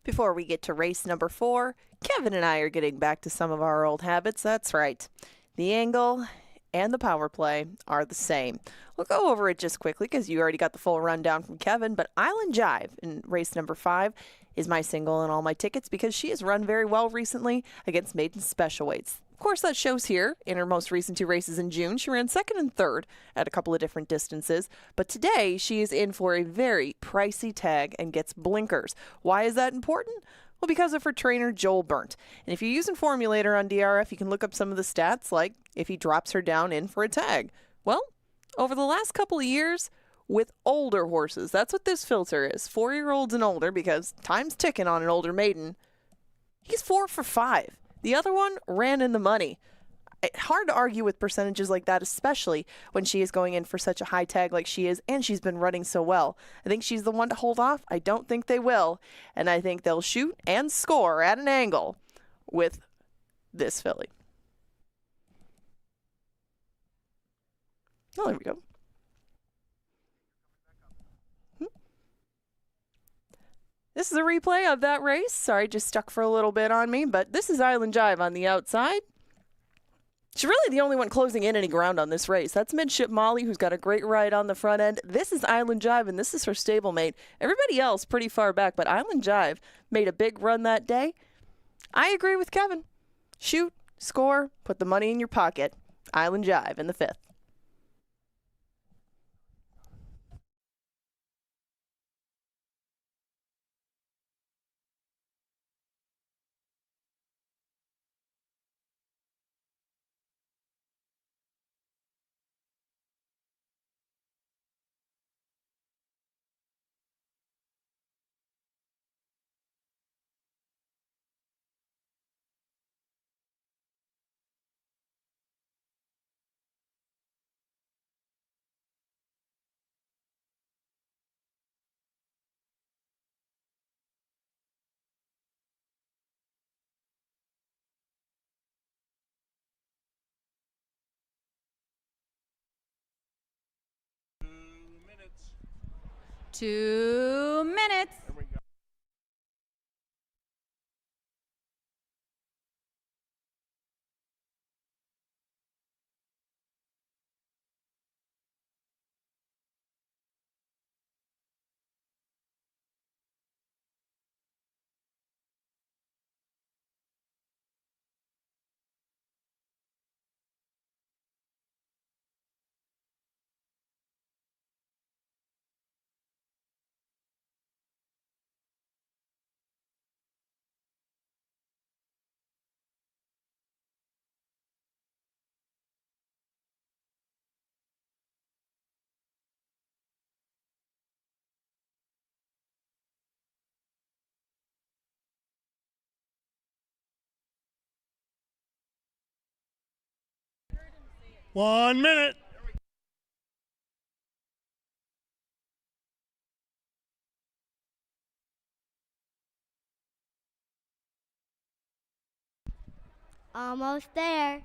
Before we get to race number 4, Kevin and I are getting back to some of our old habits. That's right. The angle and the power play are the same. We'll go over it just quickly because you already got the full rundown from Kevin, but Island Jive in race number 5 is my single in all my tickets because she has run very well recently against maiden special weights. Of course, that shows here in her most recent 2 races in June. She ran 2nd and 3rd at a couple of different distances. But today, she is in for a very pricey tag and gets blinkers. Why is that important? Well, because of her trainer, Joel Burnt. And if you're using Formulator on DRF, you can look up some of the stats, like if he drops her down in for a tag. Well, over the last couple of years, with older horses, that's what this filter is. 4-year-olds and older, because time's ticking on an older maiden. He's 4 for 5. The other one ran in the money. Hard to argue with percentages like that, especially when she is going in for such a high tag like she is, and she's been running so well. I think she's the one to hold off. I don't think they will, and I think they'll shoot and score at an angle with this filly. Oh, there we go. This is a replay of that race. Sorry, just stuck for a little bit on me, but this is Island Jive on the outside. She's really the only one closing in any ground on this race. That's Midship Molly, who's got a great ride on the front end. This is Island Jive, and this is her stablemate. Everybody else pretty far back, but Island Jive made a big run that day. I agree with Kevin. Shoot, score, put the money in your pocket. Island Jive in the 5th. Minutes. 2 minutes. There we go. 1 minute. Almost there.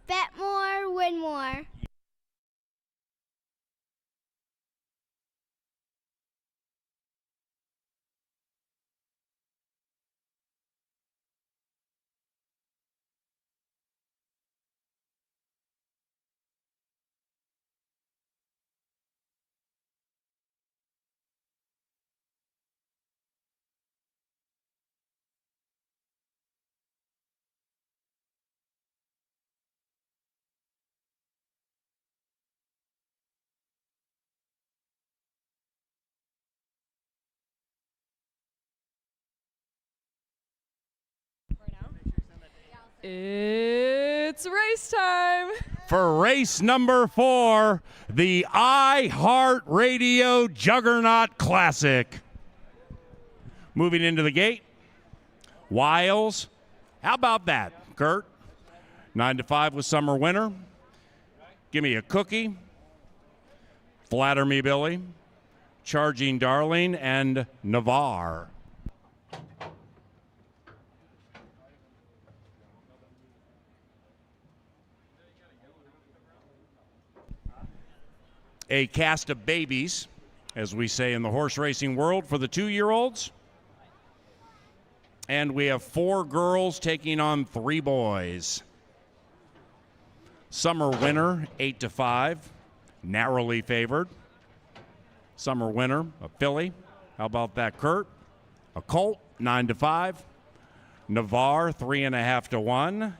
Bet more, win more. It's race time. For race number 4, the iHeartRadio Juggernaut Classic. Moving into the gate, Wiles. How about that, Kurt? 9 to 5 with Summer Winter. Give me a cookie. Flatter Me Billy. Charging Darling and Navarre. A cast of babies, as we say in the horse racing world, for the 2-year-olds. And we have 4 girls taking on 3 boys. Summer Winner, 8 to 5, narrowly favored. Summer Winner, a filly. How about that, Kurt? A colt, 9 to 5. Navarre, 3.5 to 1.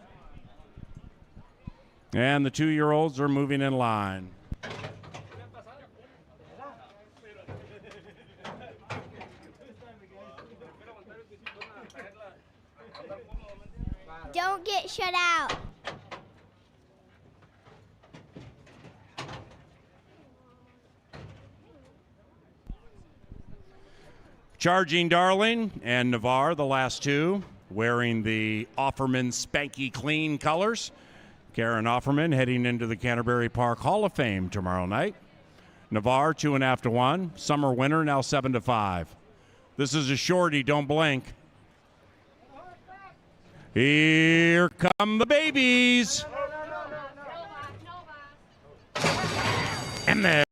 And the 2-year-olds are moving in line. Don't get shut out. Charging Darling and Navarre, the last 2, wearing the Offerman Spanky Clean colors. Karen Offerman heading into the Canterbury Park Hall of Fame tomorrow night. Navarre, 2.5 to 1. Summer Winner, now 7 to 5. This is a shorty, don't blink. Here come the babies. And they're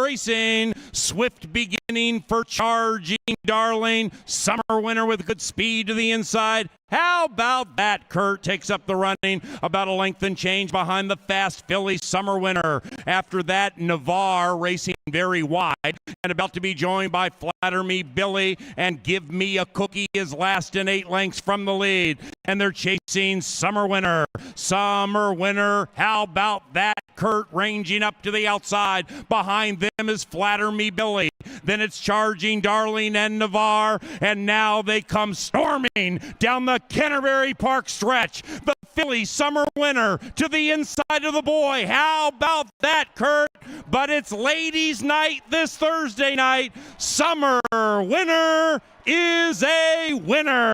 racing. Swift beginning for Charging Darling. Summer Winner with good speed to the inside. How about that? Kurt takes up the running, about a length and change behind the fast filly Summer Winner. After that, Navarre racing very wide and about to be joined by Flatter Me Billy and Give Me a Cookie is last in 8 lengths from the lead. And they're chasing Summer Winner. Summer Winner, how about that? Kurt ranging up to the outside. Behind them is Flatter Me Billy. Then it's Charging Darling and Navarre. And now they come storming down the Canterbury Park stretch. The filly Summer Winner to the inside of the boy. How about that, Kurt? But it's ladies' night this Thursday night. Summer Winner is a winner.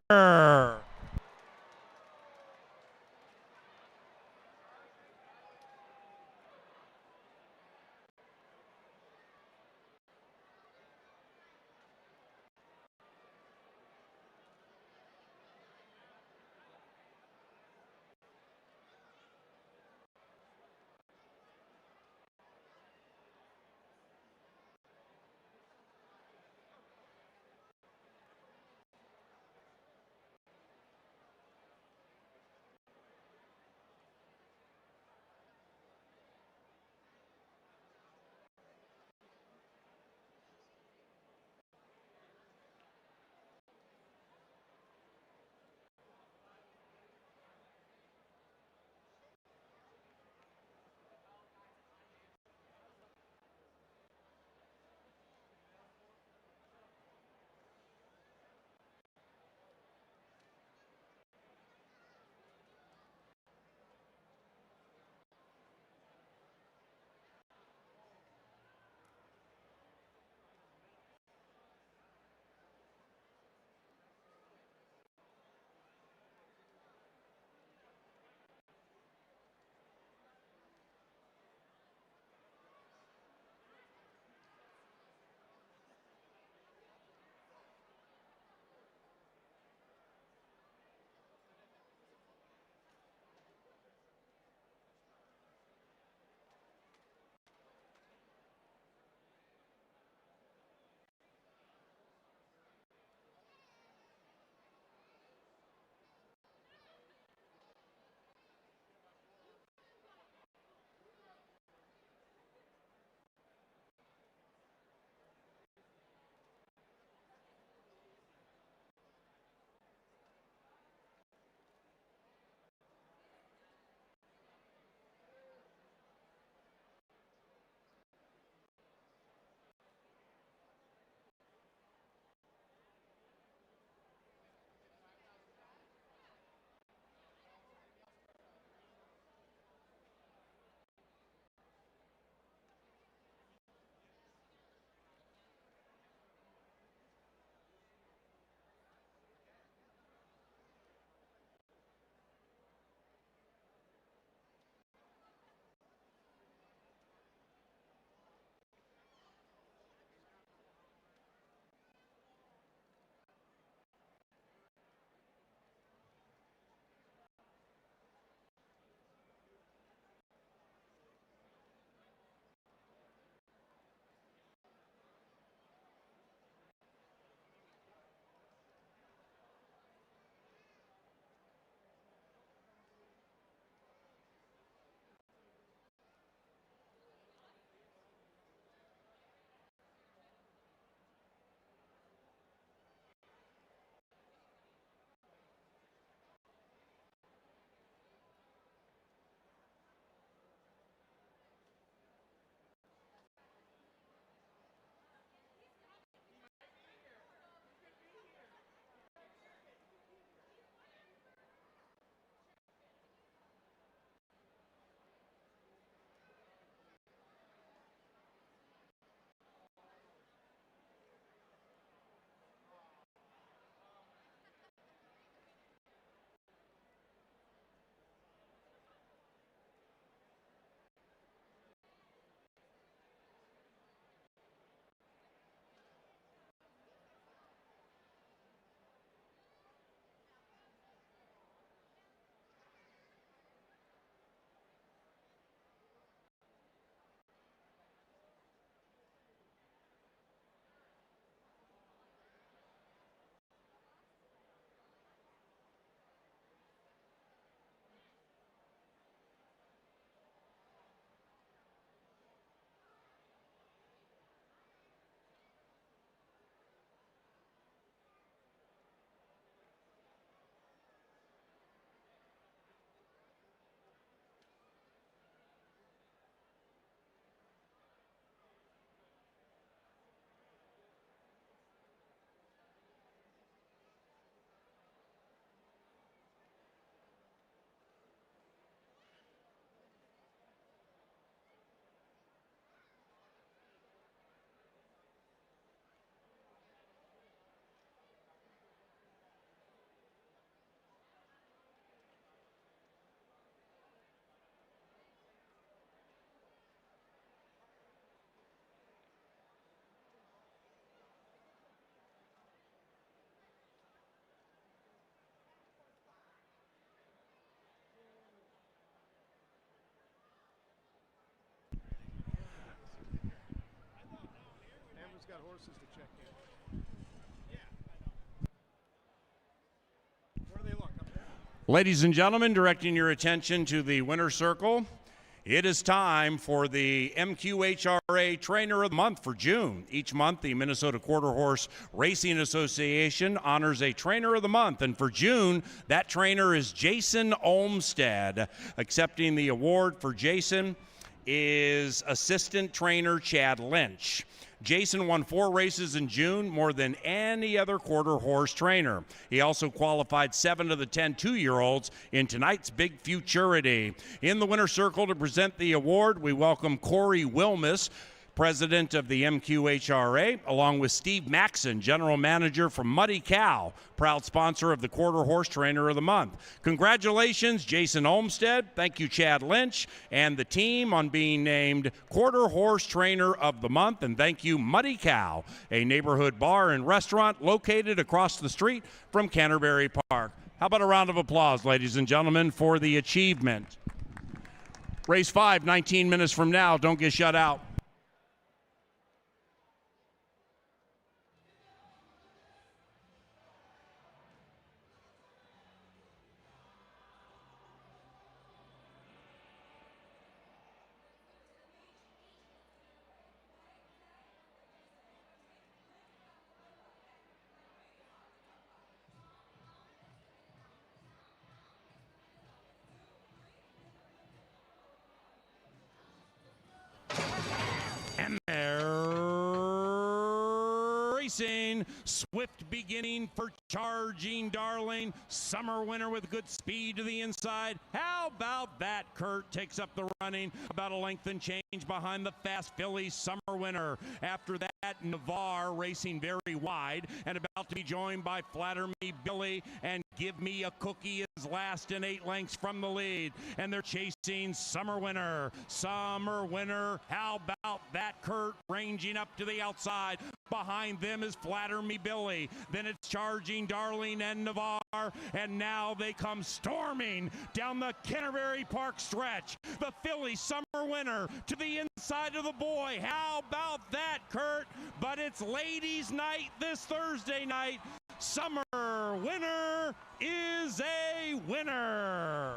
horses to check in. Yeah, I know. Where do they look? Up there? Ladies and gentlemen, directing your attention to the winner's circle, it is time for the MQHRA Trainer of the Month for June. Each month, the Minnesota Quarter Horse Racing Association honors a Trainer of the Month, and for June, that trainer is Jason Olmstead. Accepting the award for Jason is assistant trainer Chad Lynch. Jason won 4 races in June, more than any other quarter horse trainer. He also qualified 7 of the 10 2-year-olds in tonight's Big Futurity. In the winner's circle to present the award, we welcome Corey Wilmus, president of the MQHRA, along with Steve Maxson, general manager from Muddy Cow, proud sponsor of the Quarter Horse Trainer of the Month. Congratulations, Jason Olmstead. Thank you, Chad Lynch, and the team on being named Quarter Horse Trainer of the Month. And thank you, Muddy Cow, a neighborhood bar and restaurant located across the street from Canterbury Park. How about a round of applause, ladies and gentlemen, for the achievement? Race 5, 19 minutes from now. Don't get shut out. And they're racing. Swift beginning for Charging Darling. Summer winner with good speed to the inside. How about that? Kurt takes up the running. About a length and change behind the fast filly Summer winner. After that, Navarre racing very wide and about to be joined by Flatter Me Billy and Give Me a Cookie is last in 8 lengths from the lead. And they're chasing Summer winner. Summer winner. How about that? Kurt ranging up to the outside. Behind them is Flatter Me Billy. Then it's Charging Darling and Navarre. And now they come storming down the Canterbury Park stretch. The filly Summer winner to the inside of the boy. How about that, Kurt? But it's ladies' night this Thursday night. Summer winner is a winner.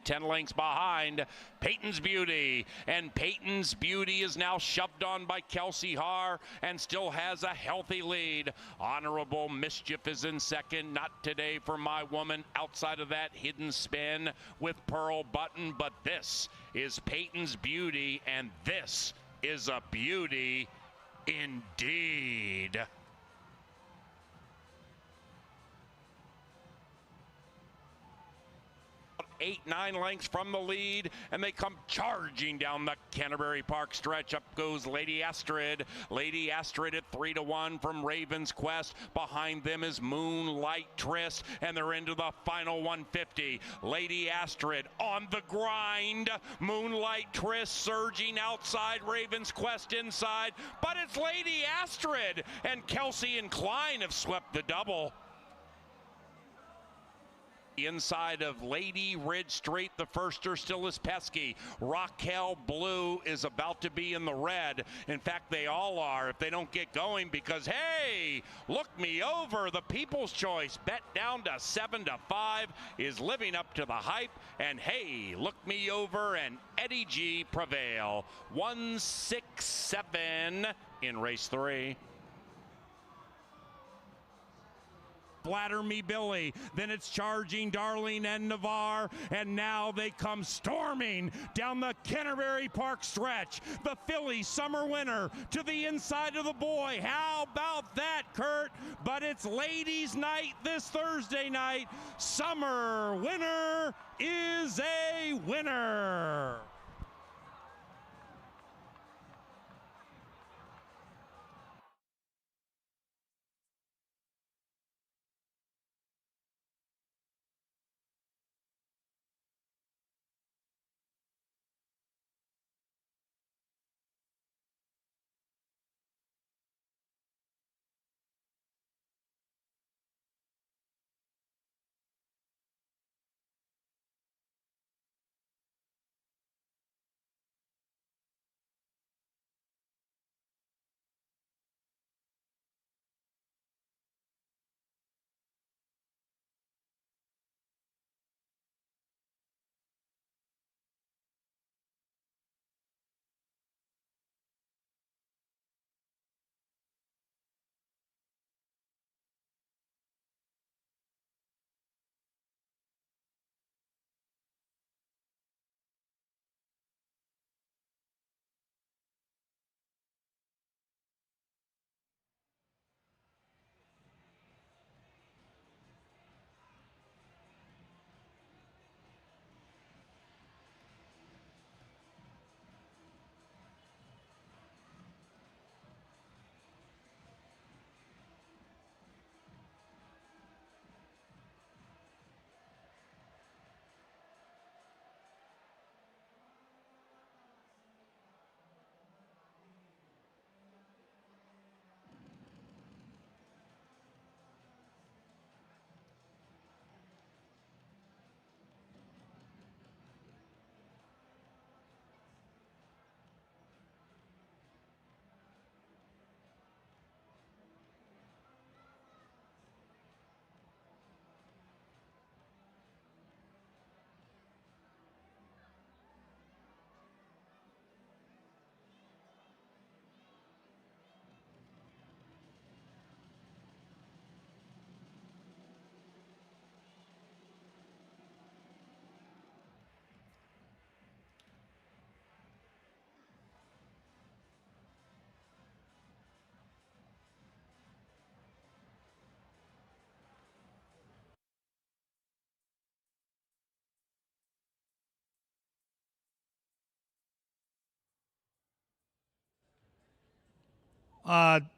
10 lengths behind Peyton's Beauty. And Peyton's Beauty is now shoved on by Kelsey Haar and still has a healthy lead. Honorable Mischief is in second. Not today for my woman. Outside of that, Hidden Spin with Pearl Button. But this is Peyton's Beauty, and this is a beauty indeed. 8-9 lengths from the lead, and they come charging down the Canterbury Park stretch. Up goes Lady Astrid. Lady Astrid at 3-1 from Raven's Quest. Behind them is Moonlight Tryst, and they're into the final 150. Lady Astrid on the grind. Moonlight Tryst surging outside. Raven's Quest inside, but it's Lady Astrid, and Kelsey and Klein have swept the double. Inside of Lady Ridge Street, the firster still is pesky. Raquel Blue is about to be in the red. In fact, they all are if they don't get going, because, hey, look me over. The People's Choice bet down to 7-5 is living up to the hype. And, hey, look me over, and Eddie G prevail. 1-6-7 in race 3. Flatter Me Billy, then it's Charging Darling and Navarre, and now they come storming down the Canterbury Park stretch. The filly Summer Winner to the inside of the boy. How about that, Kurt? But it's ladies' night this Thursday night. Summer Winner is a winner.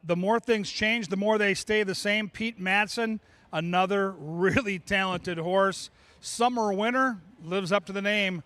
The more things change, the more they stay the same. Pete Madsen, another really talented horse. Summer Winner lives up to the name.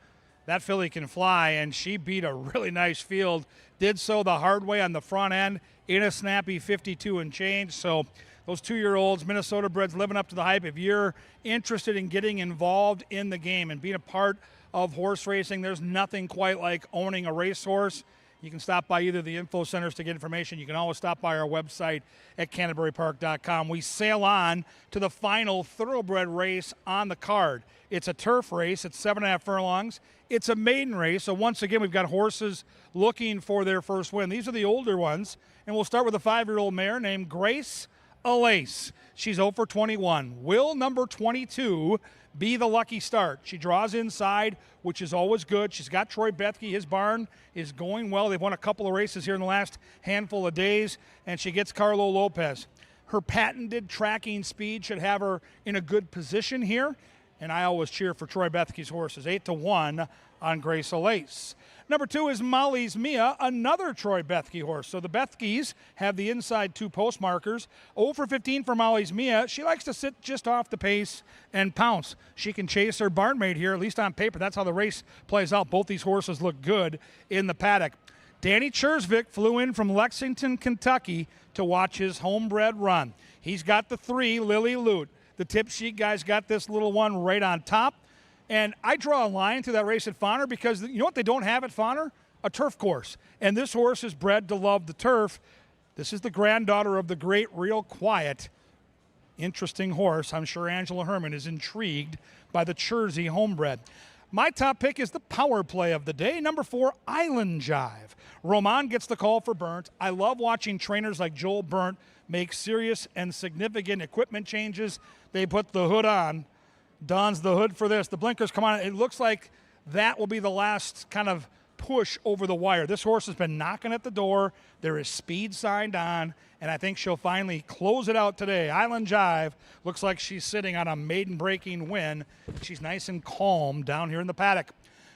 That filly can fly, and she beat a really nice field. Did so the hard way on the front end in a snappy 52 and change. So those 2-year-olds, Minnesota breds, living up to the hype. If you're interested in getting involved in the game and being a part of horse racing, there's nothing quite like owning a racehorse. You can stop by either the info centers to get information. You can always stop by our website at CanterburyPark.com. We sail on to the final thoroughbred race on the card. It's a turf race. It's 7.5 furlongs. It's a maiden race. So once again, we've got horses looking for their first win. These are the older ones. And we'll start with a 5-year-old mare named Grace Alace. She's 0 for 21. Will number 22 be the lucky start? She draws inside, which is always good. She's got Troy Bethke. His barn is going well. They've won a couple of races here in the last handful of days, and she gets Carlo Lopez. Her patented tracking speed should have her in a good position here, and I always cheer for Troy Bethke's horses. 8-1 on Grace Alace. Number 2 is Molly's Mia, another Troy Bethke horse. So the Bethkes have the inside 2 post markers. 0 for 15 for Molly's Mia. She likes to sit just off the pace and pounce. She can chase her barnmate here, at least on paper. That's how the race plays out. Both these horses look good in the paddock. Danny Chersvik flew in from Lexington, Kentucky to watch his homebred run. He's got the 3, Lily Lute. The tip sheet guy's got this little one right on top. And I draw a line to that race at Fauner because you know what they don't have at Fauner? A turf course. And this horse is bred to love the turf. This is the granddaughter of the great Real Quiet. Interesting horse. I'm sure Angela Herman is intrigued by the Chersey homebred. My top pick is the power play of the day, number 4, Island Jive. Roman gets the call for Burnt. I love watching trainers like Joel Burnt make serious and significant equipment changes. They put the hood on. Dons the hood for this. The blinkers come on. It looks like that will be the last kind of push over the wire. This horse has been knocking at the door. There is speed signed on, and I think she'll finally close it out today. Island Jive looks like she's sitting on a maiden-breaking win. She's nice and calm down here in the paddock.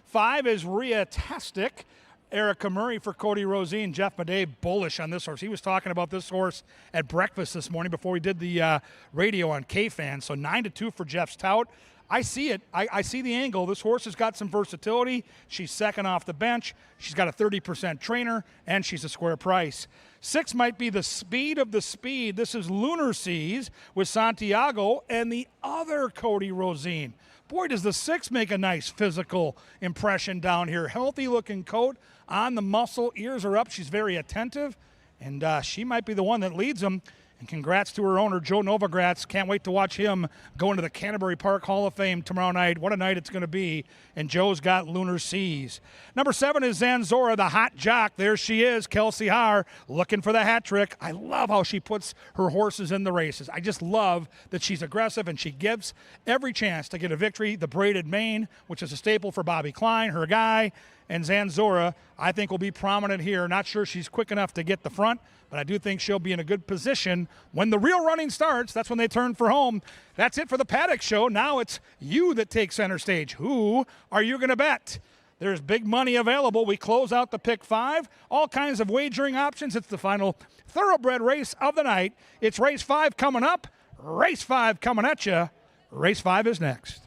5 is Rhea-tastic. Erica Murray for Cody Rosine. Jeff Madej bullish on this horse. He was talking about this horse at breakfast this morning before we did the radio on K-Fan. So 9-2 for Jeff's tout. I see it. I see the angle. This horse has got some versatility. She's second off the bench. She's got a 30% trainer, and she's a square price. 6 might be the speed of the speed. This is Lunar Seas with Santiago and the other Cody Rosine. Boy, does the 6 make a nice physical impression down here. Healthy-looking coat on the muscle. Ears are up. She's very attentive, and she might be the one that leads them. And congrats to her owner, Joe Novogratz. Can't wait to watch him go into the Canterbury Park Hall of Fame tomorrow night. What a night it's going to be. And Joe's got Lunar Seas. Number 7 is Zanzora, the hot jock. There she is, Kelsey Haar, looking for the hat trick. I love how she puts her horses in the races. I just love that she's aggressive, and she gives every chance to get a victory. The braided mane, which is a staple for Bobby Klein, her guy. And Zanzora, I think, will be prominent here. Not sure she's quick enough to get the front, but I do think she'll be in a good position when the real running starts. That's when they turn for home. That's it for the Paddock Show. Now it's you that take center stage. Who are you going to bet? There's big money available. We close out the pick 5. All kinds of wagering options. It's the final thoroughbred race of the night. It's race 5 coming up. Race 5 coming at you. Race 5 is next.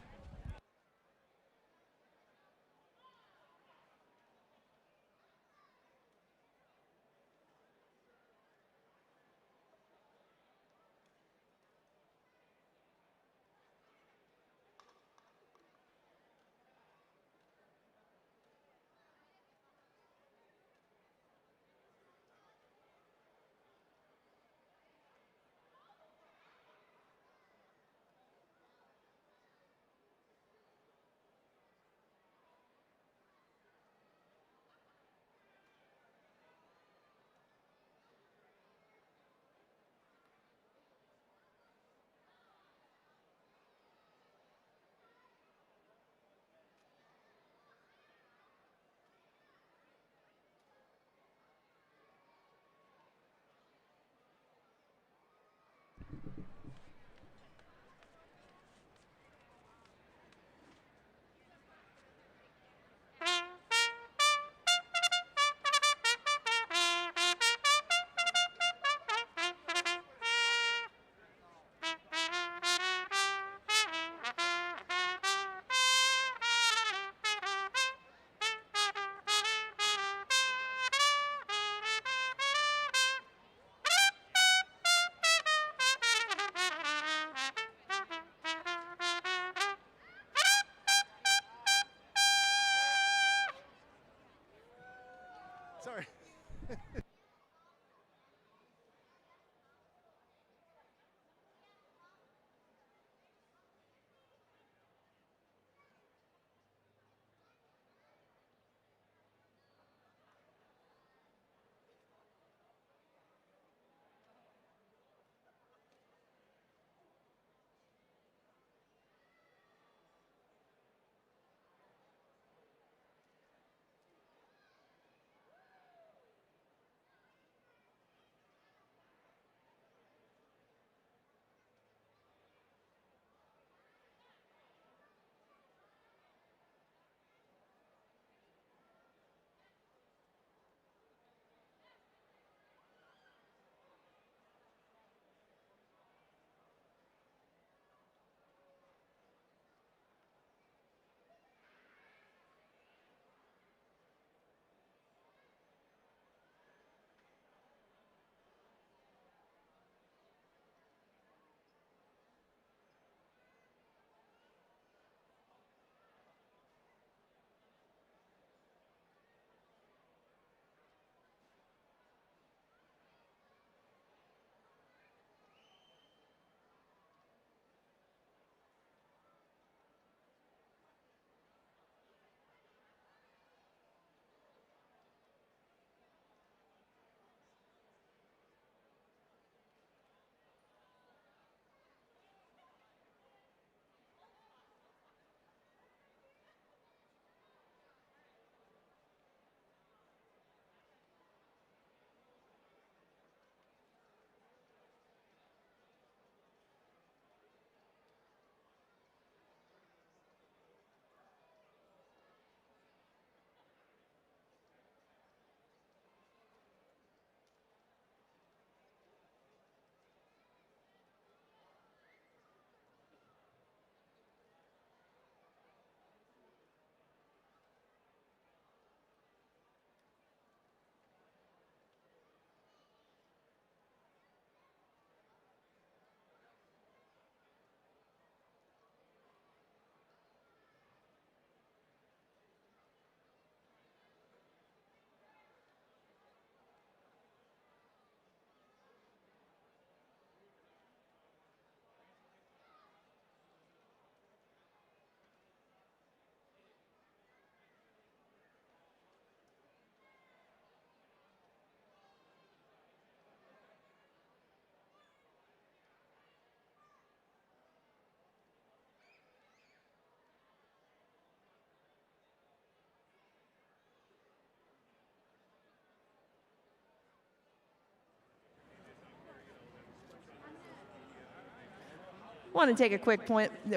Want to take a quick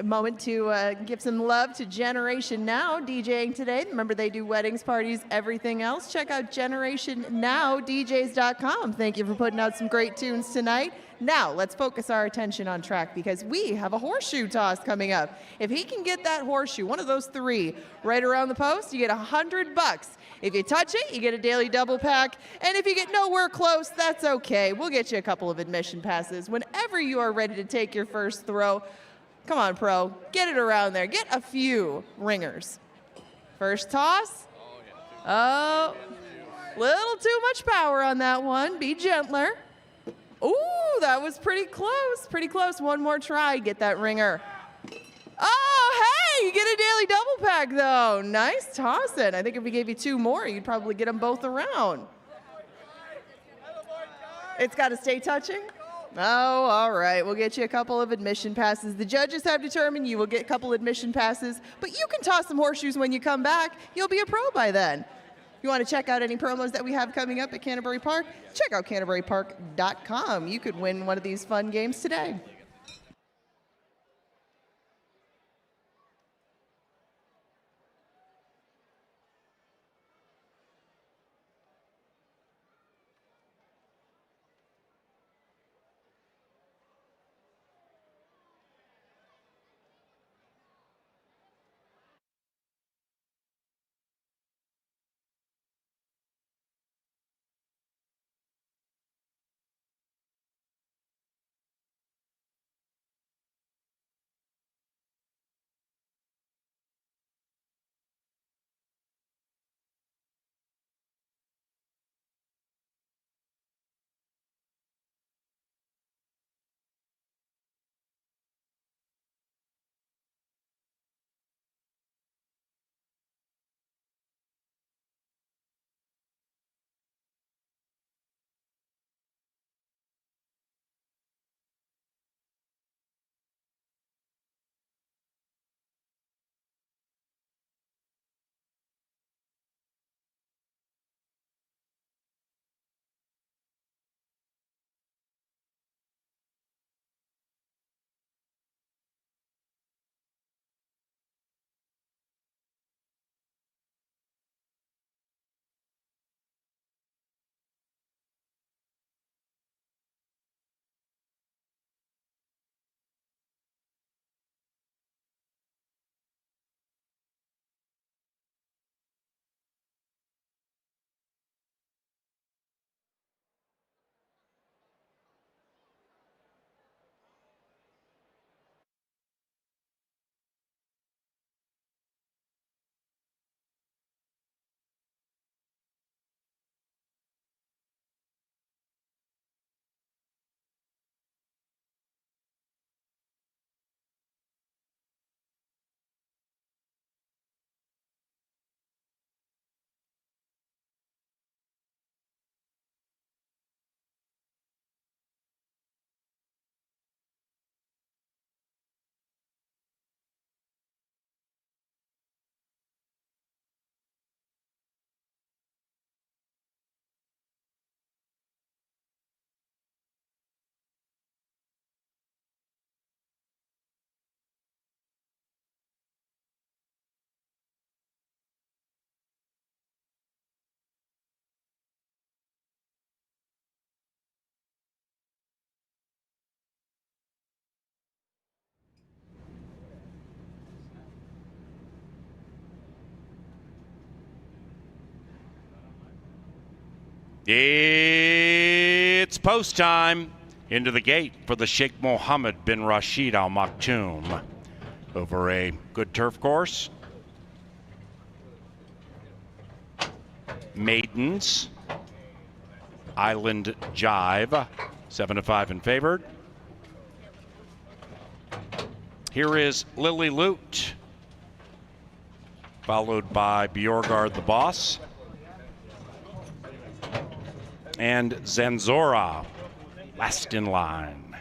moment to give some love to Generation Now DJing today. Remember, they do weddings, parties, everything else. Check out GenerationNowDJs.com. Thank you for putting out some great tunes tonight. Now, let's focus our attention on track because we have a horseshoe toss coming up. If he can get that horseshoe, one of those three, right around the post, you get $100. If you touch it, you get a daily double pack. And if you get nowhere close, that's okay. We'll get you a couple of admission passes. Whenever you are ready to take your first throw, come on, pro, get it around there. Get a few ringers. First toss. Oh, little too much power on that one. Be gentler. Ooh, that was pretty close. Pretty close. One more try. Get that ringer. Oh, hey, you get a daily double pack, though. Nice tossing. I think if we gave you two more, you'd probably get them both around. It's got to stay touching? Oh, all right. We'll get you a couple of admission passes. The judges have determined you will get a couple admission passes, but you can toss some horseshoes when you come back. You'll be a pro by then. You want to check out any promos that we have coming up at Canterbury Park? Check out CanterburyPark.com. You could win one of these fun games today. It's post time. Into the gate for the Sheikh Mohammed bin Rashid Al Maktoum. Over a good turf course. Maidens. Island Jive. 7-5 in favored. Here is Lily Lute. Followed by Bjorgard the Boss. And Zanzora, last in line.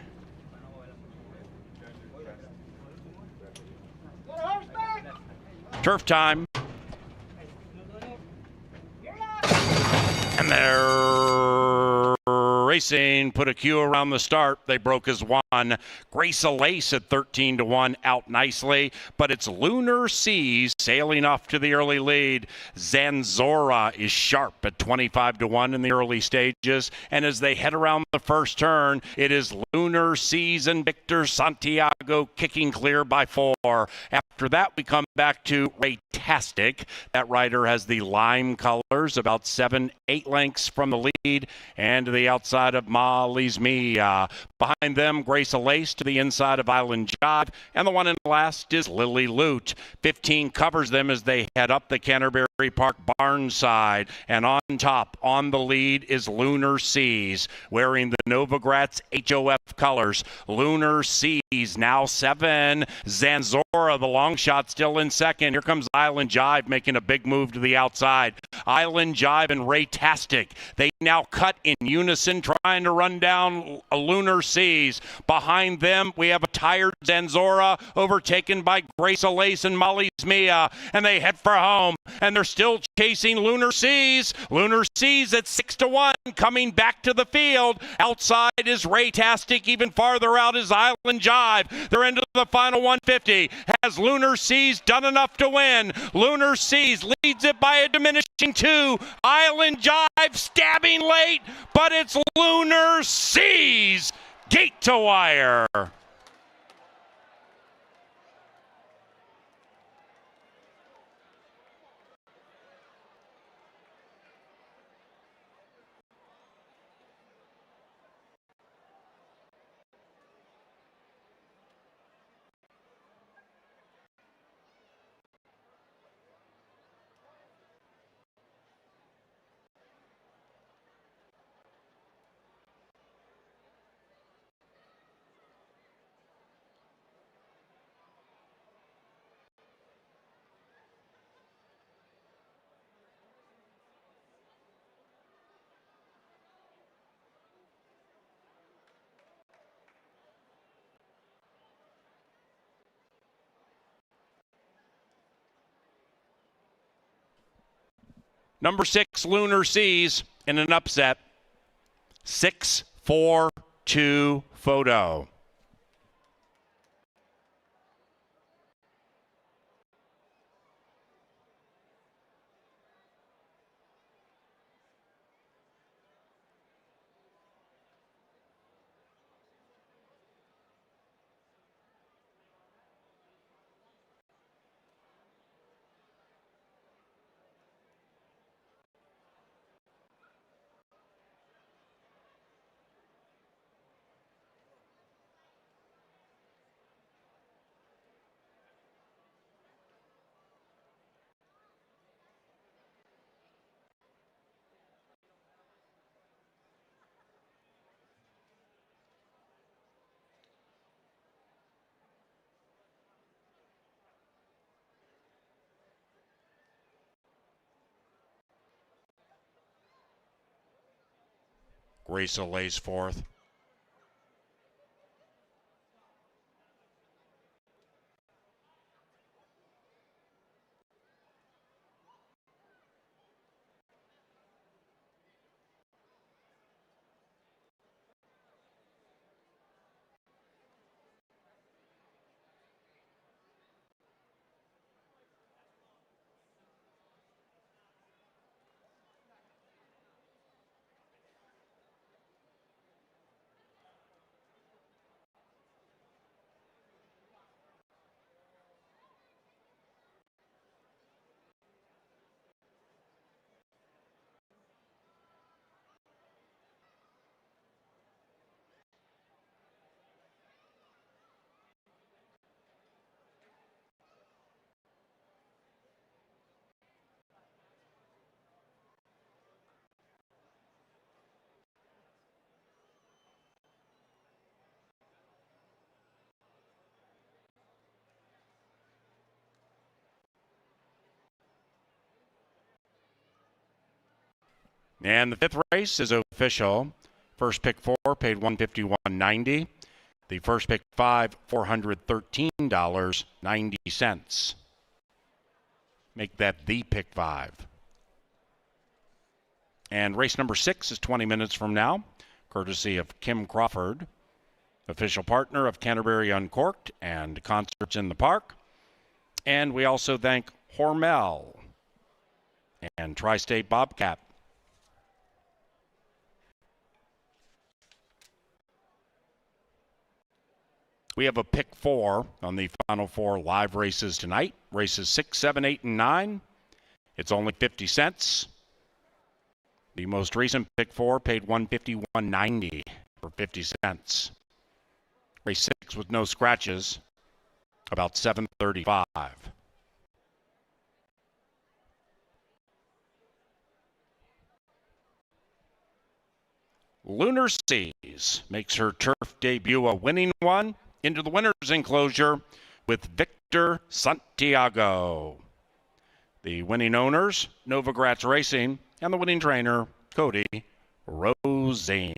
Turf time. And they're racing, put a cue around the start. They broke as one. Grace Lace at 13-1 out nicely, but it's Lunar Seas sailing off to the early lead. Zanzora is sharp at 25-1 in the early stages, and as they head around the first turn, it is Lunar Seas and Victor Santiago kicking clear by 4. After that, we come back to Raytastic. That rider has the lime colors, about 7-8 lengths from the lead, and to the outside of Molly's Mia. Behind them, Grace Lace to the inside of Island Jive, and the one in last is Lily Lute. 15 covers them as they head up the Canterbury Park barn side, and on top, on the lead, is Lunar Seas, wearing the Novogratz HOF colors. Lunar Seas now 7. Zanzora, the long shot, still in second. Here comes Island Jive making a big move to the outside. Island Jive and Raytastic, they now cut in unison, trying to run down a Lunar Seas. Behind them, we have a tired Zanzora, overtaken by Grace Lace and Molly's Mia, and they head for home, and they're still chasing Lunar Seas. Lunar Seas at 6-1, coming back to the field. Outside is Raytastic, even farther out is Island Jive. They're into the final 150. Has Lunar Seas done enough to win? Lunar Seas leads it by a diminishing 2. Island Jive stabbing late, but it's Lunar Seas. Gate to wire. Number 6, Lunar Seas, in an upset. 6-4-2 photo. Grace lays fourth. And the fifth race is official. First pick 4 paid $151.90. The first pick 5, $413.90. Make that the pick 5. And race number 6 is 20 minutes from now, courtesy of Kim Crawford, official partner of Canterbury Uncorked and Concerts in the Park. And we also thank Hormel and Tri-State Bobcat. We have a pick 4 on the final 4 live races tonight. Races 6, 7, 8, and 9. It's only 50 cents. The most recent pick 4 paid $151.90 for 50 cents. Race 6 with no scratches, about $7.35. Lunar Seas makes her turf debut a winning one into the winner's enclosure with Victor Santiago. The winning owners, Nova Gratz Racing, and the winning trainer, Cody Rosane.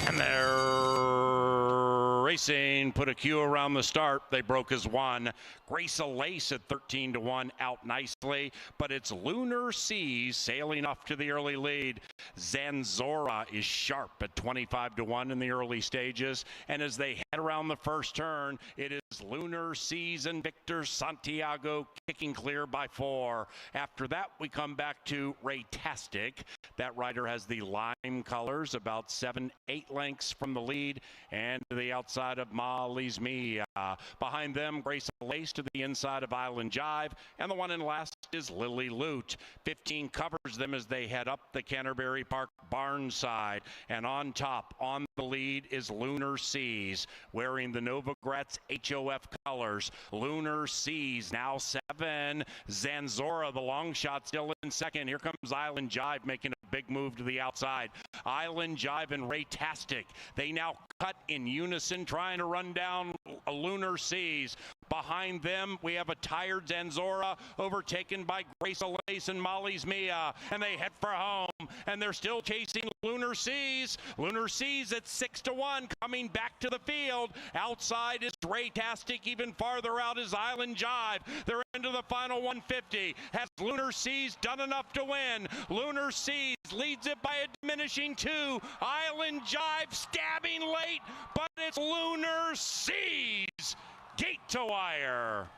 And they're racing, put a cue around the start. They broke as one. Grace Lace at 13-1 out nicely, but it's Lunar Seas sailing off to the early lead. Zanzora is sharp at 25-1 in the early stages, and as they head around the first turn, it is Lunar Seas and Victor Santiago kicking clear by 4. After that, we come back to Raytastic. That rider has the lime colors, about 7-8 lengths from the lead, and to the outside of Molly's Mia. Behind them, Grace Lace to the inside of Island Jive, and the one in last is Lily Loot. 15 covers them as they head up the Canterbury Park barn side, and on top, on the lead, is Lunar Seas, wearing the Nova Gratz HOF colors. Lunar Seas now 7. Zanzora, the long shot, still in second. Here comes Island Jive making a big move to the outside. Island Jive and Raytastic, they now cut in unison, trying to run down a Lunar Seas. Behind them, we have a tired Zanzora overtaken by Grace Lace and Molly's Mia, and they head for home, and they're still chasing Lunar Seas. Lunar Seas at 6-1, coming back to the field. Outside is Raytastic, even farther out is Island Jive. They're into the final 150. Has Lunar Seas done enough to win? Lunar Seas leads it by a diminishing 2. Island Jive stabbing late, but it's Lunar Seas. Gate to wire.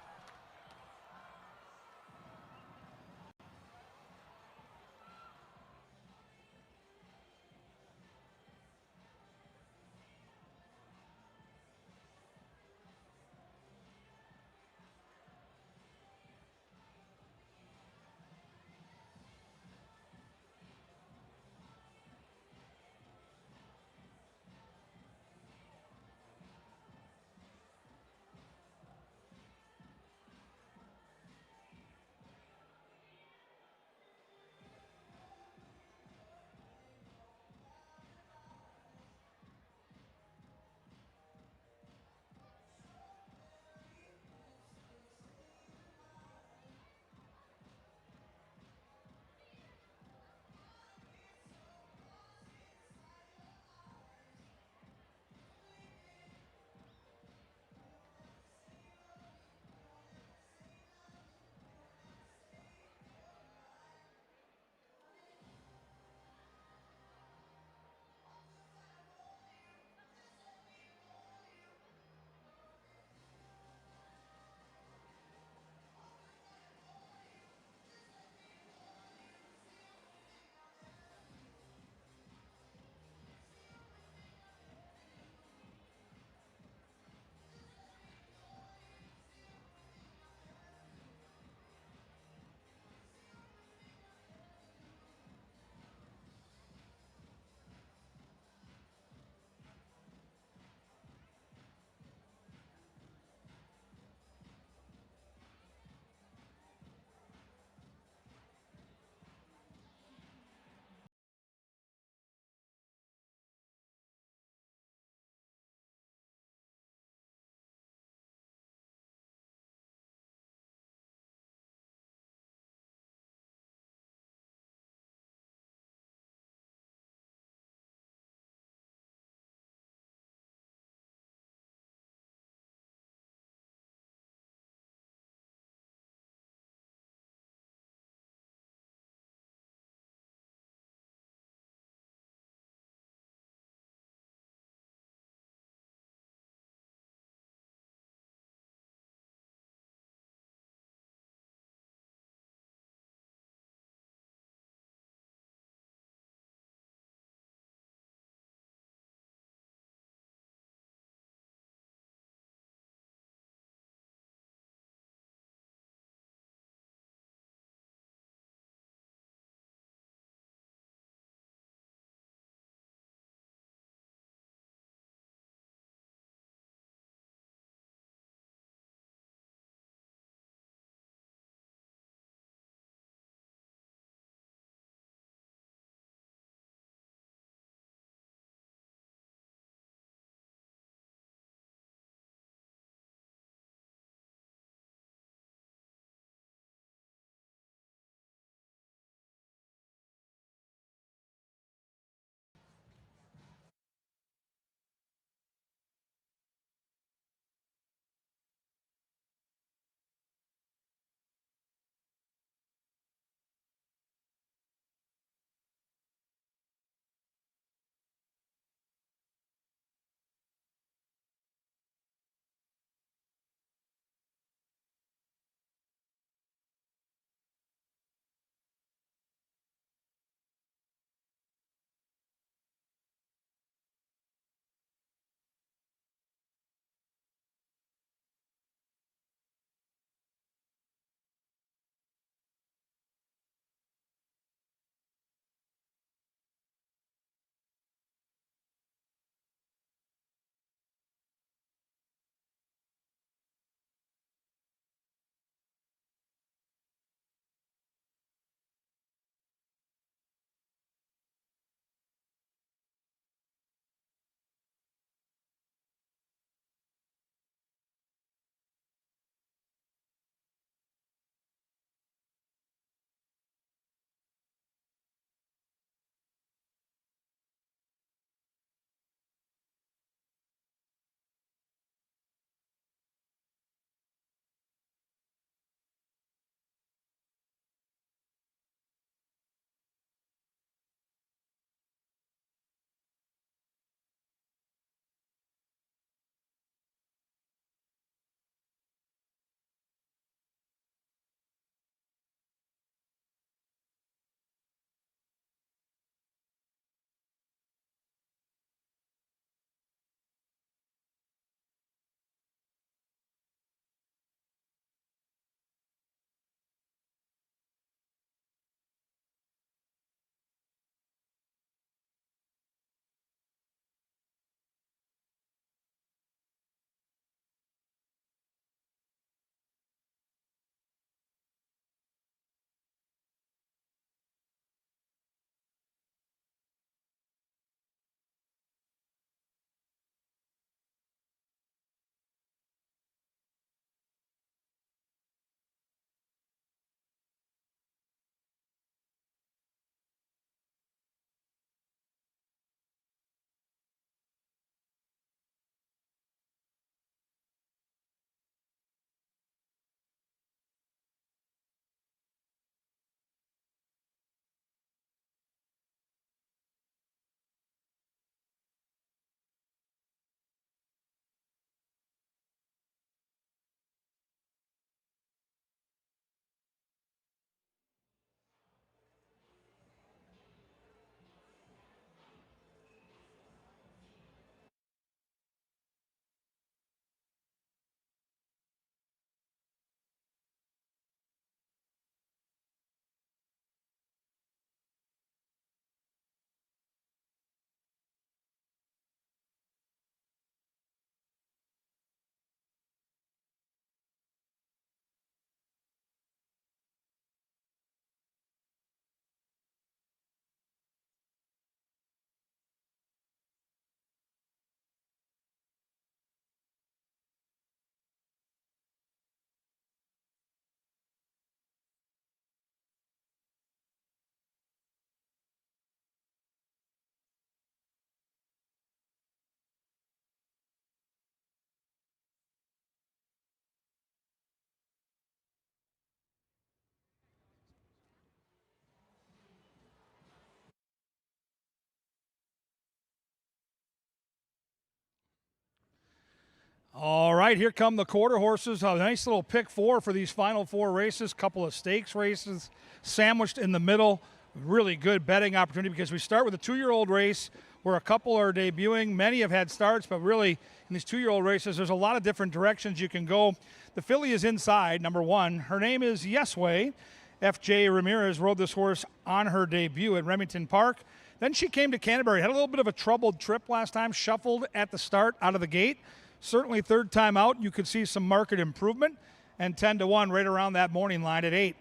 All right, here come the quarter horses. A nice little pick four for these final four races. Couple of stakes races sandwiched in the middle. Really good betting opportunity because we start with a 2-year-old race where a couple are debuting. Many have had starts, but really in these 2-year-old races, there's a lot of different directions you can go. The filly is inside, number 1. Her name is Yesway. F.J. Ramirez rode this horse on her debut at Remington Park. Then she came to Canterbury, had a little bit of a troubled trip last time, shuffled at the start out of the gate. Certainly third time out, you could see some market improvement, and 10-1 right around that morning line at 8.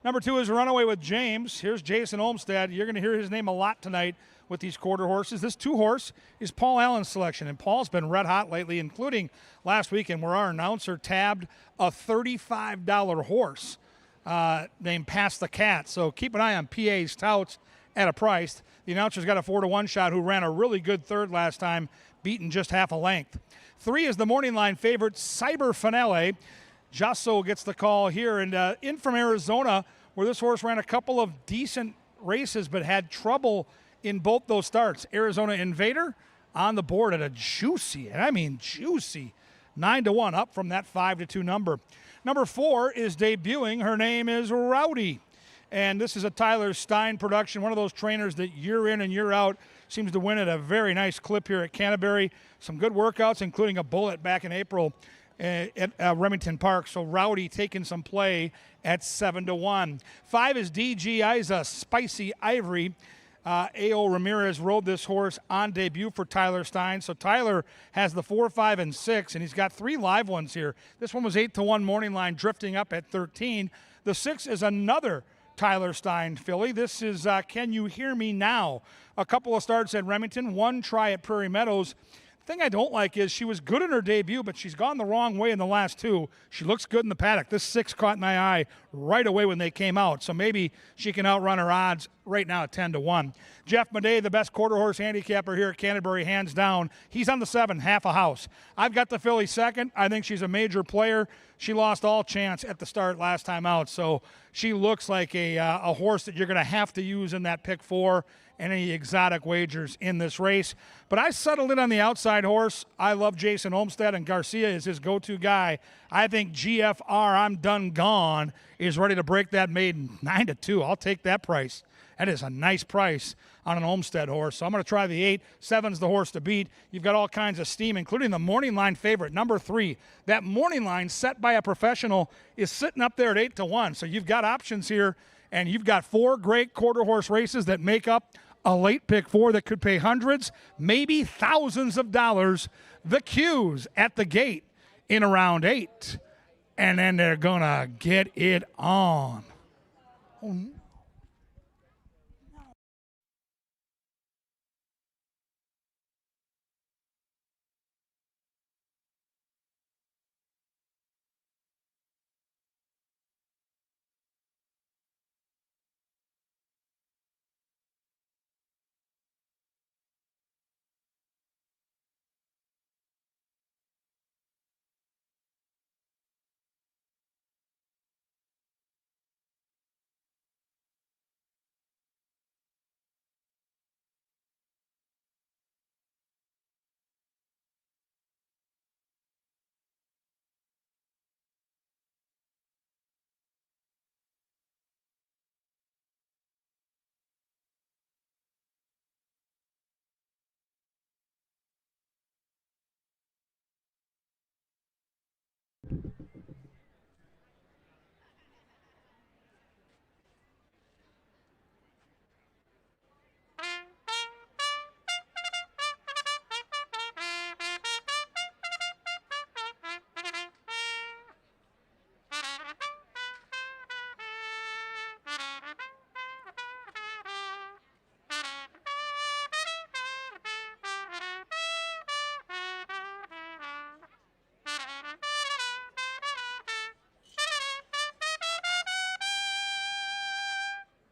Number 2 is Runaway with James. Here's Jason Olmstead. You're going to hear his name a lot tonight with these quarter horses. This 2-horse is Paul Allen's selection, and Paul's been red hot lately, including last weekend where our announcer tabbed a $35 horse named Pass the Cat. So keep an eye on PA's touts at a price. The announcer's got a 4-1 shot who ran a really good third last time, beaten just half a length. 3 is the morning line favorite, Cyber Finale. Jasso gets the call here, and in from Arizona, where this horse ran a couple of decent races but had trouble in both those starts. Arizona Invader on the board at a juicy, and I mean juicy, 9-1, up from that 5-2 number. Number 4 is debuting. Her name is Rowdy, and this is a Tyler Stein production, one of those trainers that year in and year out seems to win at a very nice clip here at Canterbury. Some good workouts, including a bullet back in April at Remington Park. So Rowdy taking some play at 7-1. 5 is DG Isa, Spicy Ivory. A.O. Ramirez rode this horse on debut for Tyler Stein. So Tyler has the 4, 5, and 6, and he's got 3 live ones here. This one was 8-1 morning line, drifting up at 13. The 6 is another Tyler Stein filly. This is Can You Hear Me Now? A couple of starts at Remington, 1 try at Prairie Meadows. The thing I don't like is she was good in her debut, but she's gone the wrong way in the last 2. She looks good in the paddock. This 6 caught my eye right away when they came out, so maybe she can outrun her odds right now at 10-1. Jeff Madej, the best quarter horse handicapper here at Canterbury, hands down. He's on the 7, half a house. I've got the filly second. I think she's a major player. She lost all chance at the start last time out, so she looks like a horse that you're going to have to use in that pick 4 and any exotic wagers in this race. But I settled in on the outside horse. I love Jason Olmstead, and Garcia is his go-to guy. I think GFR, I'm Done Gone, is ready to break that maiden 9-2. I'll take that price. That is a nice price on an Olmstead horse. So I'm going to try the 8. 7's the horse to beat. You've got all kinds of steam, including the morning line favorite, number 3. That morning line set by a professional is sitting up there at 8-1. So you've got options here, and you've got 4 great quarter horse races that make up a late pick 4 that could pay hundreds, maybe thousands of dollars. The Q's at the gate in around 8. And then they're going to get it on. Oh, no.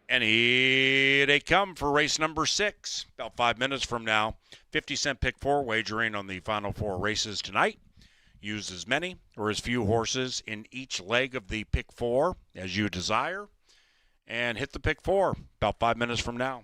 And here they come for race number 6. About 5 minutes from now, 50-cent pick 4 wagering on the final 4 races tonight. Use as many or as few horses in each leg of the pick 4 as you desire. And hit the pick 4 about 5 minutes from now.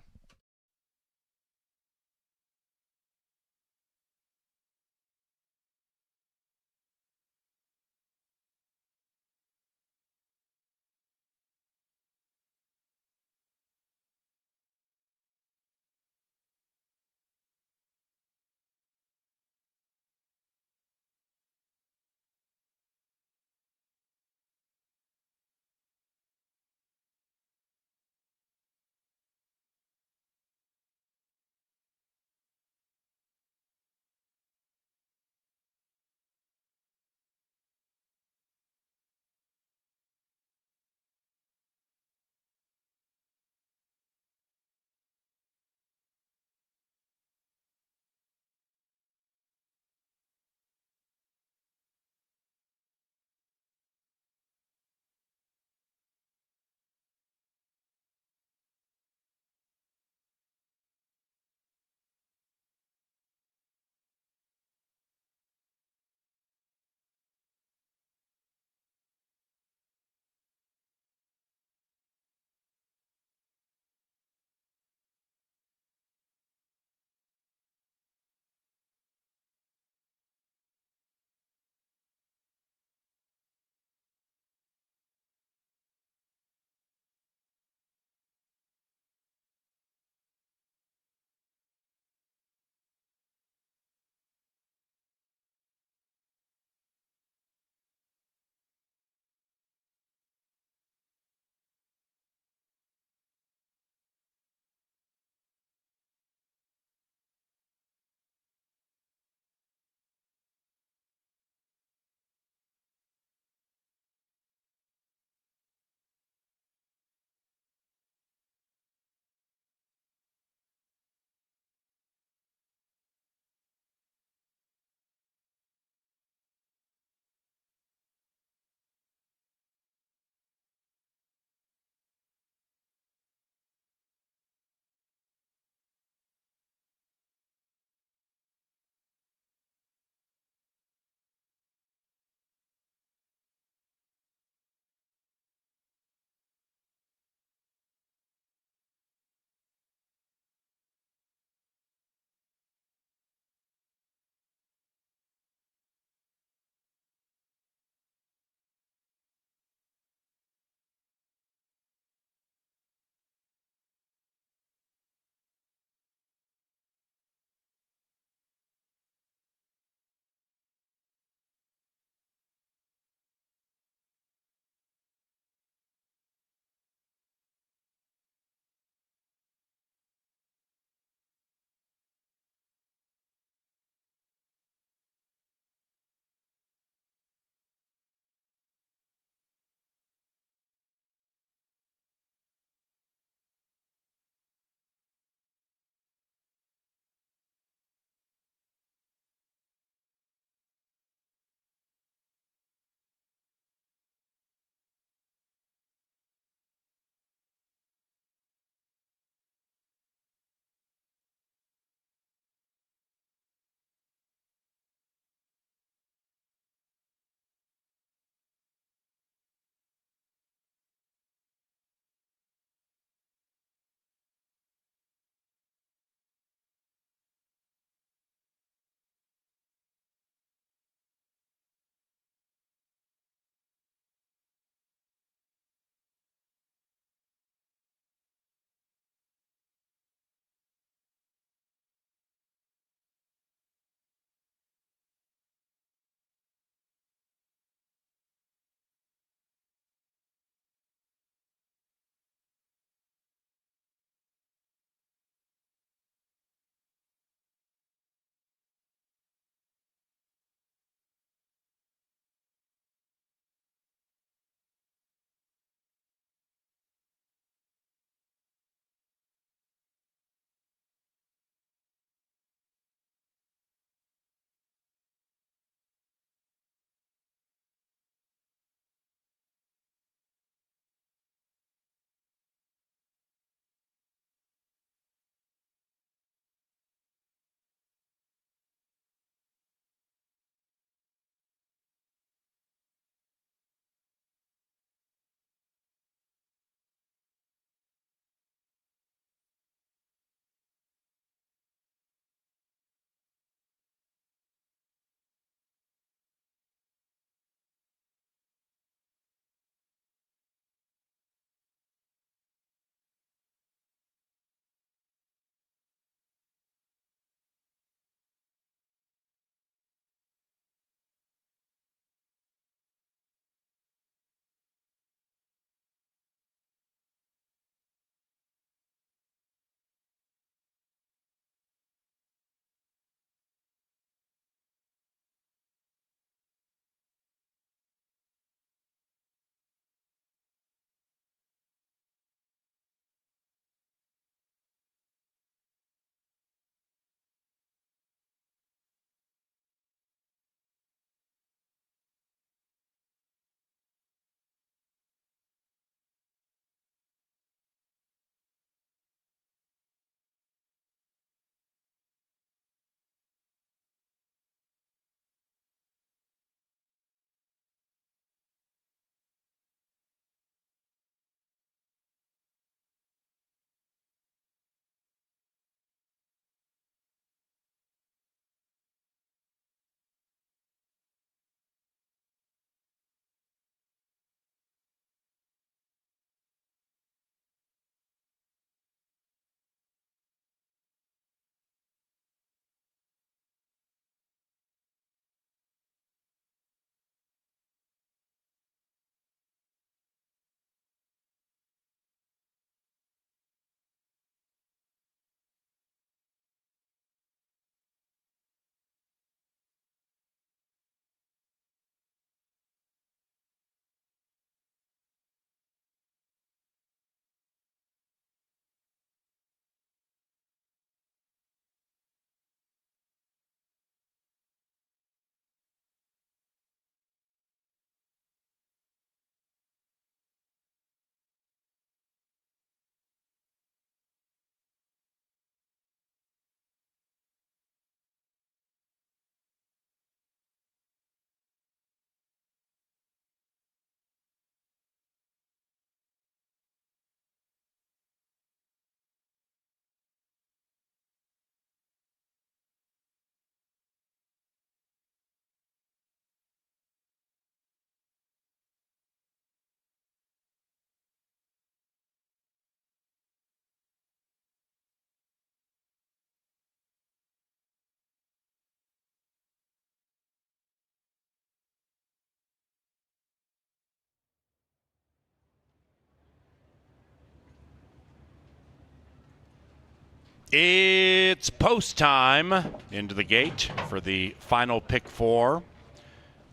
It's post time into the gate for the final pick four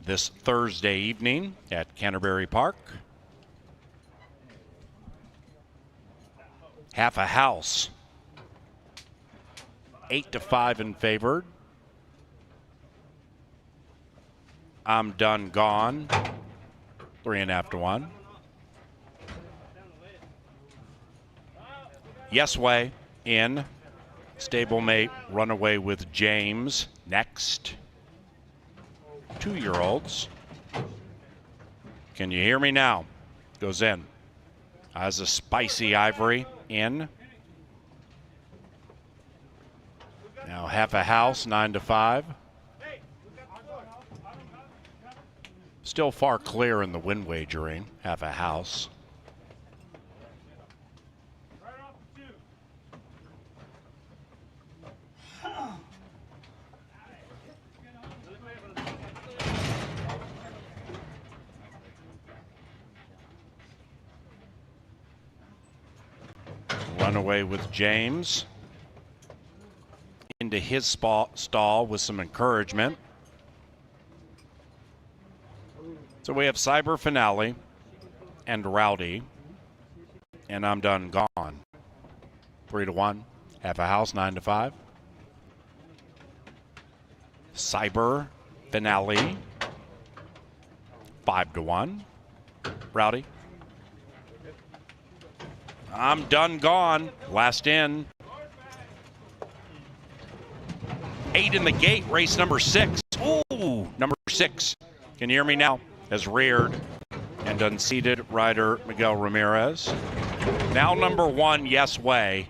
this Thursday evening at Canterbury Park. Half a house. 8-5 in favored. I'm done gone. 3.5 to 1. Yes way in. Stablemate Runaway with James next. 2-year-olds. Can you hear me now? Goes in. As a Spicy Ivory in. Now half a house, 9-5. Still far clear in the win wagering, half a house. Runaway with James. Into his stall with some encouragement. So we have Cyber Finale and Rowdy. And I'm done gone. 3-1. Half a house, 9-5. Cyber Finale. 5-1. Rowdy. I'm done gone. Last in. 8 in the gate, race number 6. Ooh, number 6. Can you hear me now? Has reared and unseated rider Miguel Ramirez. Now number 1, Yes Way.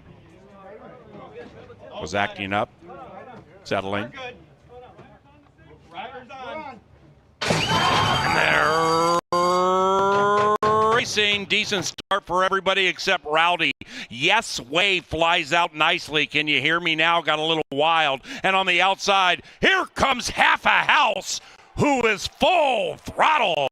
Was acting up, settling. And they're racing. Decent start for everybody except Rowdy. Yes Way flies out nicely. Can you hear me now? Got a little wild. And on the outside, here comes Half a House, who is full throttle.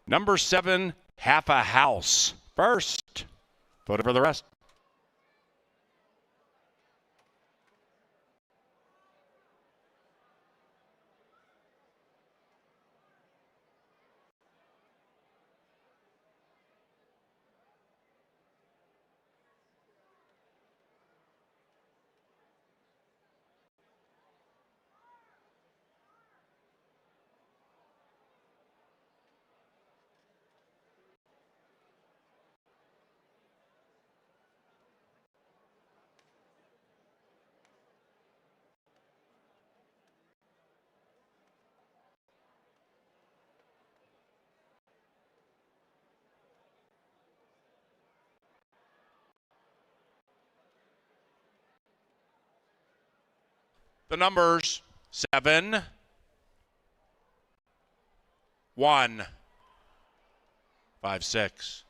Number 7, Half a House. First, voted for the rest. The numbers 7, 1, 5, 6.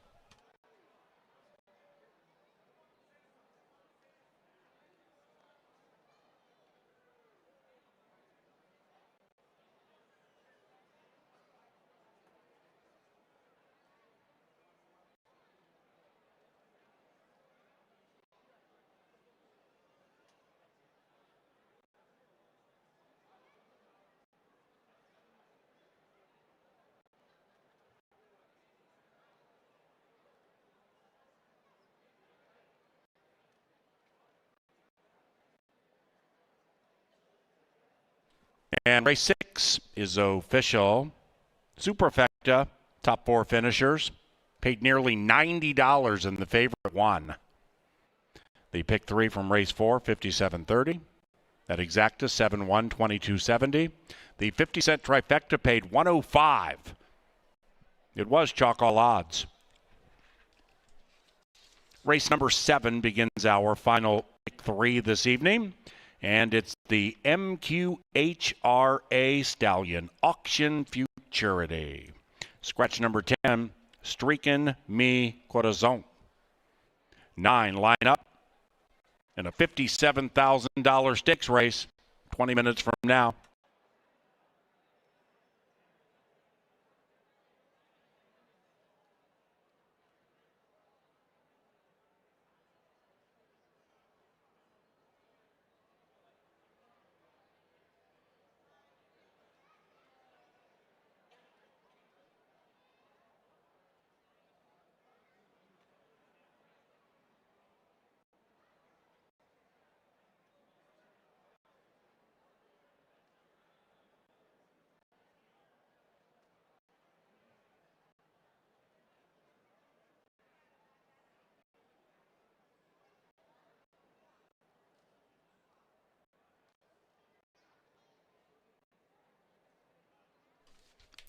And race 6 is official. Superfecta, top 4 finishers. Paid nearly $90 in the favorite one. The pick 3 from race 4, 57.30. That exacta 7-1, 22.70. The 50-cent trifecta paid $105. It was chalk all odds. Race number 7 begins our final pick 3 this evening. And it's the MQHRA Stallion Auction Futurity. Scratch number 10, Streakin' Mi Corazon. 9 line up in a $57,000 stakes race 20 minutes from now.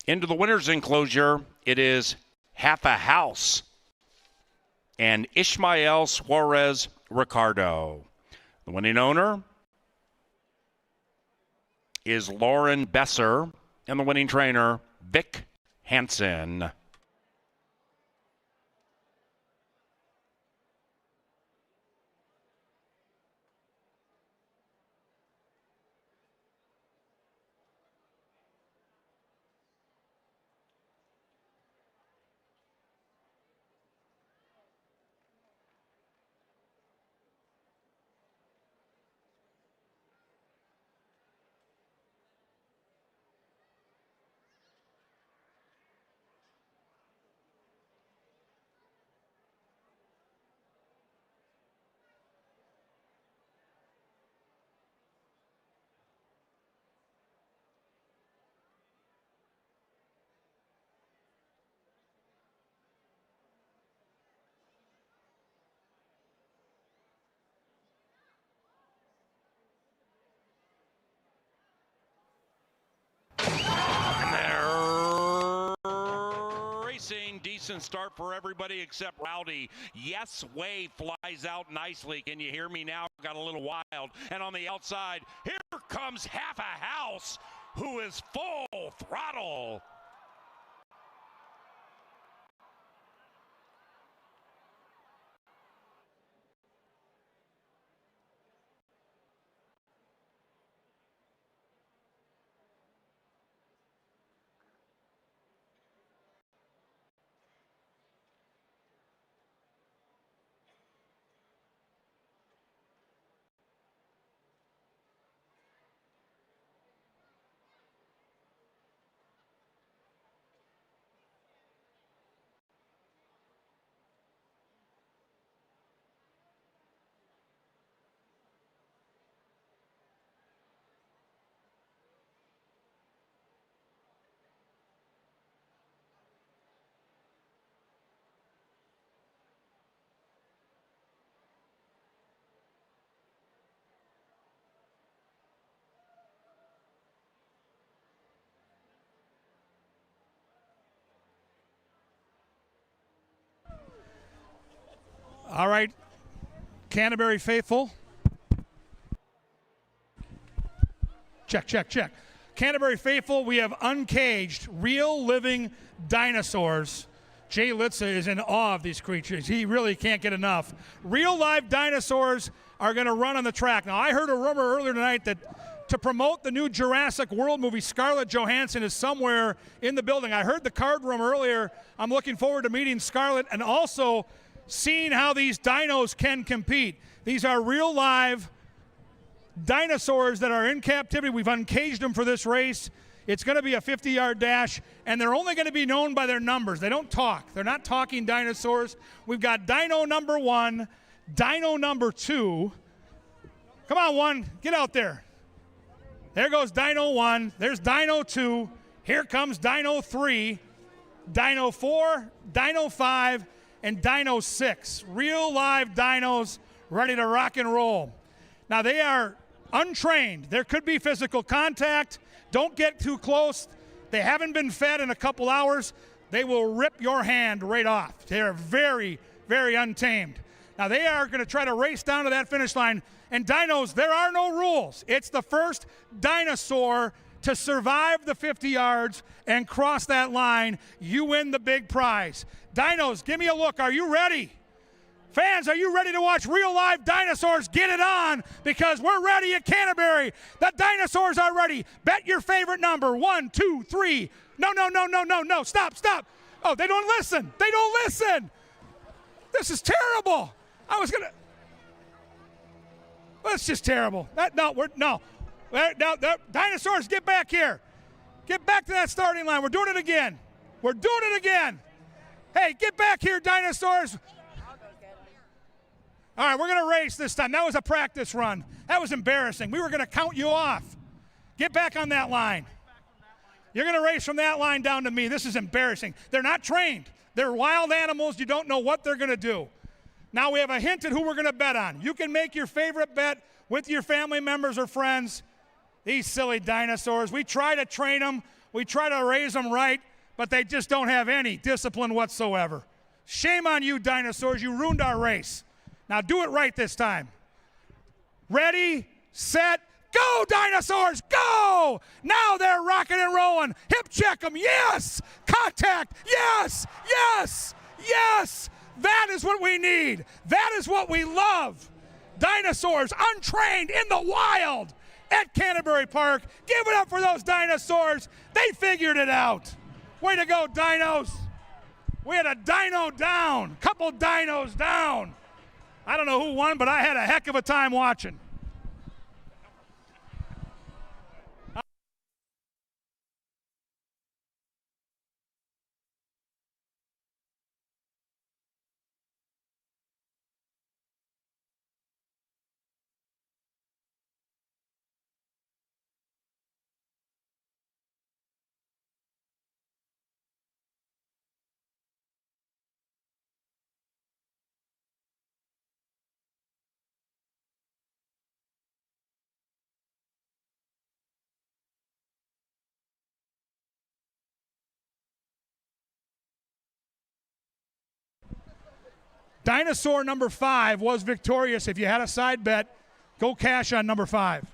Into the winner's enclosure, it is Half a House and Ishmael Suarez Ricardo. The winning owner is Lauren Besser, and the winning trainer, Vic Hansen. Decent start for everybody except Rowdy. Yes Way flies out nicely. Can you hear me now? Got a little wild. And on the outside, here comes Half a House, who is full throttle. All right, Canterbury faithful. Check, check, check. Canterbury faithful, we have uncaged, real living dinosaurs. Jay Litza is in awe of these creatures. He really can't get enough. Real live dinosaurs are going to run on the track. Now, I heard a rumor earlier tonight that to promote the new Jurassic World movie, Scarlett Johansson is somewhere in the building. I heard the card room earlier. I'm looking forward to meeting Scarlett and also seeing how these dinos can compete. These are real live dinosaurs that are in captivity. We've uncaged them for this race. It's going to be a 50-yard dash, and they're only going to be known by their numbers. They don't talk. They're not talking dinosaurs. We've got dino number 1, dino number 2. Come on, 1, get out there. There goes dino 1. There's dino 2. Here comes dino 3. Dino 4, Dino 5, and Dino 6. Real live dinos ready to rock and roll. Now they are untrained. There could be physical contact. Don't get too close. They haven't been fed in a couple hours. They will rip your hand right off. They are very, very untamed. Now they are going to try to race down to that finish line. And dinos, there are no rules. It's the first dinosaur to survive the 50 yards and cross that line. You win the big prize. Dinos, give me a look. Are you ready? Fans, are you ready to watch real live dinosaurs? Get it on, because we're ready at Canterbury. The dinosaurs are ready. Bet your favorite number. 1, 2, 3. No. Stop. Oh, they don't listen. This is terrible. That's just terrible. Dinosaurs, get back here. Get back to that starting line. We're doing it again. Hey, get back here, dinosaurs. All right, we're going to race this time. That was a practice run. That was embarrassing. We were going to count you off. Get back on that line. You're going to race from that line down to me. This is embarrassing. They're not trained. They're wild animals. You don't know what they're going to do. Now we have a hint at who we're going to bet on. You can make your favorite bet with your family members or friends. These silly dinosaurs. We try to train them. We try to raise them right, but they just don't have any discipline whatsoever. Shame on you, dinosaurs. You ruined our race. Now do it right this time. Ready, set, go, dinosaurs, go! Now they're rocking and rolling. Hip check them, yes! Contact, yes! That is what we need. That is what we love. Dinosaurs untrained in the wild at Canterbury Park. Give it up for those dinosaurs. They figured it out. Way to go, dinos. We had a dino down, couple dinos down. I don't know who won, but I had a heck of a time watching. Dinosaur number 5 was victorious. If you had a side bet, go cash on number 5.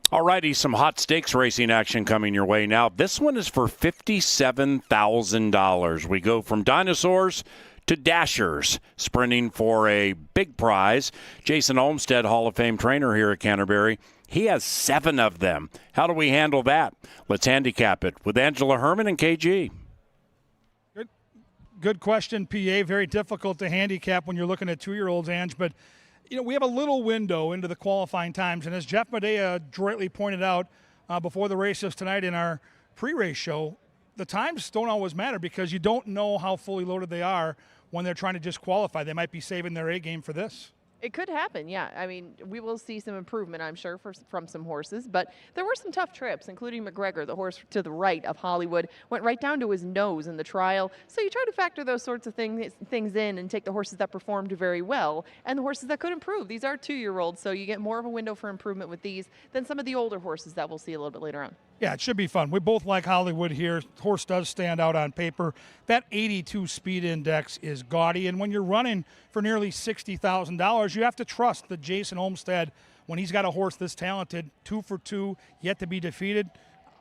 All righty, some hot stakes racing action coming your way now. This one is for $57,000. We go from dinosaurs to dashers, sprinting for a big prize. Jason Olmstead, Hall of Fame trainer here at Canterbury, he has 7 of them. How do we handle that? Let's handicap it with Angela Herman and KG. Good question, PA. Very difficult to handicap when you're looking at 2-year-olds, Ange. But, we have a little window into the qualifying times. And as Jeff Medea adroitly pointed out before the races tonight in our pre-race show, the times don't always matter because you don't know how fully loaded they are when they're trying to just qualify. They might be saving their A game for this. It could happen, yeah. I mean, we will see some improvement, I'm sure, from some horses. But there were some tough trips, including McGregor, the horse to the right of Hollywood, went right down to his nose in the trial. So you try to factor those sorts of things in and take the horses that performed very well and the horses that could improve. These are 2-year-olds, so you get more of a window for improvement with these than some of the older horses that we'll see a little bit later on. Yeah, it should be fun. We both like Hollywood here. Horse does stand out on paper. That 82 speed index is gaudy, and when you're running for nearly $60,000, you have to trust that Jason Olmstead, when he's got a horse this talented, 2 for 2, yet to be defeated,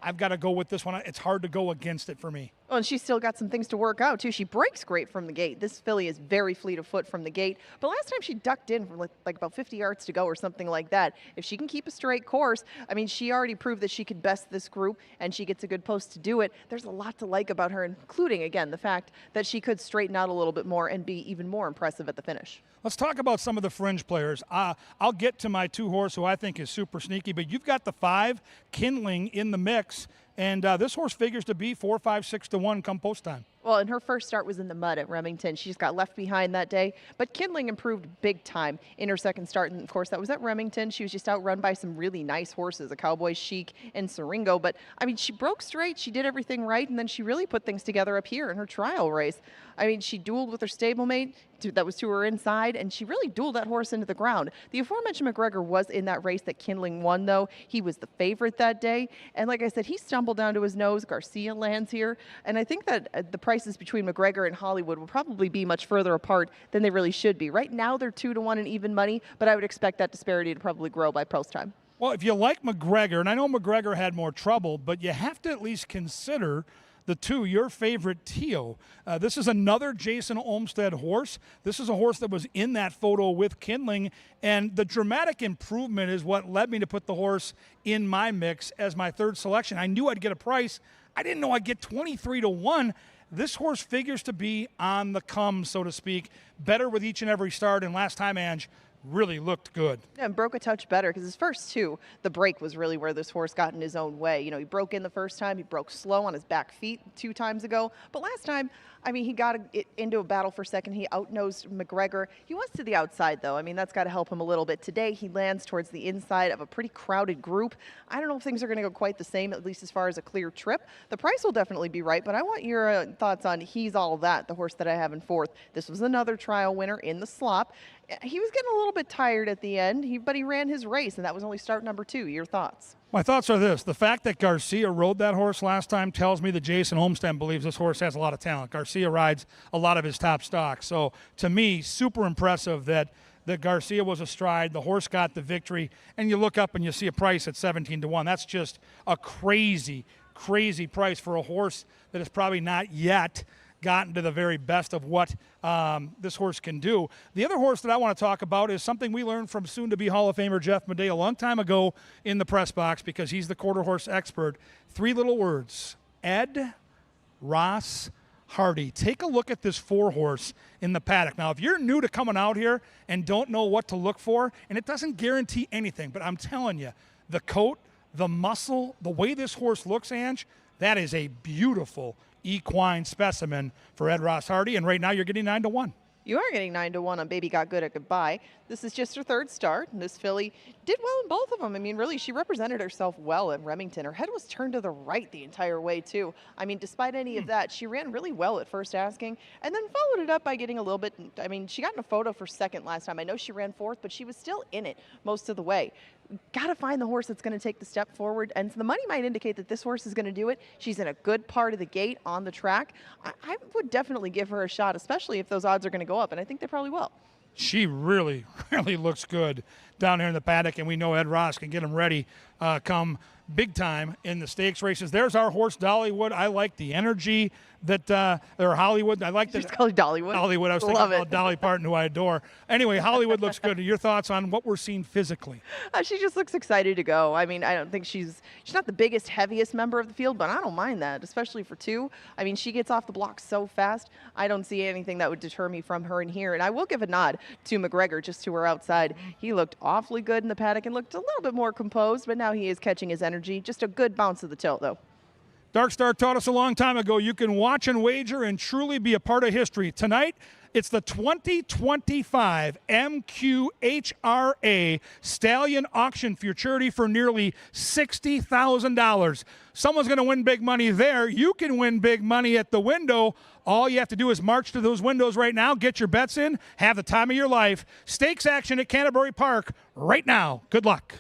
I've got to go with this one. It's hard to go against it for me. Oh, and she's still got some things to work out, too. She breaks great from the gate. This filly is very fleet of foot from the gate. But last time she ducked in from like about 50 yards to go or something like that. If she can keep a straight course, I mean, she already proved that she could best this group, and she gets a good post to do it. There's a lot to like about her, including, again, the fact that she could straighten out a little bit more and be even more impressive at the finish. Let's talk about some of the fringe players. I'll get to my 2 horse who I think is super sneaky, but you've got the 5, Kindling, in the mix. And this horse figures to be 4, 5, 6 to 1 come post time. Well, and her first start was in the mud at Remington. She just got left behind that day. But Kindling improved big time in her second start. And, of course, that was at Remington. She was just outrun by some really nice horses, a Cowboy Chic and Siringo. But, I mean, she broke straight. She did everything right. And then she really put things together up here in her trial race. I mean, she dueled with her stablemate that was to her inside, and she really dueled that horse into the ground. The aforementioned McGregor was in that race that Kindling won, though. He was the favorite that day. And like I said, he stumbled down to his nose. Garcia lands here. And I think that the prices between McGregor and Hollywood will probably be much further apart than they really should be. Right now, they're 2 to 1 in even money, but I would expect that disparity to probably grow by post time. Well, if you like McGregor, and I know McGregor had more trouble, but you have to at least consider the 2, your favorite, Tio. This is another Jason Olmstead horse. This is a horse that was in that photo with Kindling, and the dramatic improvement is what led me to put the horse in my mix as my 3rd selection. I knew I'd get a price. I didn't know I'd get 23 to 1. This horse figures to be on the come, so to speak, better with each and every start, and last time, Ange, really looked good. Yeah, and broke a touch better because his first 2, the break was really where this horse got in his own way. He broke in the first time. He broke slow on his back feet 2 times ago. But last time, I mean, he got into a battle for second. He outnosed McGregor. He was to the outside, though. I mean, that's got to help him a little bit. Today, he lands towards the inside of a pretty crowded group. I don't know if things are going to go quite the same, at least as far as a clear trip. The price will definitely be right, but I want your thoughts on He's All That, the horse that I have in 4th. This was another trial winner in the slop. He was getting a little bit tired at the end, but he ran his race, and that was only start number 2. Your thoughts? My thoughts are this. The fact that Garcia rode that horse last time tells me that Jason Olmstead believes this horse has a lot of talent. Garcia rides a lot of his top stock. So, to me, super impressive that Garcia was astride. The horse got the victory. And you look up and you see a price at 17 to 1. That's just a crazy, crazy price for a horse that is probably not yet gotten to the very best of what this horse can do. The other horse that I want to talk about is something we learned from soon-to-be Hall of Famer Jeff Medea a long time ago in the press box because he's the quarter horse expert. 3 little words: Ed Ross Hardy. Take a look at this 4 horse in the paddock. Now, if you're new to coming out here and don't know what to look for, and it doesn't guarantee anything, but I'm telling you, the coat, the muscle, the way this horse looks, Ange, that is a beautiful equine specimen for Ed Ross Hardy, and right now you're getting 9 to 1. You are getting 9 to 1 on Baby Got Good at Goodbye. This is just her 3rd start, and this filly did well in both of them. I mean, really, she represented herself well at Remington. Her head was turned to the right the entire way, too. I mean, despite any of that, she ran really well at first asking, and then followed it up by getting a little bit, I mean, she got in a photo for 2nd last time. I know she ran 4th, but she was still in it most of the way. Got to find the horse that's going to take the step forward, and so the money might indicate that this horse is going to do it. She's in a good part of the gate on the track. I would definitely give her a shot, especially if those odds are going to go up, and I think they probably will. She really, really looks good. down there in the paddock, and we know Ed Ross can get them ready come big time in the stakes races. There's our horse, Dollywood. I like the energy that, or Hollywood. I like Just call it Dollywood. Hollywood. I was thinking about Dolly Parton, who I adore. Anyway, Hollywood looks good. Your thoughts on what we're seeing physically? She just looks excited to go. I mean, I don't think she's not the biggest, heaviest member of the field, but I don't mind that, especially for 2. I mean, she gets off the block so fast. I don't see anything that would deter me from her in here. And I will give a nod to McGregor, just to her outside. He looked awfully good in the paddock and looked a little bit more composed, but now he is catching his energy. Just a good bounce of the tilt, though. Dark Star taught us a long time ago you can watch and wager and truly be a part of history. Tonight, it's the 2025 MQHRA Stallion Auction Futurity for nearly $60,000. Someone's going to win big money there. You can win big money at the window. All you have to do is march to those windows right now, get your bets in, have the time of your life. Stakes action at Canterbury Park right now. Good luck.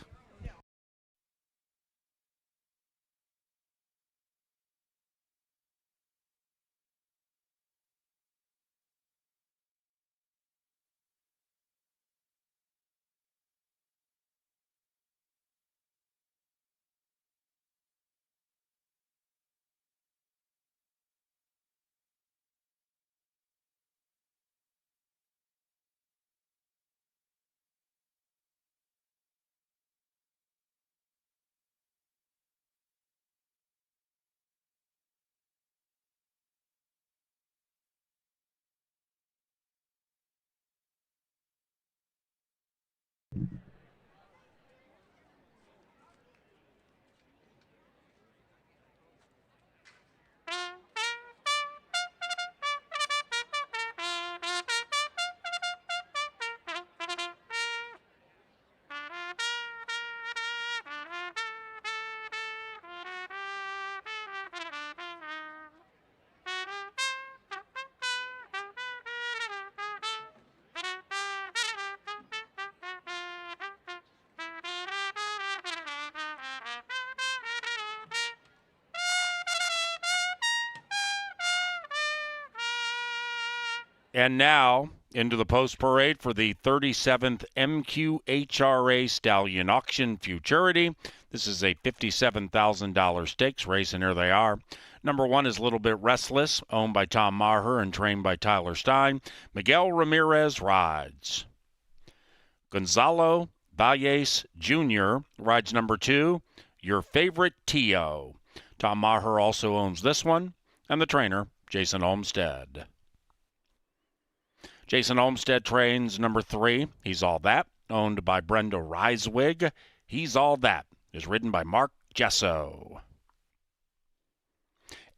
And now into the post parade for the 37th MQHRA Stallion Auction Futurity. This is a $57,000 stakes race, and here they are. Number 1 is Little Bit Restless, owned by Tom Maher and trained by Tyler Stein. Miguel Ramirez rides. Gonzalo Valles Jr. rides number 2, Your Favorite Tio. Tom Maher also owns this one, and the trainer, Jason Olmstead. Jason Olmstead trains number 3, He's All That, owned by Brenda Reiswig. He's All That is ridden by Mark Gesso.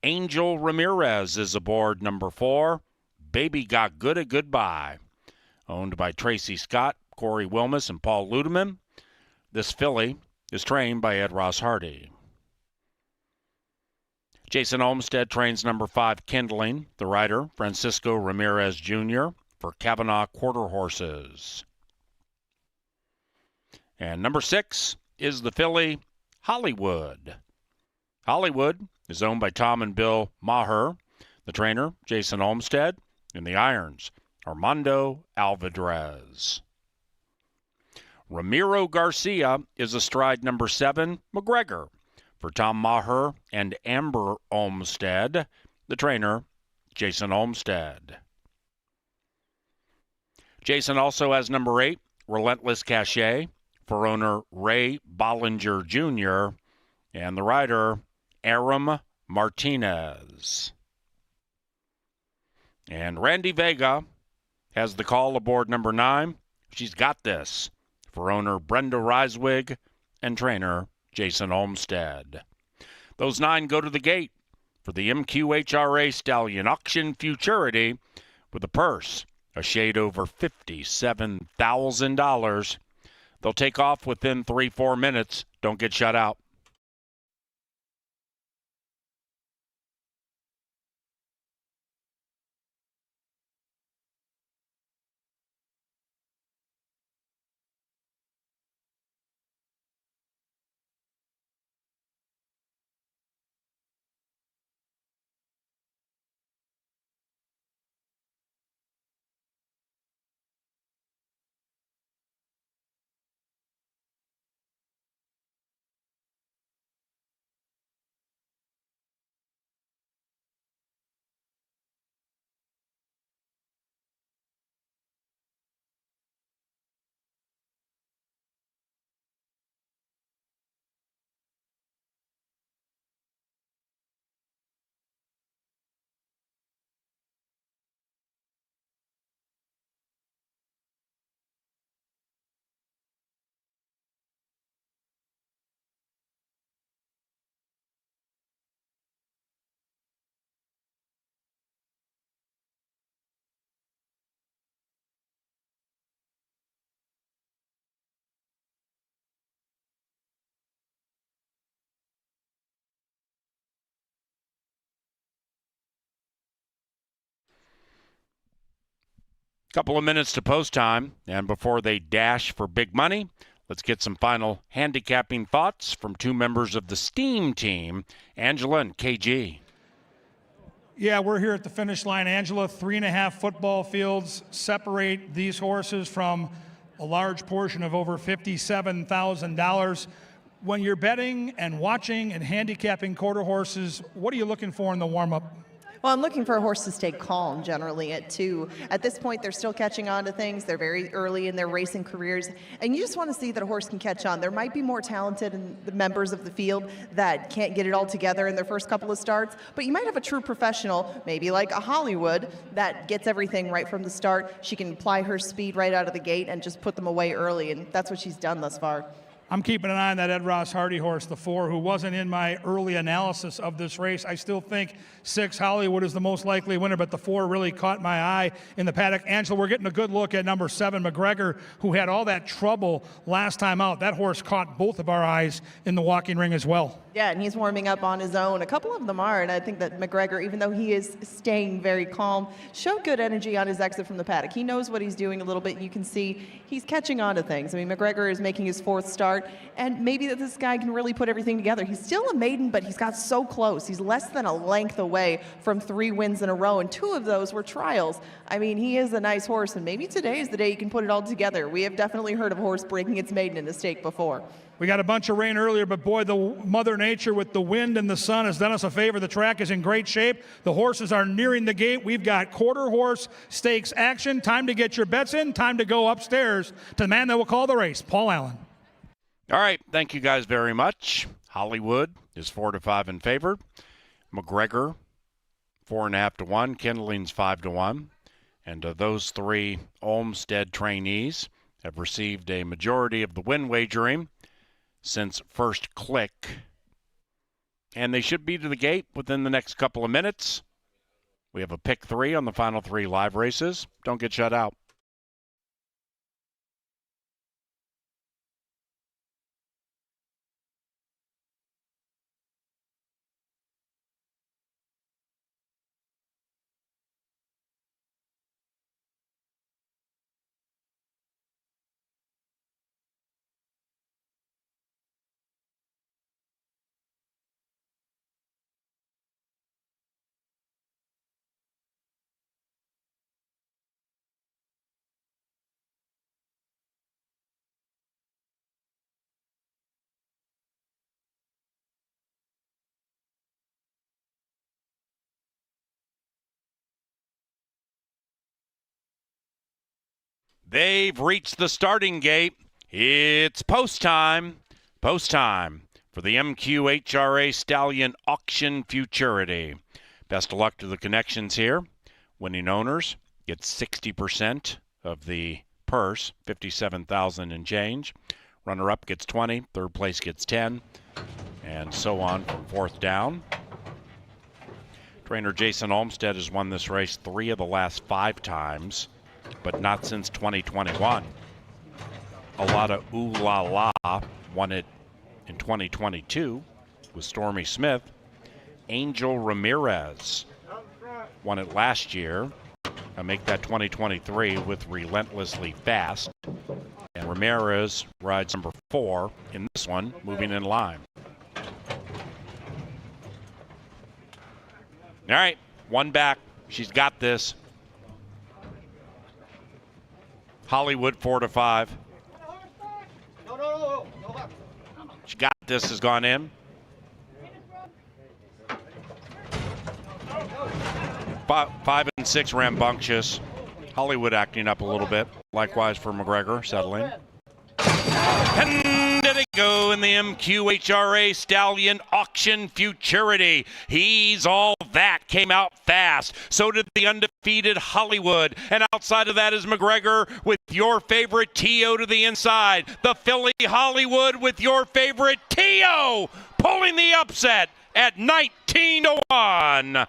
Angel Ramirez is aboard number 4, Baby Got Good a Goodbye, owned by Tracy Scott, Corey Wilmus, and Paul Ludeman. This filly is trained by Ed Ross Hardy. Jason Olmstead trains number 5, Kindling, the rider, Francisco Ramirez Jr., for Kavanaugh Quarter Horses. And number 6 is the filly Hollywood. Hollywood is owned by Tom and Bill Maher, the trainer, Jason Olmstead, and the irons, Armando Alvarez. Ramiro Garcia is astride number 7, McGregor, for Tom Maher and Amber Olmstead, the trainer, Jason Olmstead. Jason also has number 8, Relentless Cachet, for owner Ray Bollinger Jr., and the rider, Aram Martinez. And Randy Vega has the call aboard number 9, She's Got This, for owner Brenda Reiswig and trainer Jason Olmstead. Those 9 go to the gate for the MQHRA Stallion Auction Futurity with a purse a shade over $57,000. They'll take off within 3-4 minutes. Don't get shut out. Couple of minutes to post time, and before they dash for big money, let's get some final handicapping thoughts from two members of the STEAM team, Angela and KG. Yeah, we're here at the finish line. Angela, 3.5 football fields separate these horses from a large portion of over $57,000. When you're betting and watching and handicapping quarter horses, what are you looking for in the warm-up? Well, I'm looking for a horse to stay calm generally at 2. At this point, they're still catching on to things. They're very early in their racing careers, and you just want to see that a horse can catch on. There might be more talented in the members of the field that can't get it all together in their first couple of starts, but you might have a true professional, maybe like a Hollywood, that gets everything right from the start. She can apply her speed right out of the gate and just put them away early, and that's what she's done thus far. I'm keeping an eye on that Ed Ross Hardy horse, the 4, who wasn't in my early analysis of this race. I still think 6 Hollywood is the most likely winner, but the 4 really caught my eye in the paddock. Angela, we're getting a good look at number 7, McGregor, who had all that trouble last time out. That horse caught both of our eyes in the walking ring as well. Yeah, and he's warming up on his own. A couple of them are, and I think that McGregor, even though he is staying very calm, showed good energy on his exit from the paddock. He knows what he's doing a little bit. You can see he's catching on to things. I mean, McGregor is making his 4th start, and maybe that this guy can really put everything together. He's still a maiden, but he's got so close. He's less than a length away from 3 wins in a row, and 2 of those were trials. I mean, he is a nice horse, and maybe today is the day he can put it all together. We have definitely heard of a horse breaking its maiden in a stake before. We got a bunch of rain earlier, but boy, the Mother Nature with the wind and the sun has done us a favor. The track is in great shape. The horses are nearing the gate. We've got quarter horse stakes action. Time to get your bets in. Time to go upstairs to the man that will call the race, Paul Allen. All right, thank you guys very much. Hollywood is 4-5 in favor. McGregor, 4.5 to 1. Kindling's 5 to 1. And those 3 Olmsted trainees have received a majority of the win wagering since first click. And they should be to the gate within the next couple of minutes. We have a pick 3 on the final 3 live races. Don't get shut out. They've reached the starting gate. It's post time. Post time for the MQHRA Stallion Auction Futurity. Best of luck to the connections here. Winning owners get 60% of the purse, $57,000 and change. Runner-up gets 20, third place gets 10, and so on from 4th down. Trainer Jason Olmsted has won this race 3 of the last 5 times, but not since 2021. A lot of ooh la la. Won it in 2022 with Stormy Smith. Angel Ramirez won it last year. I make that 2023 with Relentlessly Fast. And Ramirez rides number 4 in this one, moving in line. All right, one back. She's got this. Hollywood 4-5. She got this, has gone in. 5 and 6 rambunctious. Hollywood acting up a little bit. Likewise for McGregor, settling. And did it go in the MQHRA Stallion Auction Futurity. He's all that. Came out fast. So did the undefeated Hollywood. And outside of that is McGregor with your favorite T.O. to the inside. The filly Hollywood with your favorite T.O. pulling the upset at 19-1.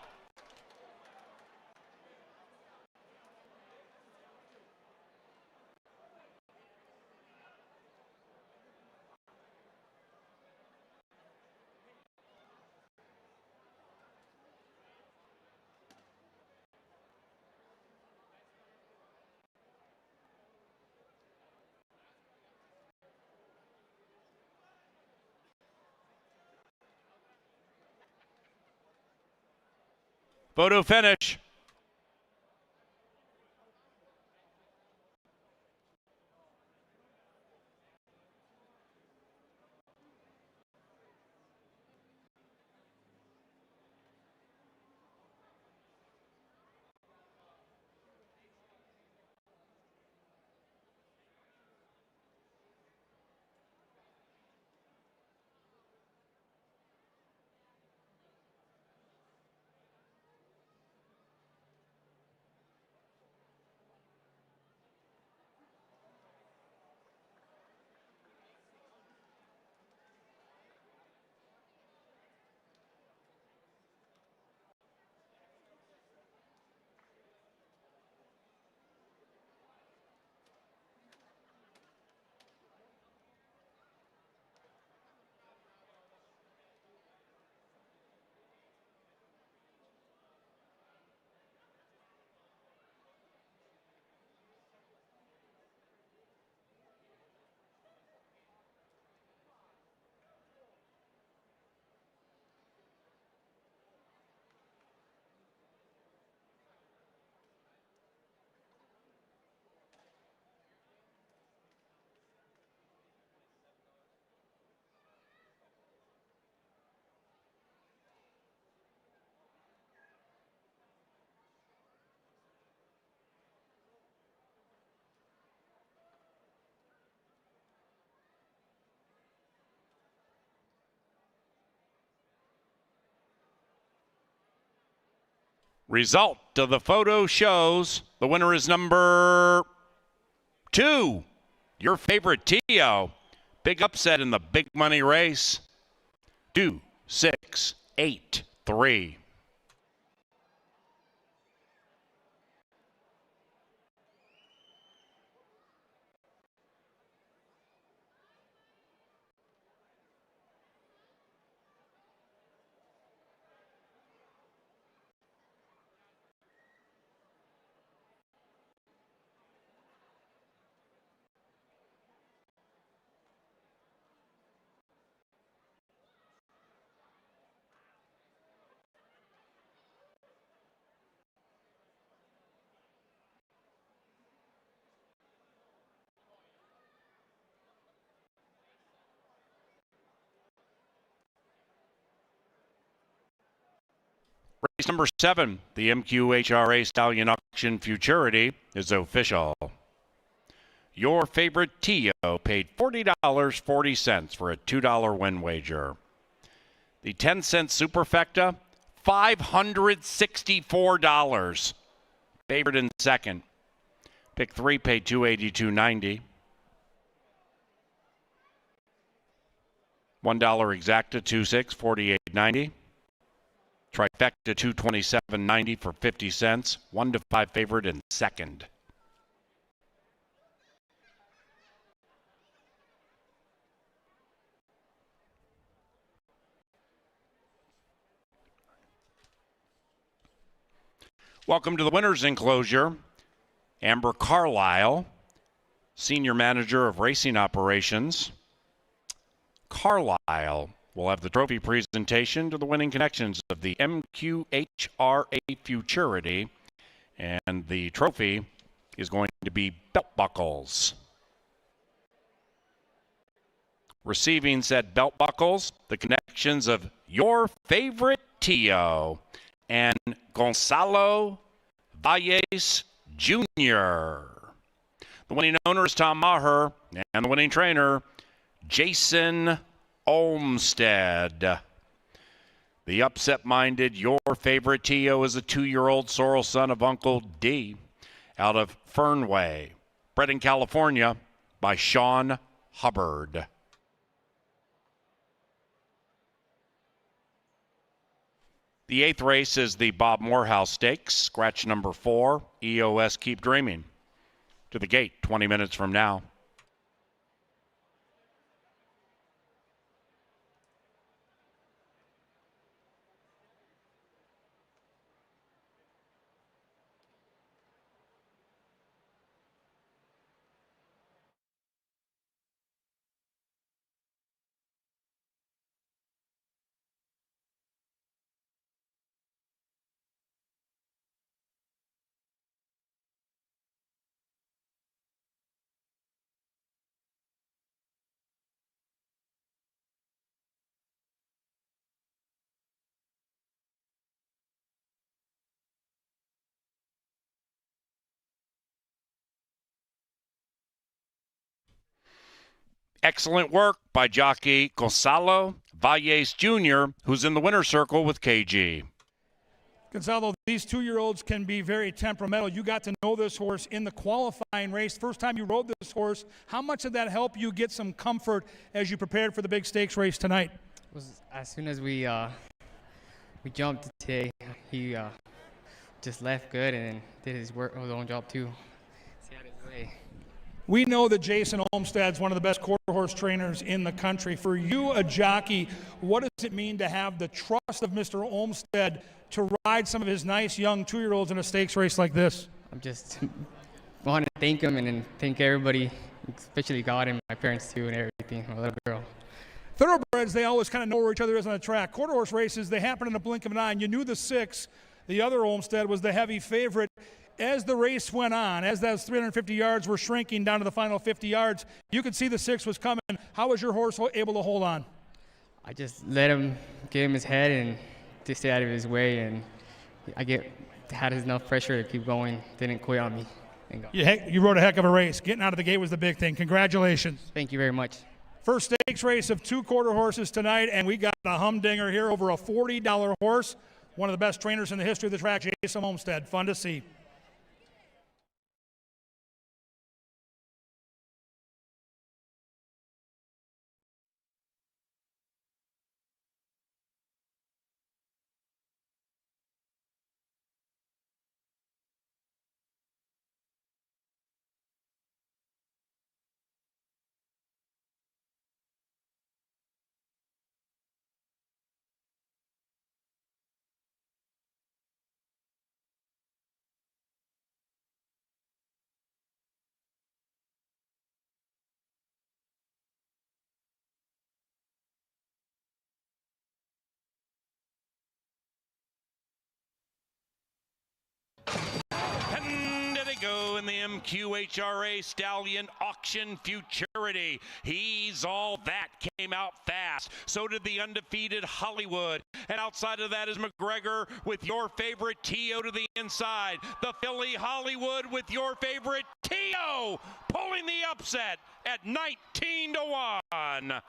Photo finish. Result of the photo shows the winner is number 2. Your favorite Tio. Big upset in the big money race. 2, 6, 8, 3. Race number 7, the MQHRA Stallion Auction Futurity is official. Your favorite Tio paid $40.40 for a $2 win wager. The 10-cent Superfecta, $564. Favorite in second. Pick 3 paid $282.90. $1 exacta, 2-6, $48.90. Trifecta, $227.90 for 50 cents. 1 to 5 favorite in second. Welcome to the winner's enclosure. Amber Carlisle, Senior Manager of Racing Operations. Carlisle will have the trophy presentation to the winning connections of the MQHRA Futurity, and the trophy is going to be belt buckles. Receiving said belt buckles, the connections of your favorite Tio and Gonzalo Valles Jr. The winning owner is Tom Maher, and the winning trainer, Jason Olmstead. The upset-minded, your favorite Tio is a 2-year-old sorrel son of Uncle D out of Fernway, bred in California by Sean Hubbard. The 8th race is the Bob Morehouse Stakes, scratch number 4, EOS Keep Dreaming. To the gate 20 minutes from now. Excellent work by jockey Gonzalo Valles Jr., who's in the winner's circle with KG. Gonzalo, these 2-year-olds can be very temperamental. You got to know this horse in the qualifying race. First time you rode this horse, how much did that help you get some comfort as you prepared for the big stakes race tonight? As soon as we jumped today, he just left good and did his own job too. Stay out of his way. We know that Jason Olmsted's one of the best quarter horse trainers in the country. For you, a jockey, what does it mean to have the trust of Mr. Olmsted to ride some of his nice young 2-year-olds in a stakes race like this? I'm just want to thank him and then thank everybody, especially God and my parents too and everything, my little girl. Thoroughbreds, they always kind of know where each other is on the track. Quarter horse races, they happen in a blink of an eye. And you knew the 6, the other Olmsted, was the heavy favorite. As the race went on, as those 350 yards were shrinking down to the final 50 yards, you could see the 6 was coming. How was your horse able to hold on? I just let him get him his head and just stay out of his way, and had enough pressure to keep going. Didn't quit on me. You rode a heck of a race. Getting out of the gate was the big thing. Congratulations. Thank you very much. First stakes race of 2 quarter horses tonight, and we got a humdinger here, over a $40 horse. One of the best trainers in the history of the track, Jason Olmsted. Fun to see. And there they go in the MQHRA Stallion Auction Futurity. He's all that, came out fast. So did the undefeated Hollywood. And outside of that is McGregor with your favorite Tio to the inside. The filly Hollywood with your favorite Tio pulling the upset at 19-1.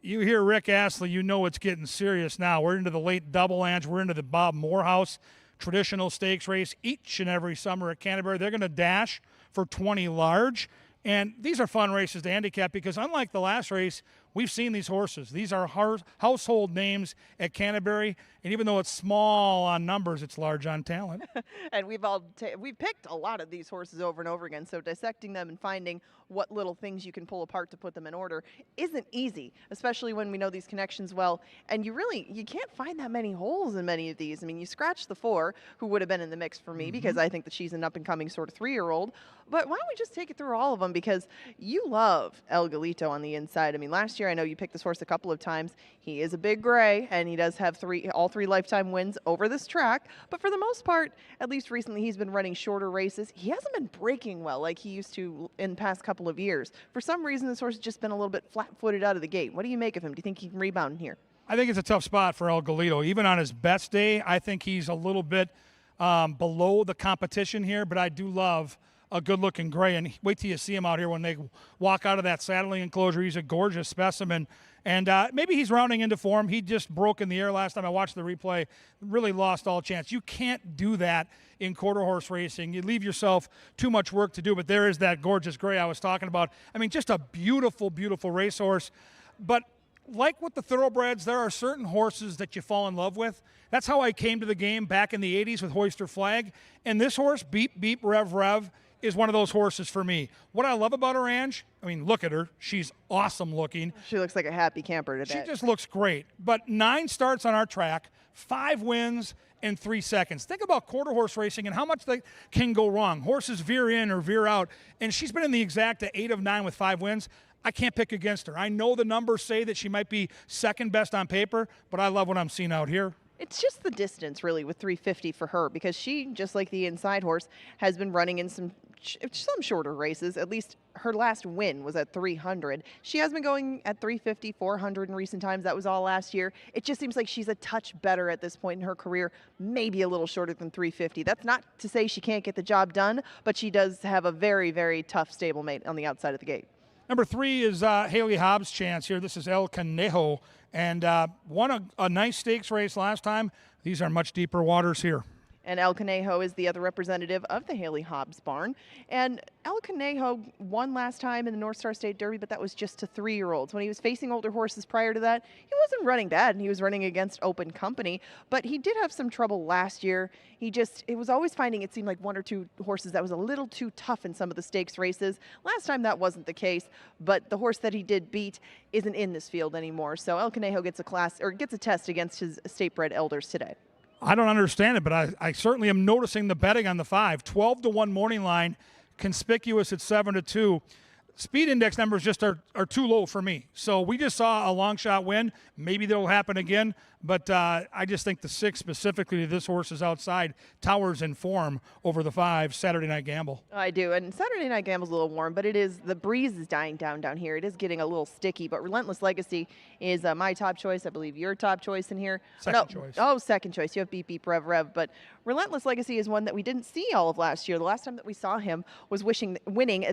You hear Rick Astley, you know it's getting serious now. We're into the late double ants. We're into the Bob Morehouse traditional stakes race each and every summer at Canterbury. They're going to dash for 20 large. And these are fun races to handicap because unlike the last race, we've seen these horses. These are household names at Canterbury. And even though it's small on numbers, it's large on talent. And we've picked a lot of these horses over and over again, so dissecting them and finding what little things you can pull apart to put them in order isn't easy, especially when we know these connections well. And you can't find that many holes in many of these. I mean, you scratch the 4, who would have been in the mix for me because I think that she's an up-and-coming sort of 3-year-old. But why don't we just take it through all of them, because you love El Galito on the inside. I mean, last year I know you picked this horse a couple of times. He is a big gray, and he does have all three lifetime wins over this track. But for the most part, at least recently, he's been running shorter races. He hasn't been breaking well like he used to in the past couple of years. For some reason, this horse has just been a little bit flat-footed out of the gate. What do you make of him? Do you think he can rebound here? I think it's a tough spot for El Galito. Even on his best day, I think he's a little bit below the competition here, but I do love a good-looking gray. And wait till you see him out here when they walk out of that saddling enclosure. He's a gorgeous specimen. And maybe he's rounding into form. He just broke in the air last time I watched the replay. Really lost all chance. You can't do that in quarter horse racing. You leave yourself too much work to do. But there is that gorgeous gray I was talking about. I mean, just a beautiful, beautiful racehorse. But like with the thoroughbreds, there are certain horses that you fall in love with. That's how I came to the game back in the 80s with Hoister Flag. And this horse, Beep, Beep, Rev, Rev, is one of those horses for me. What I love about her, Ange, I mean, look at her. She's awesome looking. She looks like a happy camper today. She just looks great. But 9 starts on our track, 5 wins in 3 seconds. Think about quarter horse racing and how much they can go wrong. Horses veer in or veer out. And she's been in the exact 8 of 9 with 5 wins. I can't pick against her. I know the numbers say that she might be second best on paper, but I love what I'm seeing out here. It's just the distance, really, with 350 for her, because she, just like the inside horse, has been running in some shorter races. At least her last win was at 300. She has been going at 350, 400 in recent times. That was all last year. It just seems like she's a touch better at this point in her career, maybe a little shorter than 350. That's not to say she can't get the job done, but she does have a very, very tough stablemate on the outside of the gate. Number 3 is Haley Hobbs' chance here. This is El Conejo, and won a nice stakes race last time. These are much deeper waters here. And El Conejo is the other representative of the Haley Hobbs barn. And El Conejo won last time in the North Star State Derby, but that was just to 3-year-olds. When he was facing older horses prior to that, he wasn't running bad, and he was running against open company. But he did have some trouble last year. It was always finding it seemed like 1 or 2 horses that was a little too tough in some of the stakes races. Last time that wasn't the case, but the horse that he did beat isn't in this field anymore. So El Conejo gets a test against his state-bred elders today. I don't understand it, but I certainly am noticing the betting on the 5. 12-1 morning line, conspicuous at 7-2. Speed index numbers just are too low for me. So we just saw a long shot win. Maybe that'll happen again, but I just think the 6 specifically, this horse is outside, towers in form over the 5 Saturday Night Gamble. I do, and Saturday Night Gamble's a little warm, but the breeze is dying down here. It is getting a little sticky, but Relentless Legacy is my top choice. I believe your top choice in here. Second choice. Oh, second choice. You have Beep Beep Rev Rev, but Relentless Legacy is one that we didn't see all of last year. The last time that we saw him was winning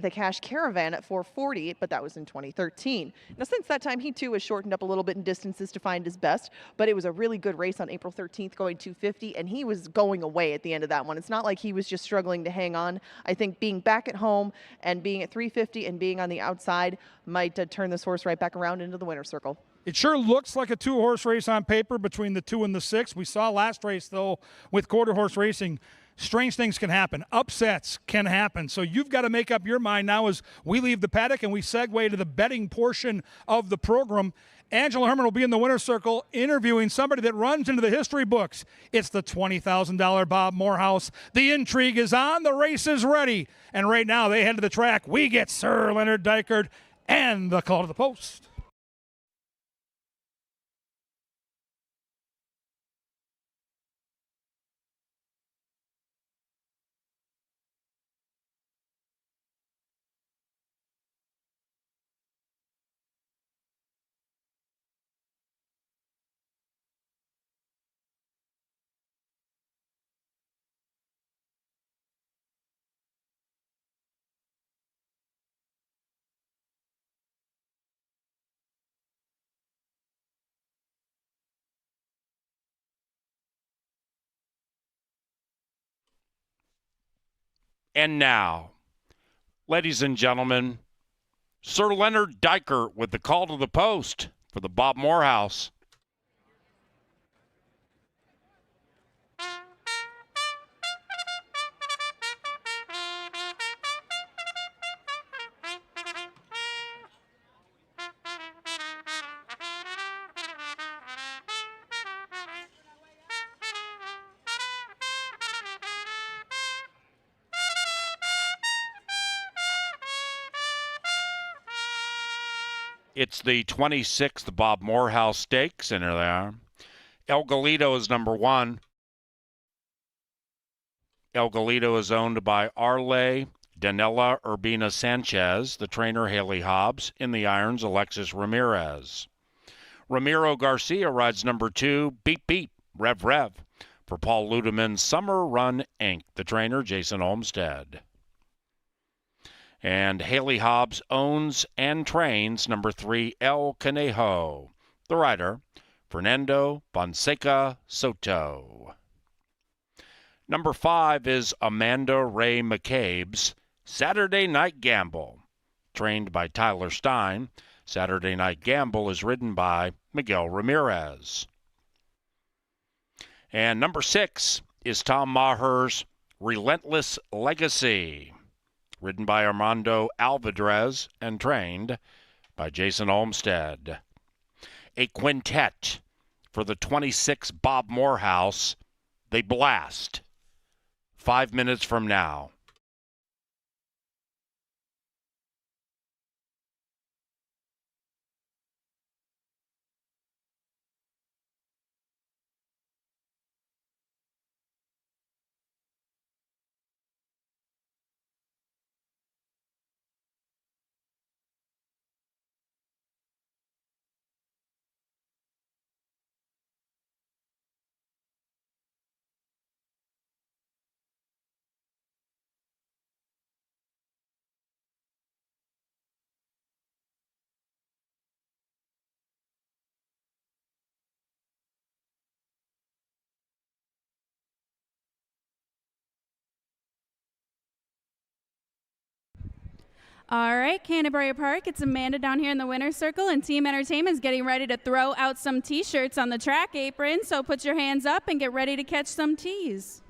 the Cash Caravan at 440, but that was in 2013. Now, since that time, he too has shortened up a little bit in distances to find his best, but it was a really good race on April 13th going 250, and he was going away at the end of that one. It's not like he was just struggling to hang on. I think being back at home and being at 350 and being on the outside might turn this horse right back around into the winner's circle. It sure looks like a 2-horse race on paper between the 2 and the 6. We saw last race, though, with quarter horse racing, strange things can happen. Upsets can happen. So you've got to make up your mind now as we leave the paddock and we segue to the betting portion of the program. Angela Herman will be in the winner's circle interviewing somebody that runs into the history books. It's the $20,000 Bob Morehouse. The intrigue is on. The race is ready. And right now they head to the track. We get Sir Leonard Dykert and the call to the post. And now, ladies and gentlemen, Sir Leonard Diker with the call to the post for the Bob Morehouse. It's the 26th Bob Morehouse Stakes, and there they are. El Galito is number 1. El Galito is owned by Arle Danella Urbina Sanchez, the trainer Haley Hobbs, in the irons Alexis Ramirez. Ramiro Garcia rides number 2, Beep Beep, Rev Rev, for Paul Ludeman's Summer Run Inc., the trainer Jason Olmstead. And Haley Hobbs owns and trains number 3, El Conejo, the rider Fernando Fonseca Soto. Number 5 is Amanda Ray McCabe's Saturday Night Gamble, trained by Tyler Stein. Saturday Night Gamble is ridden by Miguel Ramirez. And number 6 is Tom Maher's Relentless Legacy, ridden by Armando Alvarez and trained by Jason Olmstead. A quintet for the 26th Bob Morehouse. They blast 5 minutes from now. All right, Canterbury Park, it's Amanda down here in the winner's circle, and Team Entertainment is getting ready to throw out some T-shirts on the track apron, so put your hands up and get ready to catch some T's.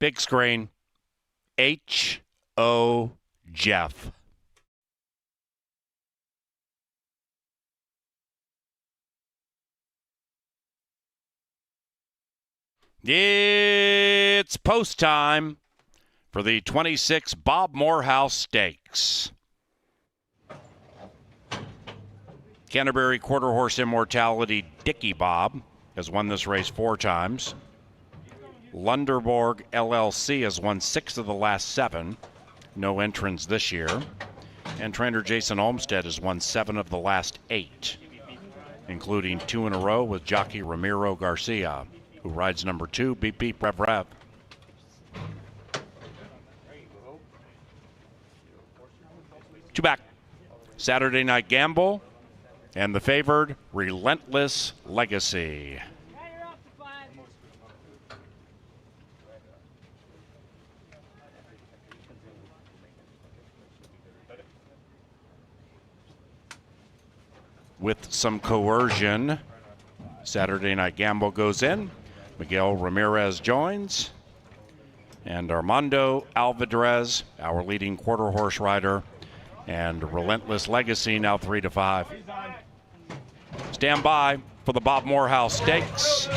Big screen. H.O. Jeff. It's post time for the 26 Bob Morehouse Stakes. Canterbury Quarter Horse Immortality Dickie Bob has won this race 4 times. Lunderborg LLC has won 6 of the last 7. No entrants this year. And trainer Jason Olmstead has won 7 of the last 8, including 2 in a row with jockey Ramiro Garcia, who rides number 2, Beep Beep Rev Rev. Two back. Saturday Night Gamble and the favored Relentless Legacy. With some coercion, Saturday Night Gamble goes in. Miguel Ramirez joins. And Armando Alvarez, our leading quarter horse rider, and Relentless Legacy now 3-5. Stand by for the Bob Morehouse Stakes.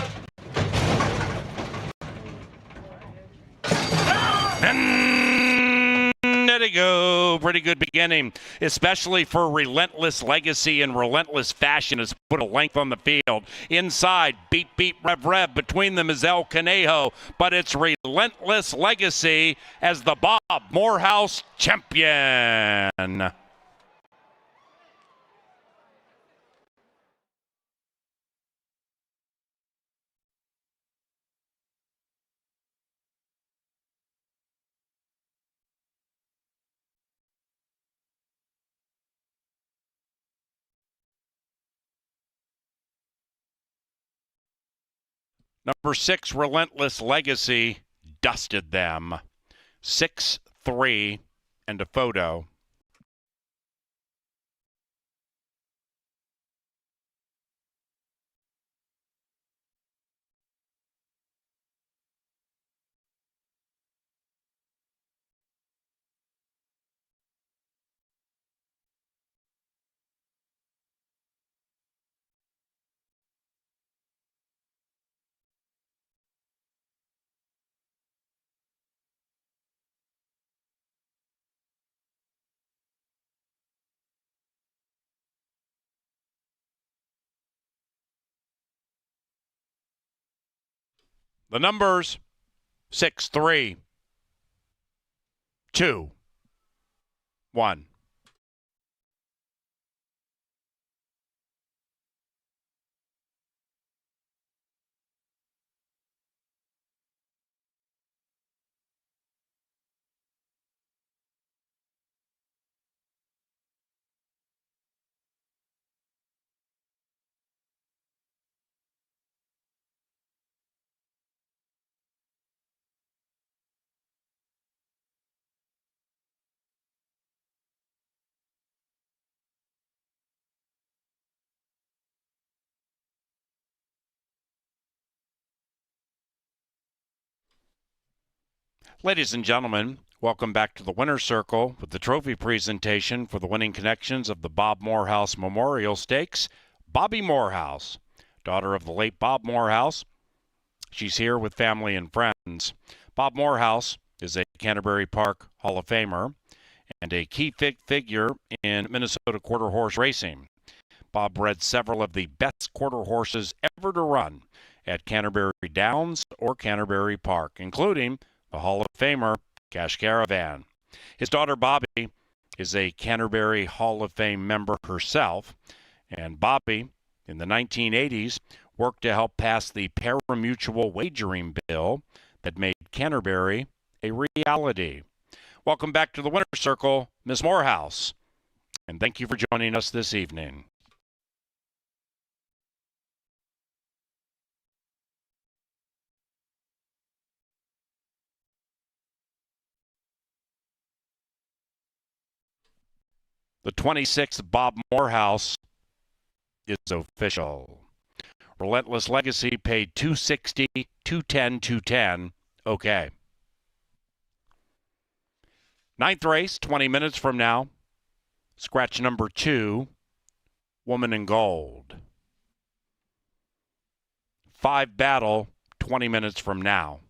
And there they go. Pretty good beginning, especially for Relentless Legacy in relentless fashion. Has put a length on the field. Inside, Beep Beep Rev Rev. Between them is El Conejo, but it's Relentless Legacy as the Bob Morehouse champion. Number 6, Relentless Legacy, dusted them. 6-3 and a photo. The numbers 6-3, 2, 1. Ladies and gentlemen, welcome back to the Winner's Circle with the trophy presentation for the winning connections of the Bob Morehouse Memorial Stakes. Bobby Morehouse, daughter of the late Bob Morehouse. She's here with family and friends. Bob Morehouse is a Canterbury Park Hall of Famer and a key figure in Minnesota quarter horse racing. Bob bred several of the best quarter horses ever to run at Canterbury Downs or Canterbury Park, including the Hall of Famer, Cash Caravan. His daughter, Bobby, is a Canterbury Hall of Fame member herself, and Bobby, in the 1980s, worked to help pass the pari-mutuel wagering bill that made Canterbury a reality. Welcome back to the Winner's Circle, Ms. Morehouse, and thank you for joining us this evening. The 26th Bob Morehouse is official. Relentless Legacy paid $260, $210, $210. Okay. Ninth race, 20 minutes from now. Scratch number 2, Woman in Gold. 5 battle, 20 minutes from now.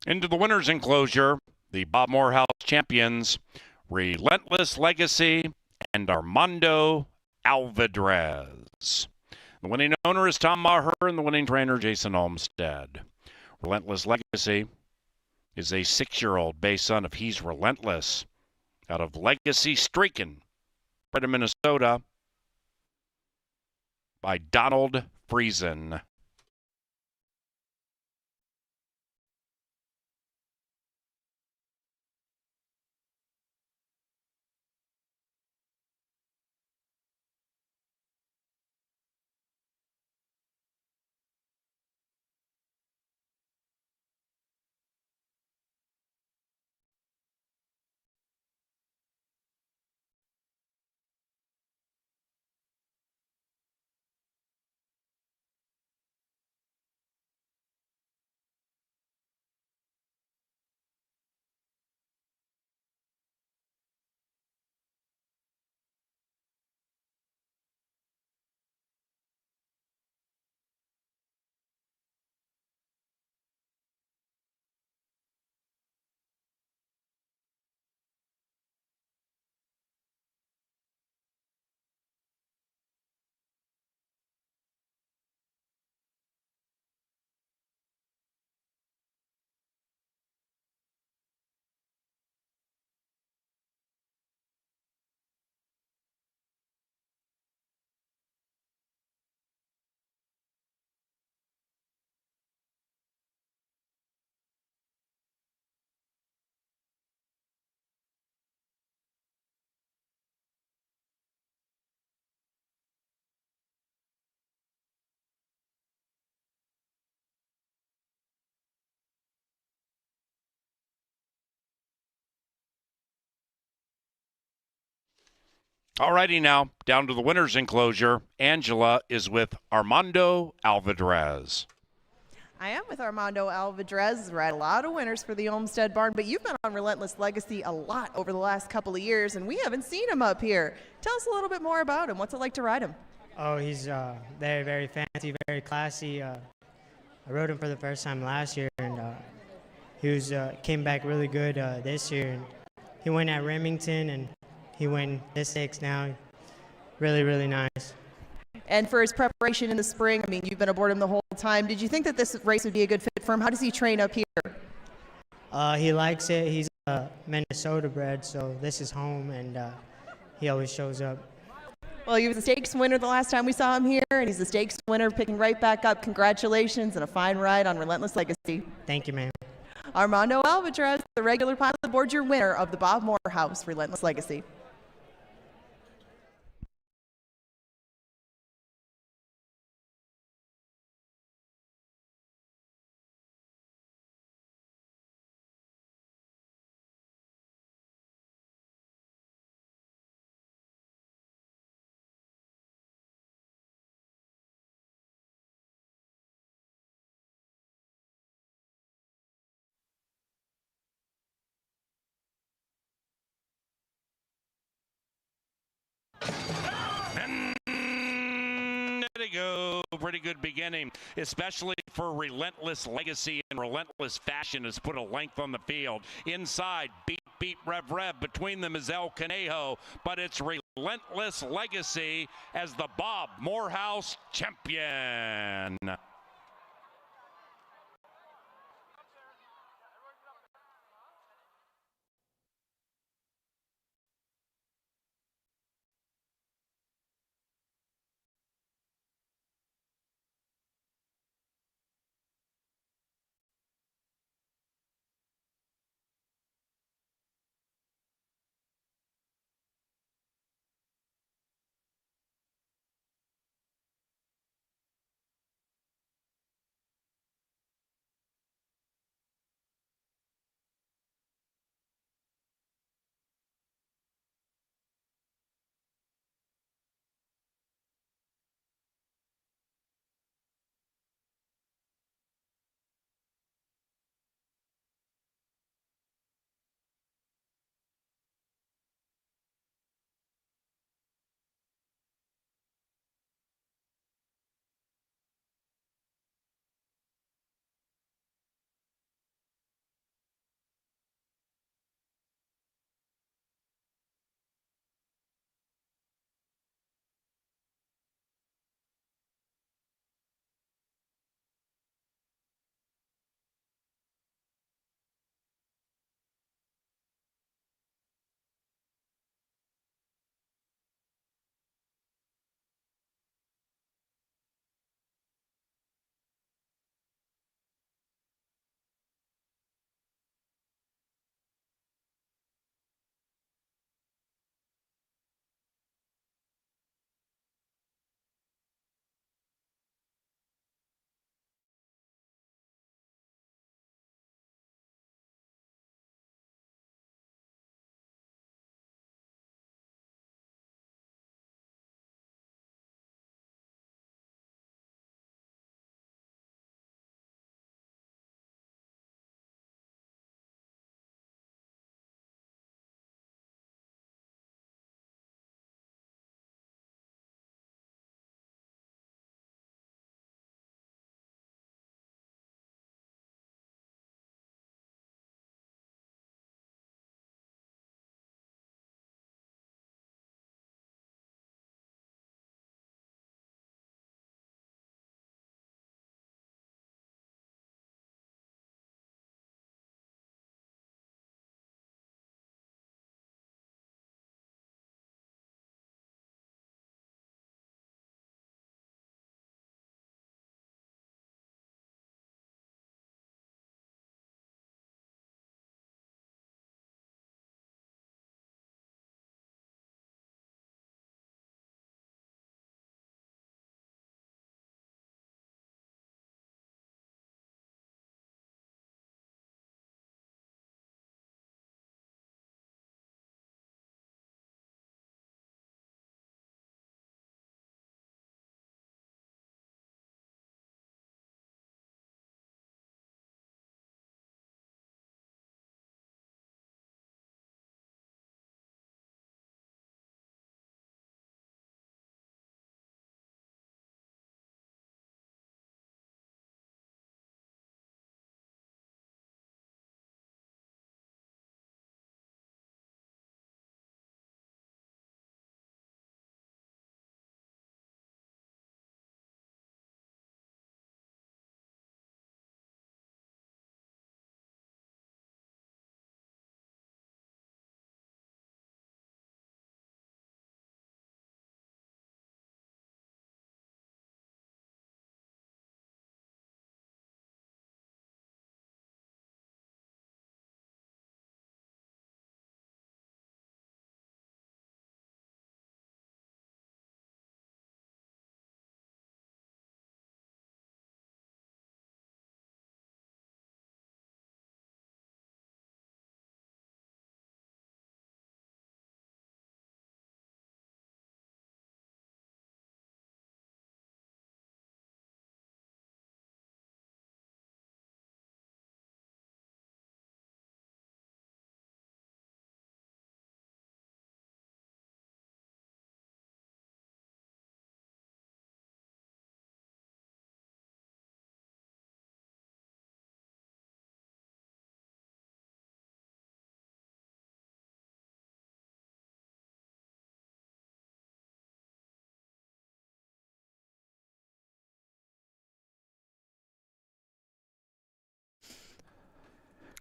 Into the winner's enclosure, the Bob Morehouse champions, Relentless Legacy and Armando Alvidrez. The winning owner is Tom Maher and the winning trainer Jason Olmstead. Relentless Legacy is a 6-year-old based son of He's Relentless out of Legacy Streakin', bred in Minnesota by Donald Friesen. Alrighty now, down to the winner's enclosure. Angela is with Armando Alvidrez. I am with Armando Alvidrez. We're at a lot of winners for the Olmsted Barn, but you've been on Relentless Legacy a lot over the last couple of years, and we haven't seen him up here. Tell us a little bit more about him. What's it like to ride him? Oh, he's very, very fancy, very classy. I rode him for the first time last year, and he came back really good this year. And he went at Remington, and he went this 6 now. Really, really nice. And for his preparation in the spring, I mean, you've been aboard him the whole time. Did you think that this race would be a good fit for him? How does he train up here? He likes it. He's Minnesota bred, so this is home, and he always shows up. Well, he was a stakes winner the last time we saw him here, and he's a stakes winner picking right back up. Congratulations and a fine ride on Relentless Legacy. Thank you, ma'am. Armando Alvidrez, the regular pilot aboard, your winner of the Bob Morehouse Relentless Legacy. Go. Pretty good beginning, especially for Relentless Legacy and Relentless Fashion has put a length on the field. Inside, beep, beep, rev, rev. Between them is El Conejo, but it's Relentless Legacy as the Bob Morehouse champion.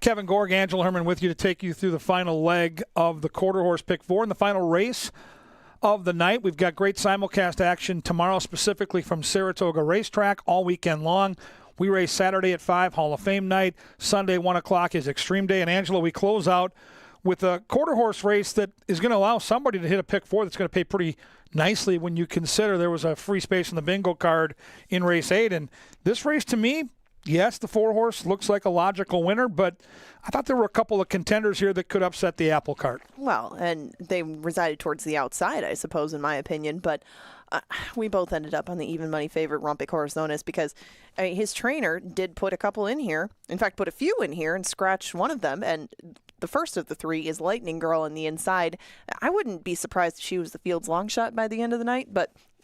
Kevin Gorg, Angela Herman with you to take you through the final leg of the quarter horse pick 4 and the final race of the night. We've got great simulcast action tomorrow, specifically from Saratoga Racetrack all weekend long. We race Saturday at 5, Hall of Fame night. Sunday, 1 o'clock is Extreme Day. And, Angela, we close out with a quarter horse race that is going to allow somebody to hit a pick 4 that's going to pay pretty nicely when you consider there was a free space in the bingo card in race 8. And this race, to me, yes, the 4 horse looks like a logical winner, but I thought there were a couple of contenders here that could upset the apple cart. Well, and they resided towards the outside, I suppose, in my opinion, but we both ended up on the even money favorite, Rompe Corazones, because his trainer did put a couple in here. In fact, put a few in here and scratched one of them, and the first of the 3 is Lightning Girl on the inside. I wouldn't be surprised if she was the field's long shot by the end of the night,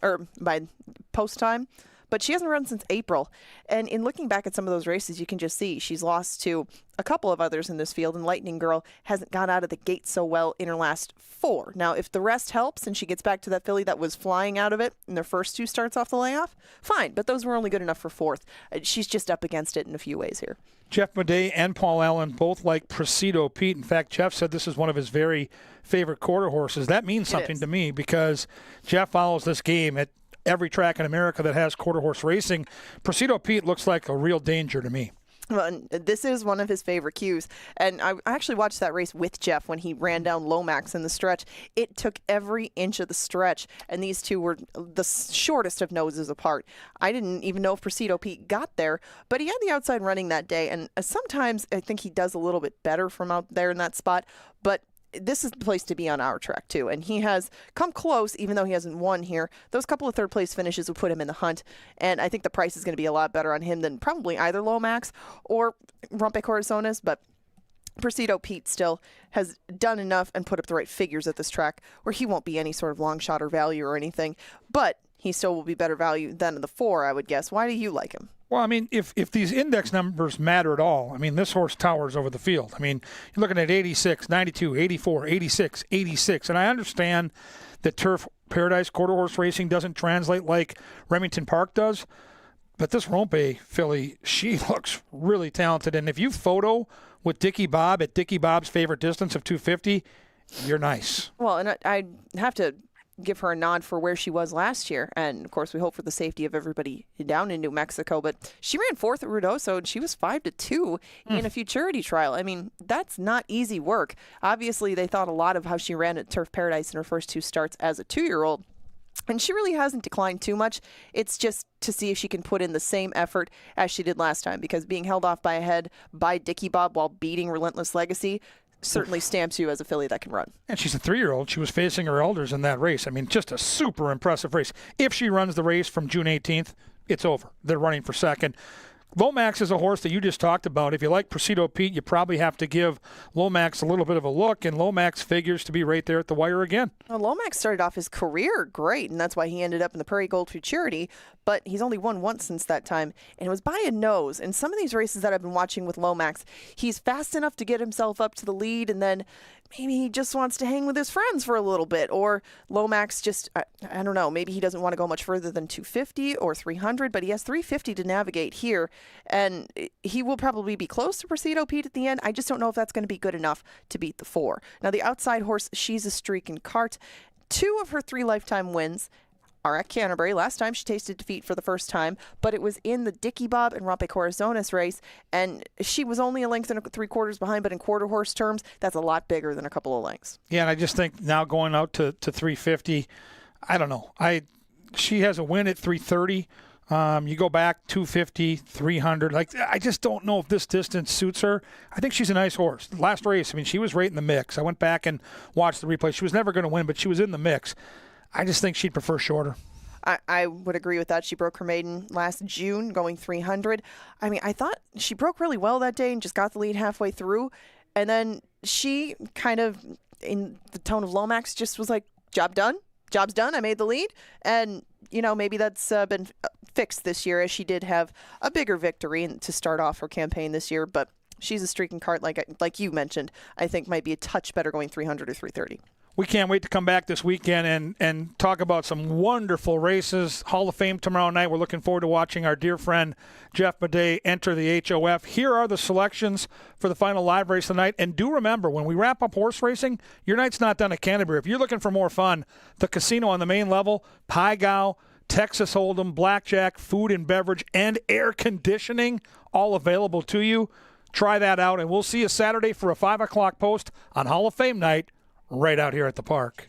or by post time. But she hasn't run since April. And in looking back at some of those races, you can just see she's lost to a couple of others in this field, and Lightning Girl hasn't got out of the gate so well in her last 4. Now, if the rest helps and she gets back to that filly that was flying out of it in their first 2 starts off the layoff, fine. But those were only good enough for 4th. She's just up against it in a few ways here. Jeff Madej and Paul Allen both like Presido Pete. In fact, Jeff said this is one of his very favorite quarter horses. That means something to me because Jeff follows this game at every track in America that has quarter horse racing. Presido Pete looks like a real danger to me. Well, this is one of his favorite cues. And I actually watched that race with Jeff when he ran down Lomax in the stretch. It took every inch of the stretch, and these two were the shortest of noses apart. I didn't even know if Presido Pete got there, but he had the outside running that day. And sometimes I think he does a little bit better from out there in that spot. But this is the place to be on our track, too. And he has come close, even though he hasn't won here. Those couple of third-place finishes will put him in the hunt. And I think the price is going to be a lot better on him than probably either Lomax or Rompe Corazones. But Presido Pete still has done enough and put up the right figures at this track where he won't be any sort of long shot or value or anything. But he still will be better value than the 4, I would guess. Why do you like him? Well, I mean, if these index numbers matter at all, I mean, this horse towers over the field. I mean, you're looking at 86, 92, 84, 86, 86. And I understand that Turf Paradise quarter horse racing doesn't translate like Remington Park does. But this Rompe filly, she looks really talented. And if you photo with Dickie Bob at Dickie Bob's favorite distance of 250, you're nice. Well, and I have to give her a nod for where she was last year. And, of course, we hope for the safety of everybody down in New Mexico. But she ran 4th at Ruidoso, and she was 5-2 in a futurity trial. I mean, that's not easy work. Obviously, they thought a lot of how she ran at Turf Paradise in her first 2 starts as a 2-year-old. And she really hasn't declined too much. It's just to see if she can put in the same effort as she did last time, because being held off by a head by Dickie Bob while beating Relentless Legacy certainly stamps you as a filly that can run. And she's a 3-year-old. She was facing her elders in that race. I mean, just a super impressive race. If she runs the race from June 18th, it's over. They're running for second. Lomax is a horse that you just talked about. If you like Presido Pete, you probably have to give Lomax a little bit of a look, and Lomax figures to be right there at the wire again. Well, Lomax started off his career great, and that's why he ended up in the Prairie Gold Futurity, but he's only won once since that time, and it was by a nose. In some of these races that I've been watching with Lomax, he's fast enough to get himself up to the lead, and then maybe he just wants to hang with his friends for a little bit, or Lomax just, I don't know, maybe he doesn't want to go much further than 250 or 300, but he has 350 to navigate here, and he will probably be close to Presido Pete at the end. I just don't know if that's going to be good enough to beat the 4. Now, the outside horse, She's a Streaking Cart. 2 of her 3 lifetime wins are at Canterbury. Last time she tasted defeat for the first time, but it was in the Dickie Bob and Rompe Corazones race, and she was only a length and 3/4 behind, but in quarter horse terms, that's a lot bigger than a couple of lengths. Yeah, and I just think now going out to 350, I don't know. She has a win at 330. You go back 250, 300. Like, I just don't know if this distance suits her. I think she's a nice horse. Last race, I mean, she was right in the mix. I went back and watched the replay. She was never going to win, but she was in the mix. I just think she'd prefer shorter. I would agree with that. She broke her maiden last June, going 300. I mean, I thought she broke really well that day and just got the lead halfway through. And then she kind of, in the tone of Lomax, just was like, job done. Job's done. I made the lead. And, you know, maybe that's been fixed this year, as she did have a bigger victory to start off her campaign this year. But She's a Streaking Cart, like you mentioned, I think might be a touch better going 300 or 330. We can't wait to come back this weekend and talk about some wonderful races. Hall of Fame tomorrow night. We're looking forward to watching our dear friend Jeff Madej enter the HOF. Here are the selections for the final live race tonight. And do remember, when we wrap up horse racing, your night's not done at Canterbury. If you're looking for more fun, the casino on the main level, Pai Gow, Texas Hold'em, blackjack, food and beverage, and air conditioning, all available to you. Try that out, and we'll see you Saturday for a 5 o'clock post on Hall of Fame night right out here at the park.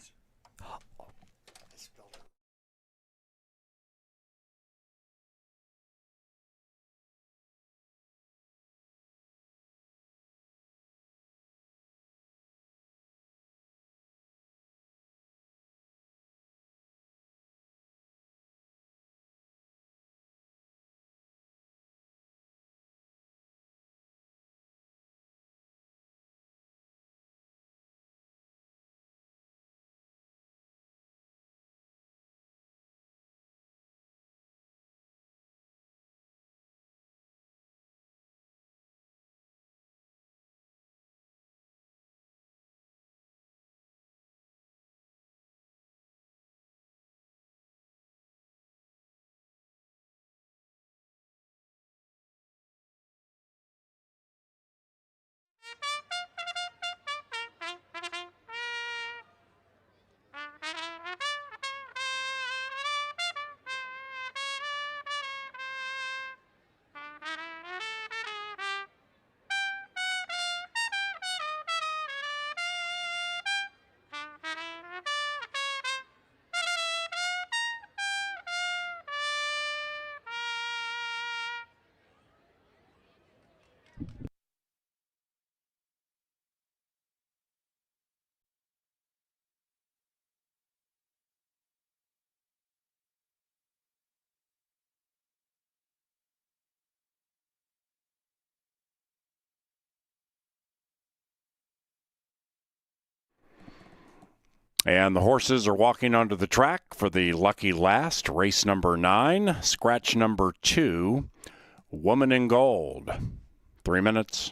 And the horses are walking onto the track for the lucky last, race number 9, scratch number 2, Woman in Gold. 3 minutes.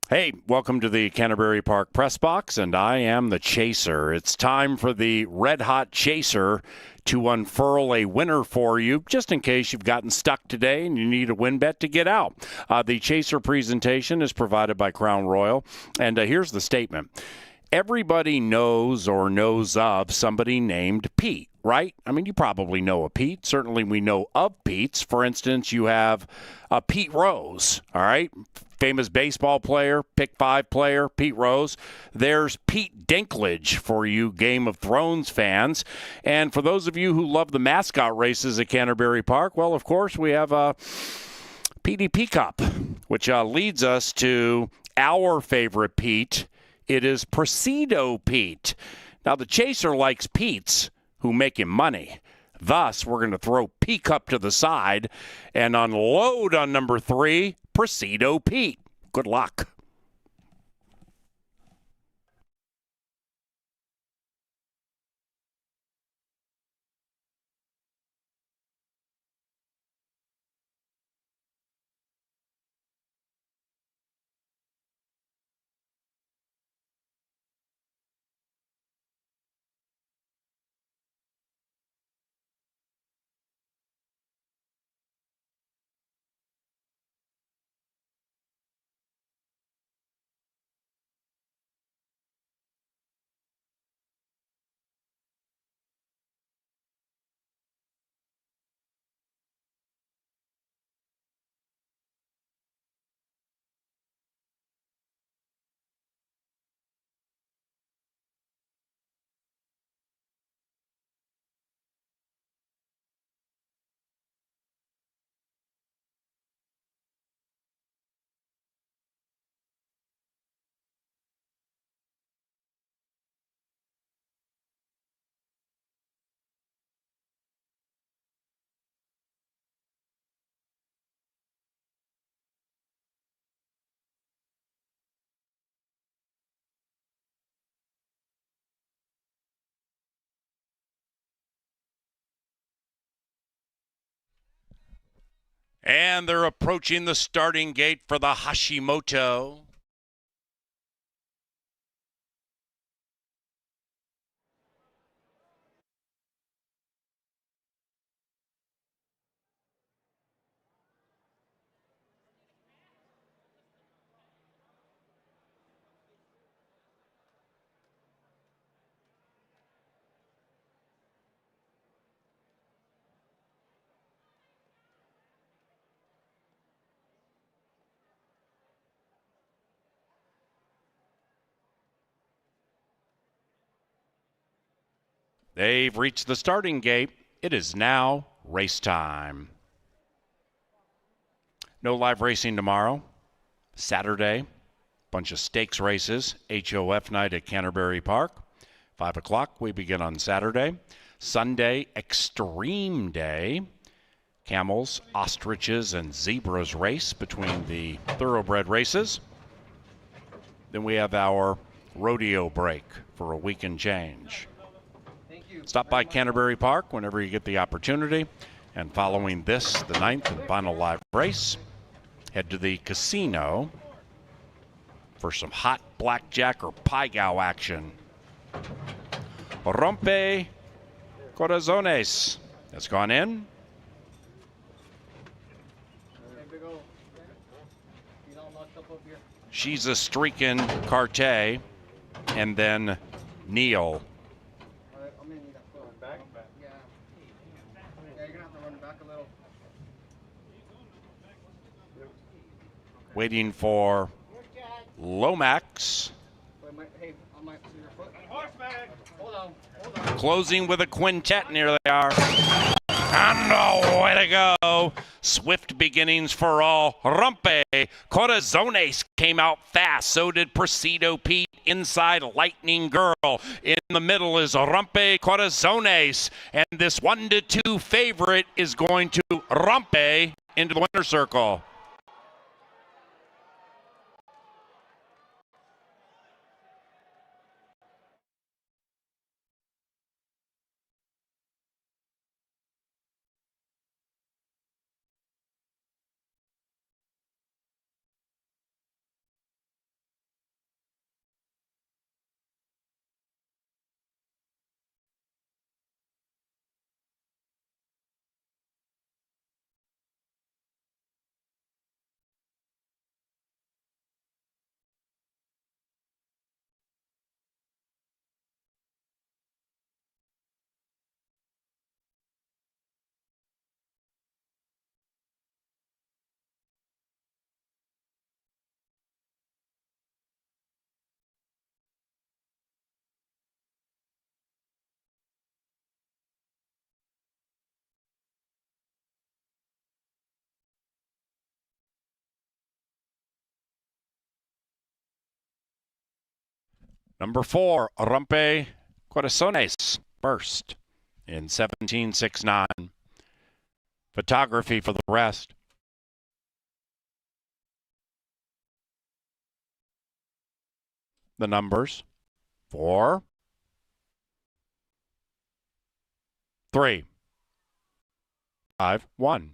Hey, welcome to the Canterbury Park Press Box, and I am the Chaser. It's time for the Red Hot Chaser to unfurl a winner for you, just in case you've gotten stuck today and you need a win bet to get out. The Chaser presentation is provided by Crown Royal, and here's the statement. Everybody knows or knows of somebody named Pete, right? I mean, you probably know a Pete. Certainly we know of Pete's. For instance, you have Pete Rose, all right? Famous baseball player, pick 5 player, Pete Rose. There's Pete Dinklage for you Game of Thrones fans. And for those of you who love the mascot races at Canterbury Park, well, of course, we have PDP Cup, which leads us to our favorite Pete. It is Presido Pete. Now, the Chaser likes Petes who make him money. Thus, we're going to throw P Cup to the side and unload on number 3, Presido Pete. Good luck. And they're approaching the starting gate for the Hashimoto. They've reached the starting gate. It is now race time. No live racing tomorrow. Saturday, bunch of stakes races. HOF night at Canterbury Park. 5 o'clock, we begin on Saturday. Sunday, Extreme Day. Camels, ostriches, and zebras race between the thoroughbred races. Then we have our rodeo break for a weekend change. Stop by Canterbury Park whenever you get the opportunity. And following this, the 9th and final live race, head to the casino for some hot blackjack or pie-gow action. Rompe Corazones has gone in. She's a streaking Carte, and then Neil. Waiting for Lomax. Closing with a quintet, and here they are. And way to go. Swift beginnings for all. Rompe Corazones came out fast. So did Presido Pete. Inside, Lightning Girl. In the middle is Rompe Corazones. And this 1-2 favorite is going to Rompe into the winner's circle. Number 4, Rompe Corazones first. in 17.69. Photography for the rest. The numbers: 4, 3, 5, 1.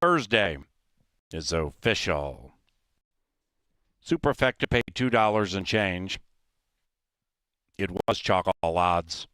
Thursday is official. Super effective paid $2 and change. It was chalk all odds.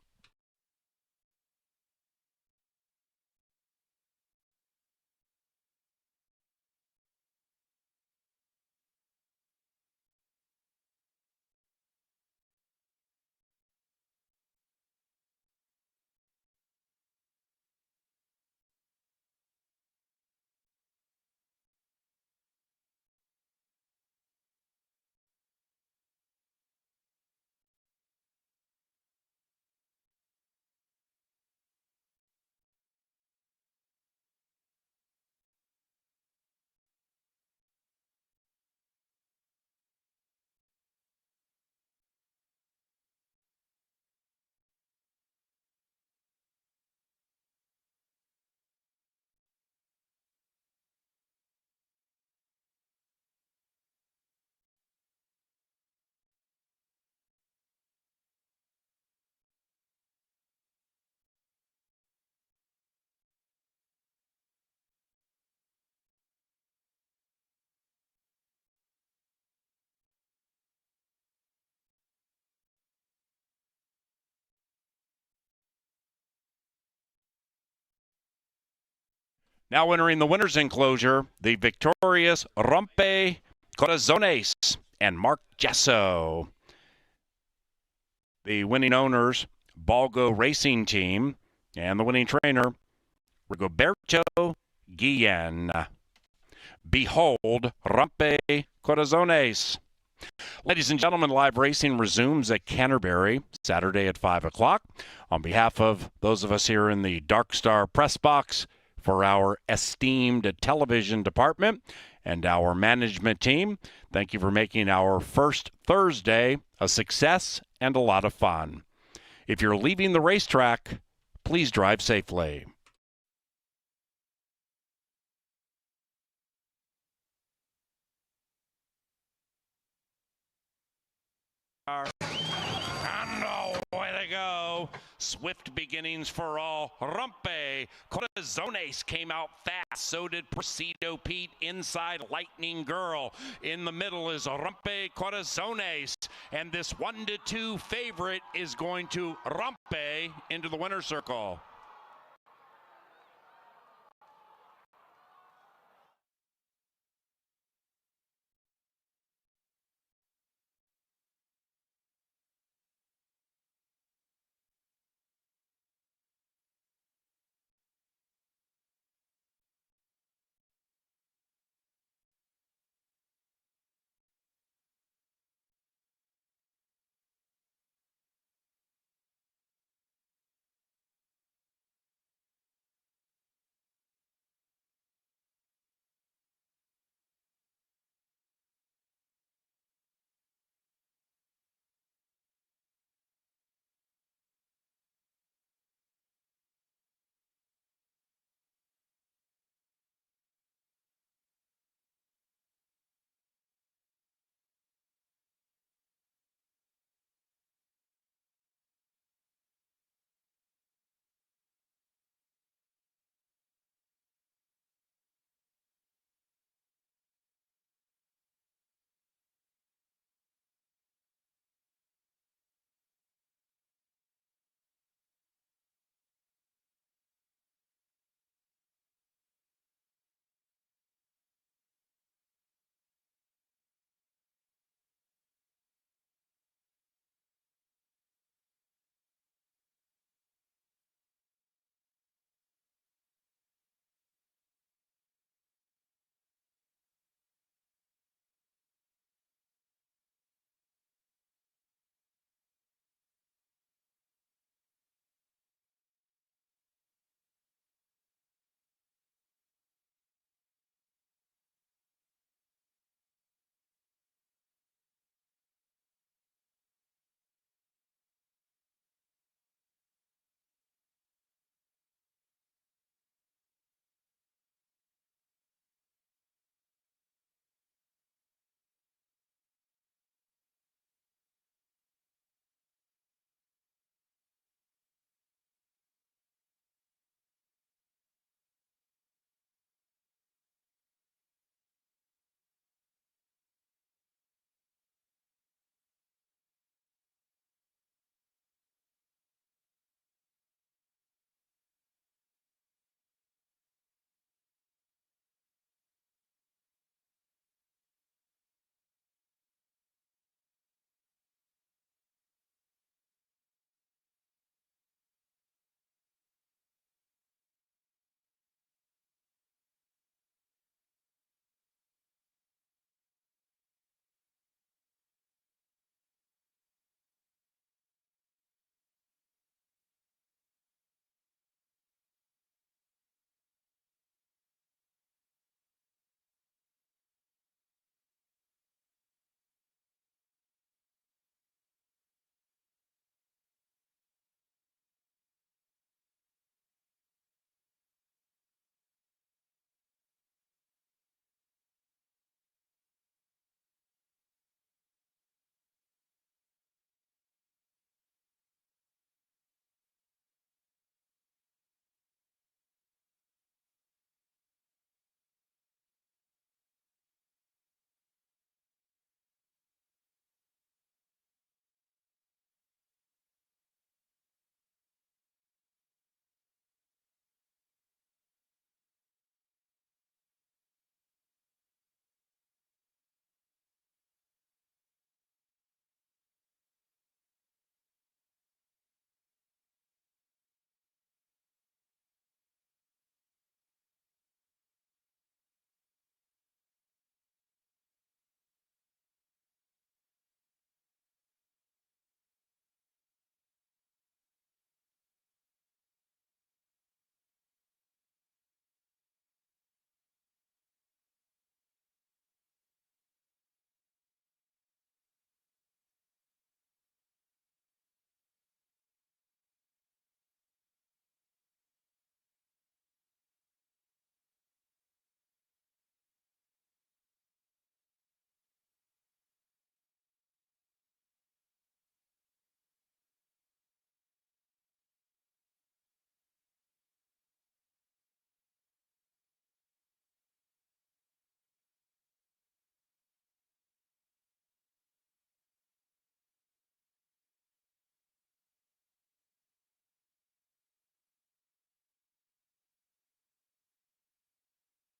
Now entering the winner's enclosure, the victorious Rompe Corazones and Mark Gesso. The winning owners, Balgo Racing Team, and the winning trainer, Rigoberto Guillen. Behold, Rompe Corazones. Ladies and gentlemen, live racing resumes at Canterbury Saturday at 5 o'clock. On behalf of those of us here in the Dark Star press box, for our esteemed television department and our management team, thank you for making our first Thursday a success and a lot of fun. If you're leaving the racetrack, please drive safely. And away they go. Swift beginnings for all. Rompe Corazones came out fast. So did Presido Pete inside Lightning Girl. In the middle is Rompe Corazones. And this 1-2 favorite is going to Rompe into the winner's circle.